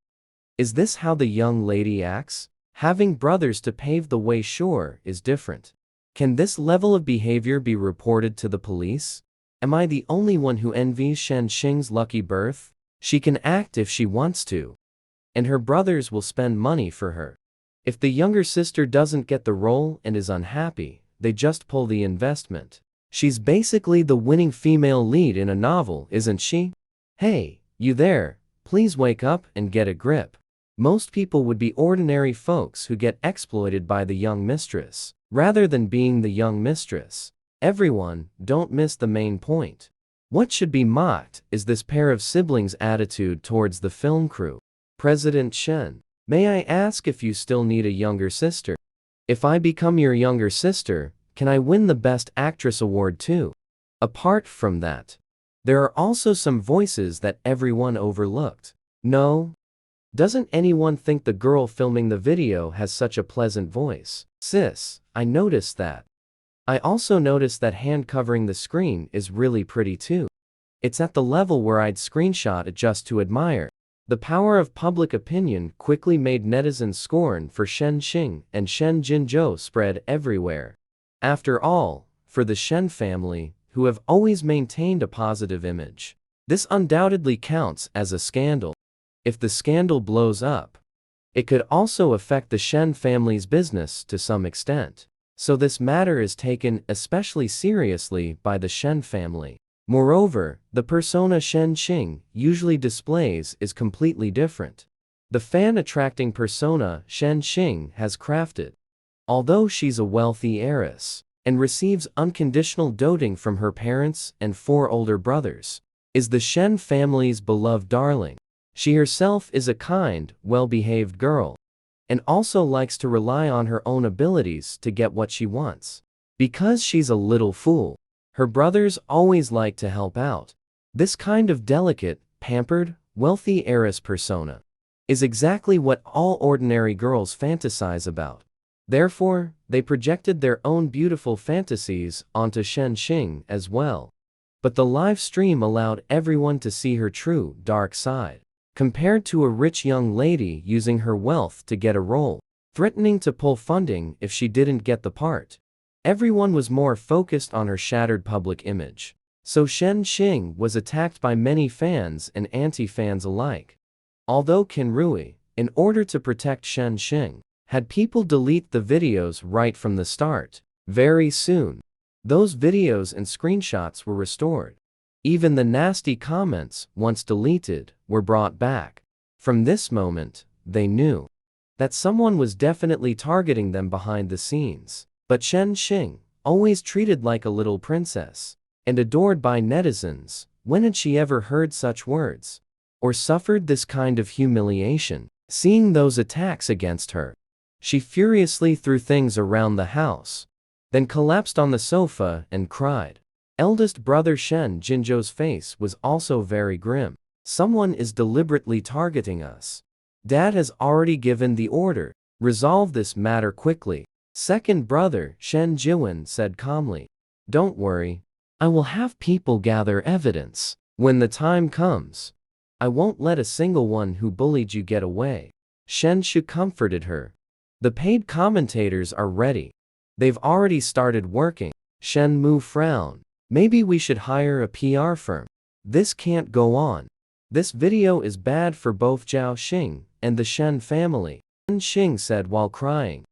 Is this how the young lady acts? Having brothers to pave the way sure is different. Can this level of behavior be reported to the police? Am I the only one who envies Shen Xing's lucky birth? She can act if she wants to. And her brothers will spend money for her. If the younger sister doesn't get the role and is unhappy, they just pull the investment. She's basically the winning female lead in a novel, isn't she? Hey, you there, please wake up and get a grip. Most people would be ordinary folks who get exploited by the young mistress, rather than being the young mistress. Everyone, don't miss the main point. What should be mocked is this pair of siblings' attitude towards the film crew. President Shen, may I ask if you still need a younger sister? If I become your younger sister, can I win the Best Actress award too? Apart from that, there are also some voices that everyone overlooked. No? Doesn't anyone think the girl filming the video has such a pleasant voice? Sis, I noticed that. I also noticed that hand covering the screen is really pretty too. It's at the level where I'd screenshot it just to admire. The power of public opinion quickly made netizens' scorn for Shen Xing and Shen Jinzhou spread everywhere. After all, for the Shen family, who have always maintained a positive image, this undoubtedly counts as a scandal. If the scandal blows up, it could also affect the Shen family's business to some extent. So this matter is taken especially seriously by the Shen family. Moreover, the persona Shen Xing usually displays is completely different. The fan-attracting persona Shen Xing has crafted. Although she's a wealthy heiress and receives unconditional doting from her parents and 4 older brothers, is the Shen family's beloved darling. She herself is a kind, well-behaved girl, and also likes to rely on her own abilities to get what she wants. Because she's a little fool, her brothers always like to help out. This kind of delicate, pampered, wealthy heiress persona is exactly what all ordinary girls fantasize about. Therefore, they projected their own beautiful fantasies onto Shen Xing as well. But the live stream allowed everyone to see her true, dark side. Compared to a rich young lady using her wealth to get a role, threatening to pull funding if she didn't get the part, everyone was more focused on her shattered public image. So Shen Xing was attacked by many fans and anti-fans alike. Although Qin Rui, in order to protect Shen Xing, had people delete the videos right from the start, very soon, those videos and screenshots were restored. Even the nasty comments, once deleted, were brought back. From this moment, they knew that someone was definitely targeting them behind the scenes. But Shen Xing, always treated like a little princess and adored by netizens, when had she ever heard such words or suffered this kind of humiliation? Seeing those attacks against her, she furiously threw things around the house, then collapsed on the sofa and cried. Eldest brother Shen Jinzhou's face was also very grim. Someone is deliberately targeting us. Dad has already given the order. Resolve this matter quickly. Second brother Shen Jiwen said calmly. Don't worry. I will have people gather evidence. When the time comes, I won't let a single one who bullied you get away. Shen Shu comforted her. The paid commentators are ready. They've already started working. Shen Mu frowned. Maybe we should hire a PR firm. This can't go on. This video is bad for both Zhao Xing and the Shen family. Shen Xing said while crying.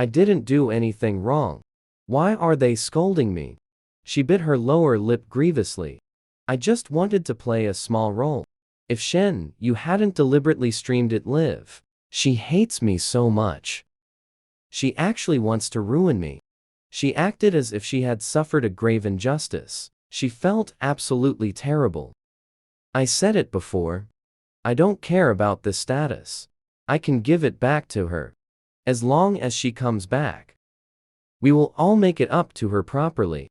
I didn't do anything wrong. Why are they scolding me? She bit her lower lip grievously. I just wanted to play a small role. If Shen, you hadn't deliberately streamed it live. She hates me so much. She actually wants to ruin me. She acted as if she had suffered a grave injustice. She felt absolutely terrible. I said it before. I don't care about the status. I can give it back to her. As long as she comes back, we will all make it up to her properly.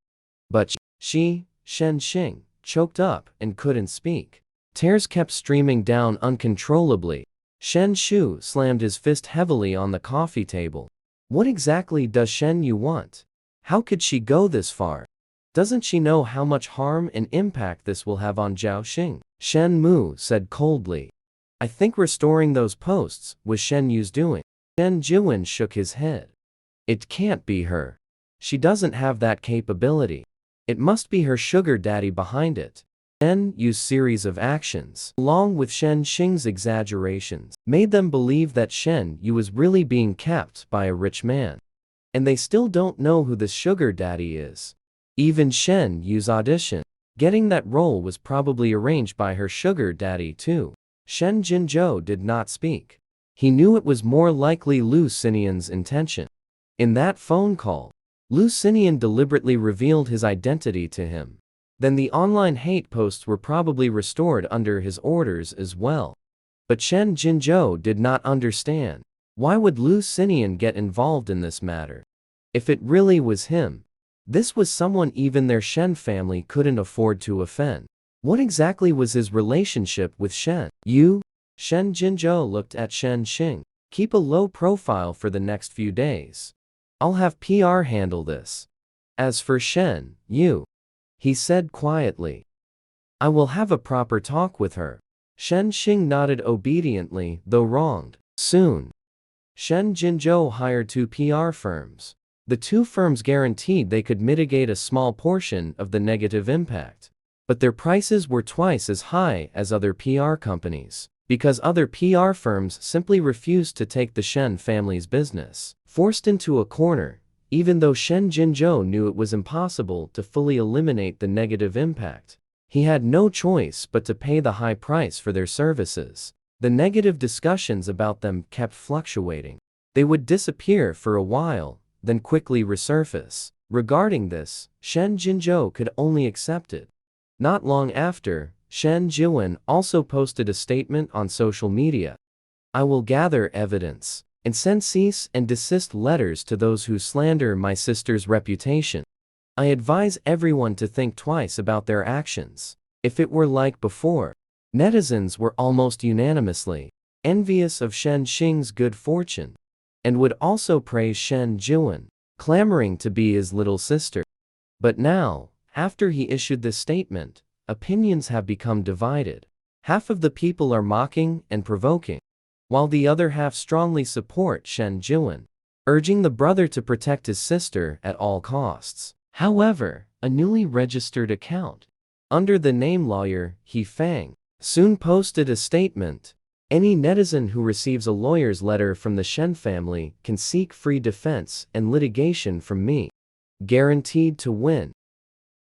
But she, Shen Xing, choked up and couldn't speak. Tears kept streaming down uncontrollably. Shen Shu slammed his fist heavily on the coffee table. What exactly does Shen Yu want? How could she go this far? Doesn't she know how much harm and impact this will have on Zhao Xing? Shen Mu said coldly. I think restoring those posts was Shen Yu's doing. Shen Jiwen shook his head. It can't be her. She doesn't have that capability. It must be her sugar daddy behind it. Shen Yu's series of actions, along with Shen Xing's exaggerations, made them believe that Shen Yu was really being kept by a rich man. And they still don't know who the sugar daddy is. Even Shen Yu's audition, getting that role was probably arranged by her sugar daddy too. Shen Jinzhou did not speak. He knew it was more likely Lu Xinian's intention. In that phone call, Lu Xinian deliberately revealed his identity to him. Then the online hate posts were probably restored under his orders as well. But Shen Jinzhou did not understand. Why would Lu Xinian get involved in this matter? If it really was him, this was someone even their Shen family couldn't afford to offend. What exactly was his relationship with Shen Yu? Shen Jinzhou looked at Shen Xing. Keep a low profile for the next few days. I'll have PR handle this. As for Shen Yu, he said quietly, I will have a proper talk with her. Shen Xing nodded obediently, though wronged. Soon, Shen Jinzhou hired 2 PR firms. The 2 firms guaranteed they could mitigate a small portion of the negative impact. But their prices were twice as high as other PR companies, because other PR firms simply refused to take the Shen family's business. Forced into a corner, even though Shen Jinzhou knew it was impossible to fully eliminate the negative impact, he had no choice but to pay the high price for their services. The negative discussions about them kept fluctuating. They would disappear for a while, then quickly resurface. Regarding this, Shen Jinzhou could only accept it. Not long after, Shen Jiwen also posted a statement on social media. I will gather evidence and send cease and desist letters to those who slander my sister's reputation. I advise everyone to think twice about their actions. If it were like before, netizens were almost unanimously envious of Shen Xing's good fortune, and would also praise Shen Jiwen, clamoring to be his little sister. But now, after he issued this statement, opinions have become divided. Half of the people are mocking and provoking, while the other half strongly support Shen Jiwen, urging the brother to protect his sister at all costs. However, a newly registered account under the name lawyer He Fang soon posted a statement. Any netizen who receives a lawyer's letter from the Shen family can seek free defense and litigation from me. Guaranteed to win.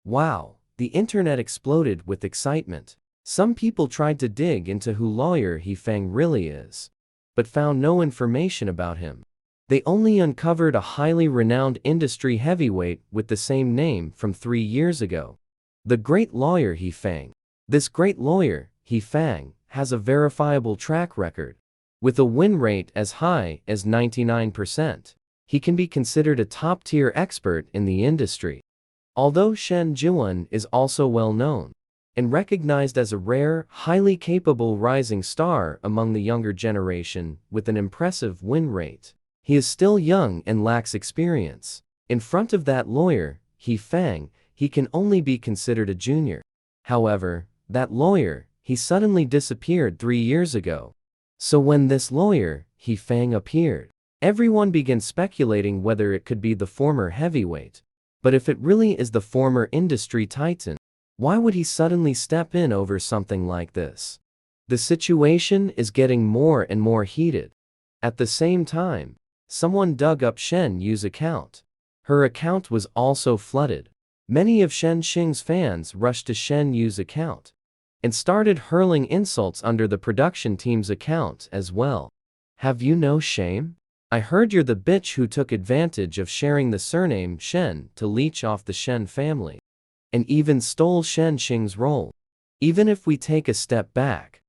Wow, the internet exploded with excitement. Some people tried to dig into who lawyer He Fang really is, but found no information about him. They only uncovered a highly renowned industry heavyweight with the same name from 3 years ago. The great lawyer He Fang. This great lawyer, He Fang, has a verifiable track record. With a win rate as high as 99%, he can be considered a top-tier expert in the industry. Although Shen Jiwen is also well known and recognized as a rare, highly capable rising star among the younger generation with an impressive win rate, he is still young and lacks experience. In front of that lawyer, He Fang, he can only be considered a junior. However, that lawyer, he suddenly disappeared 3 years ago. So when this lawyer, He Fang, appeared, everyone began speculating whether it could be the former heavyweight. But if it really is the former industry titan, why would he suddenly step in over something like this? The situation is getting more and more heated. At the same time, someone dug up Shen Yu's account. Her account was also flooded. Many of Shen Xing's fans rushed to Shen Yu's account and started hurling insults under the production team's account as well. Have you no shame? I heard you're the bitch who took advantage of sharing the surname Shen to leech off the Shen family, and even stole Shen Xing's role. Even if we take a step back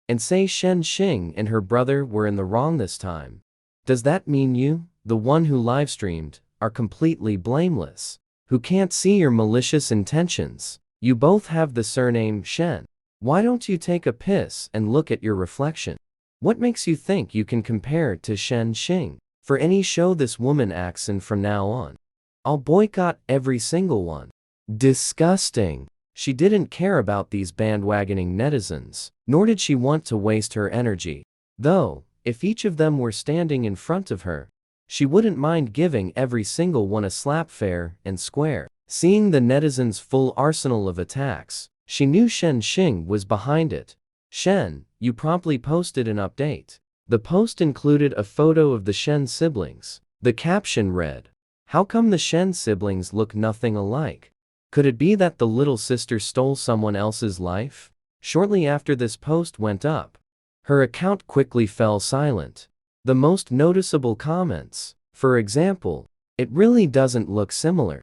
and say Shen Xing and her brother were in the wrong this time, does that mean you, the one who livestreamed, are completely blameless? Who can't see your malicious intentions? You both have the surname Shen. Why don't you take a piss and look at your reflection? What makes you think you can compare to Shen Xing? For any show this woman acts in from now on, I'll boycott every single one. Disgusting. She didn't care about these bandwagoning netizens, nor did she want to waste her energy. Though, if each of them were standing in front of her, she wouldn't mind giving every single one a slap fair and square. Seeing the netizens' full arsenal of attacks, she knew Shen Xing was behind it. Shen, you promptly posted an update. The post included a photo of the Shen siblings. The caption read, "How come the Shen siblings look nothing alike? Could it be that the little sister stole someone else's life?" Shortly after this post went up, her account quickly fell silent. The most noticeable comments, for example, "It really doesn't look similar.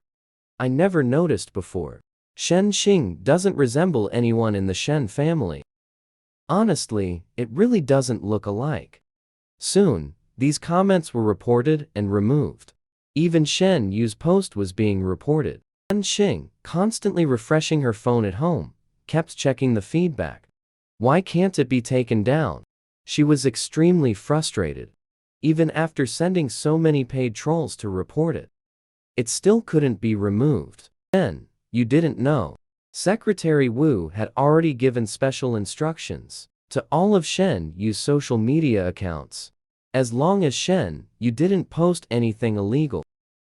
I never noticed before. Shen Xing doesn't resemble anyone in the Shen family. Honestly, it really doesn't look alike." Soon, these comments were reported and removed. Even Shen Yu's post was being reported. Shen Xing, constantly refreshing her phone at home, kept checking the feedback. Why can't it be taken down? She was extremely frustrated. Even after sending so many paid trolls to report it, it still couldn't be removed. Shen, you didn't know. Secretary Wu had already given special instructions to all of Shen Yu's social media accounts. As long as Shen Yu didn't post anything illegal,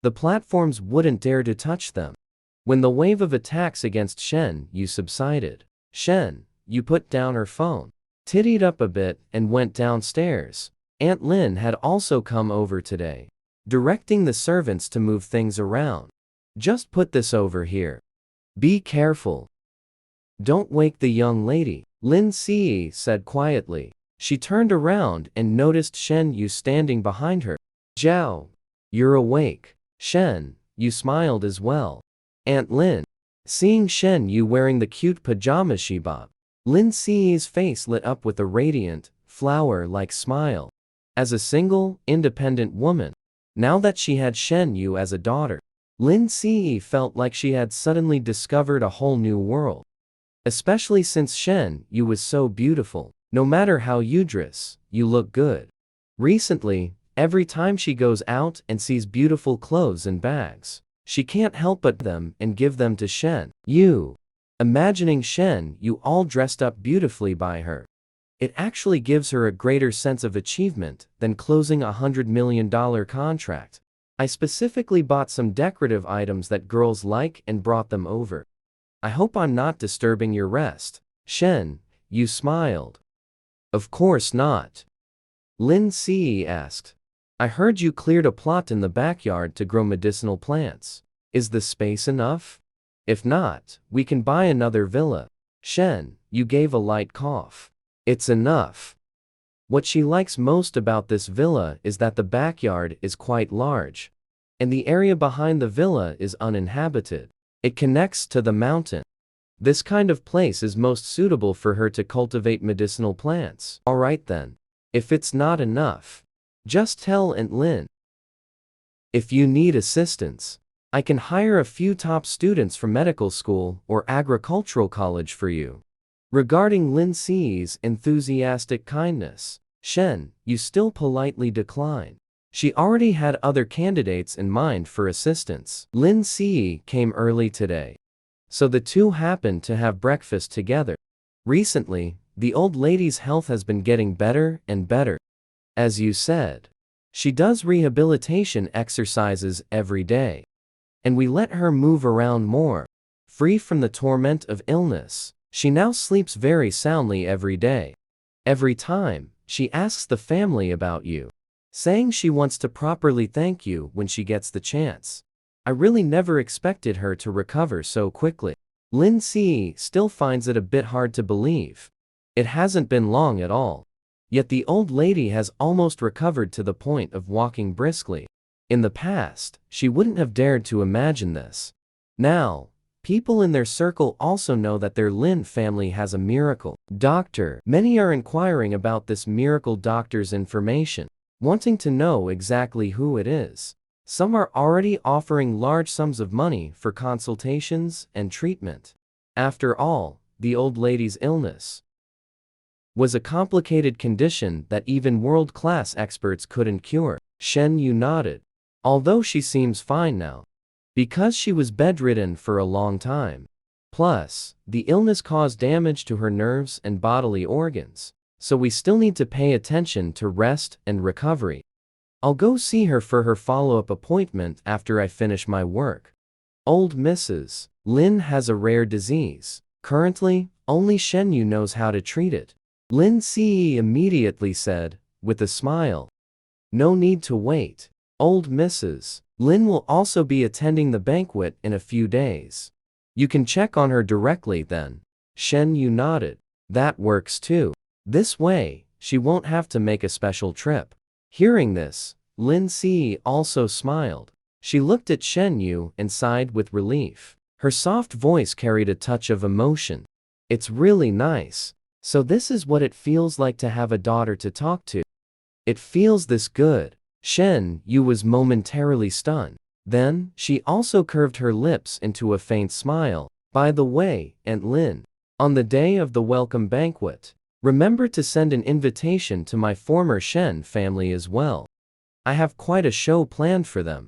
the platforms wouldn't dare to touch them. When the wave of attacks against Shen Yu subsided, Shen Yu put down her phone, tittied up a bit, and went downstairs. Aunt Lin had also come over today, directing the servants to move things around. Just put this over here. Be careful. Don't wake the young lady, Lin Si said quietly. She turned around and noticed Shen Yu standing behind her. Zhao, you're awake. Shen Yu smiled as well. Aunt Lin. Seeing Shen Yu wearing the cute pajamas she bought, Lin Si's face lit up with a radiant, flower-like smile. As a single, independent woman, now that she had Shen Yu as a daughter, Lin Si felt like she had suddenly discovered a whole new world. Especially since Shen Yu was so beautiful. No matter how you dress, you look good. Recently, every time she goes out and sees beautiful clothes and bags, she can't help but them and give them to Shen Yu. Imagining Shen Yu all dressed up beautifully by her, it actually gives her a greater sense of achievement than closing a $100 million contract. I specifically bought some decorative items that girls like and brought them over. I hope I'm not disturbing your rest. Shen Yu smiled. Of course not. Lin Si asked. I heard you cleared a plot in the backyard to grow medicinal plants. Is the space enough? If not, we can buy another villa. Shen Yu gave a light cough. It's enough. What she likes most about this villa is that the backyard is quite large, and the area behind the villa is uninhabited. It connects to the mountain. This kind of place is most suitable for her to cultivate medicinal plants. Alright then. If it's not enough, just tell Aunt Lin. If you need assistance, I can hire a few top students from medical school or agricultural college for you. Regarding Lin Si's enthusiastic kindness, Shen Yu still politely declined. She already had other candidates in mind for assistance. Lin Si came early today, so the two happened to have breakfast together. Recently, the old lady's health has been getting better and better. As you said, she does rehabilitation exercises every day, and we let her move around more. Free from the torment of illness, she now sleeps very soundly every day. Every time, she asks the family about you, saying she wants to properly thank you when she gets the chance. I really never expected her to recover so quickly. Lin Si still finds it a bit hard to believe. It hasn't been long at all. Yet the old lady has almost recovered to the point of walking briskly. In the past, she wouldn't have dared to imagine this. Now, people in their circle also know that their Lin family has a miracle doctor. Many are inquiring about this miracle doctor's information, wanting to know exactly who it is. Some are already offering large sums of money for consultations and treatment. After all, the old lady's illness was a complicated condition that even world-class experts couldn't cure. Shen Yu nodded. Although she seems fine now, because she was bedridden for a long time. Plus, the illness caused damage to her nerves and bodily organs, so we still need to pay attention to rest and recovery. I'll go see her for her follow-up appointment after I finish my work. Old Mrs. Lin has a rare disease. Currently, only Shen Yu knows how to treat it. Lin Si immediately said, with a smile. No need to wait. Old Mrs. Lin will also be attending the banquet in a few days. You can check on her directly then. Shen Yu nodded. That works too. This way, she won't have to make a special trip. Hearing this, Lin Si also smiled. She looked at Shen Yu and sighed with relief. Her soft voice carried a touch of emotion. It's really nice. So this is what it feels like to have a daughter to talk to. It feels this good. Shen Yu was momentarily stunned. Then, she also curved her lips into a faint smile. By the way, Aunt Lin, on the day of the welcome banquet, remember to send an invitation to my former Shen family as well. I have quite a show planned for them.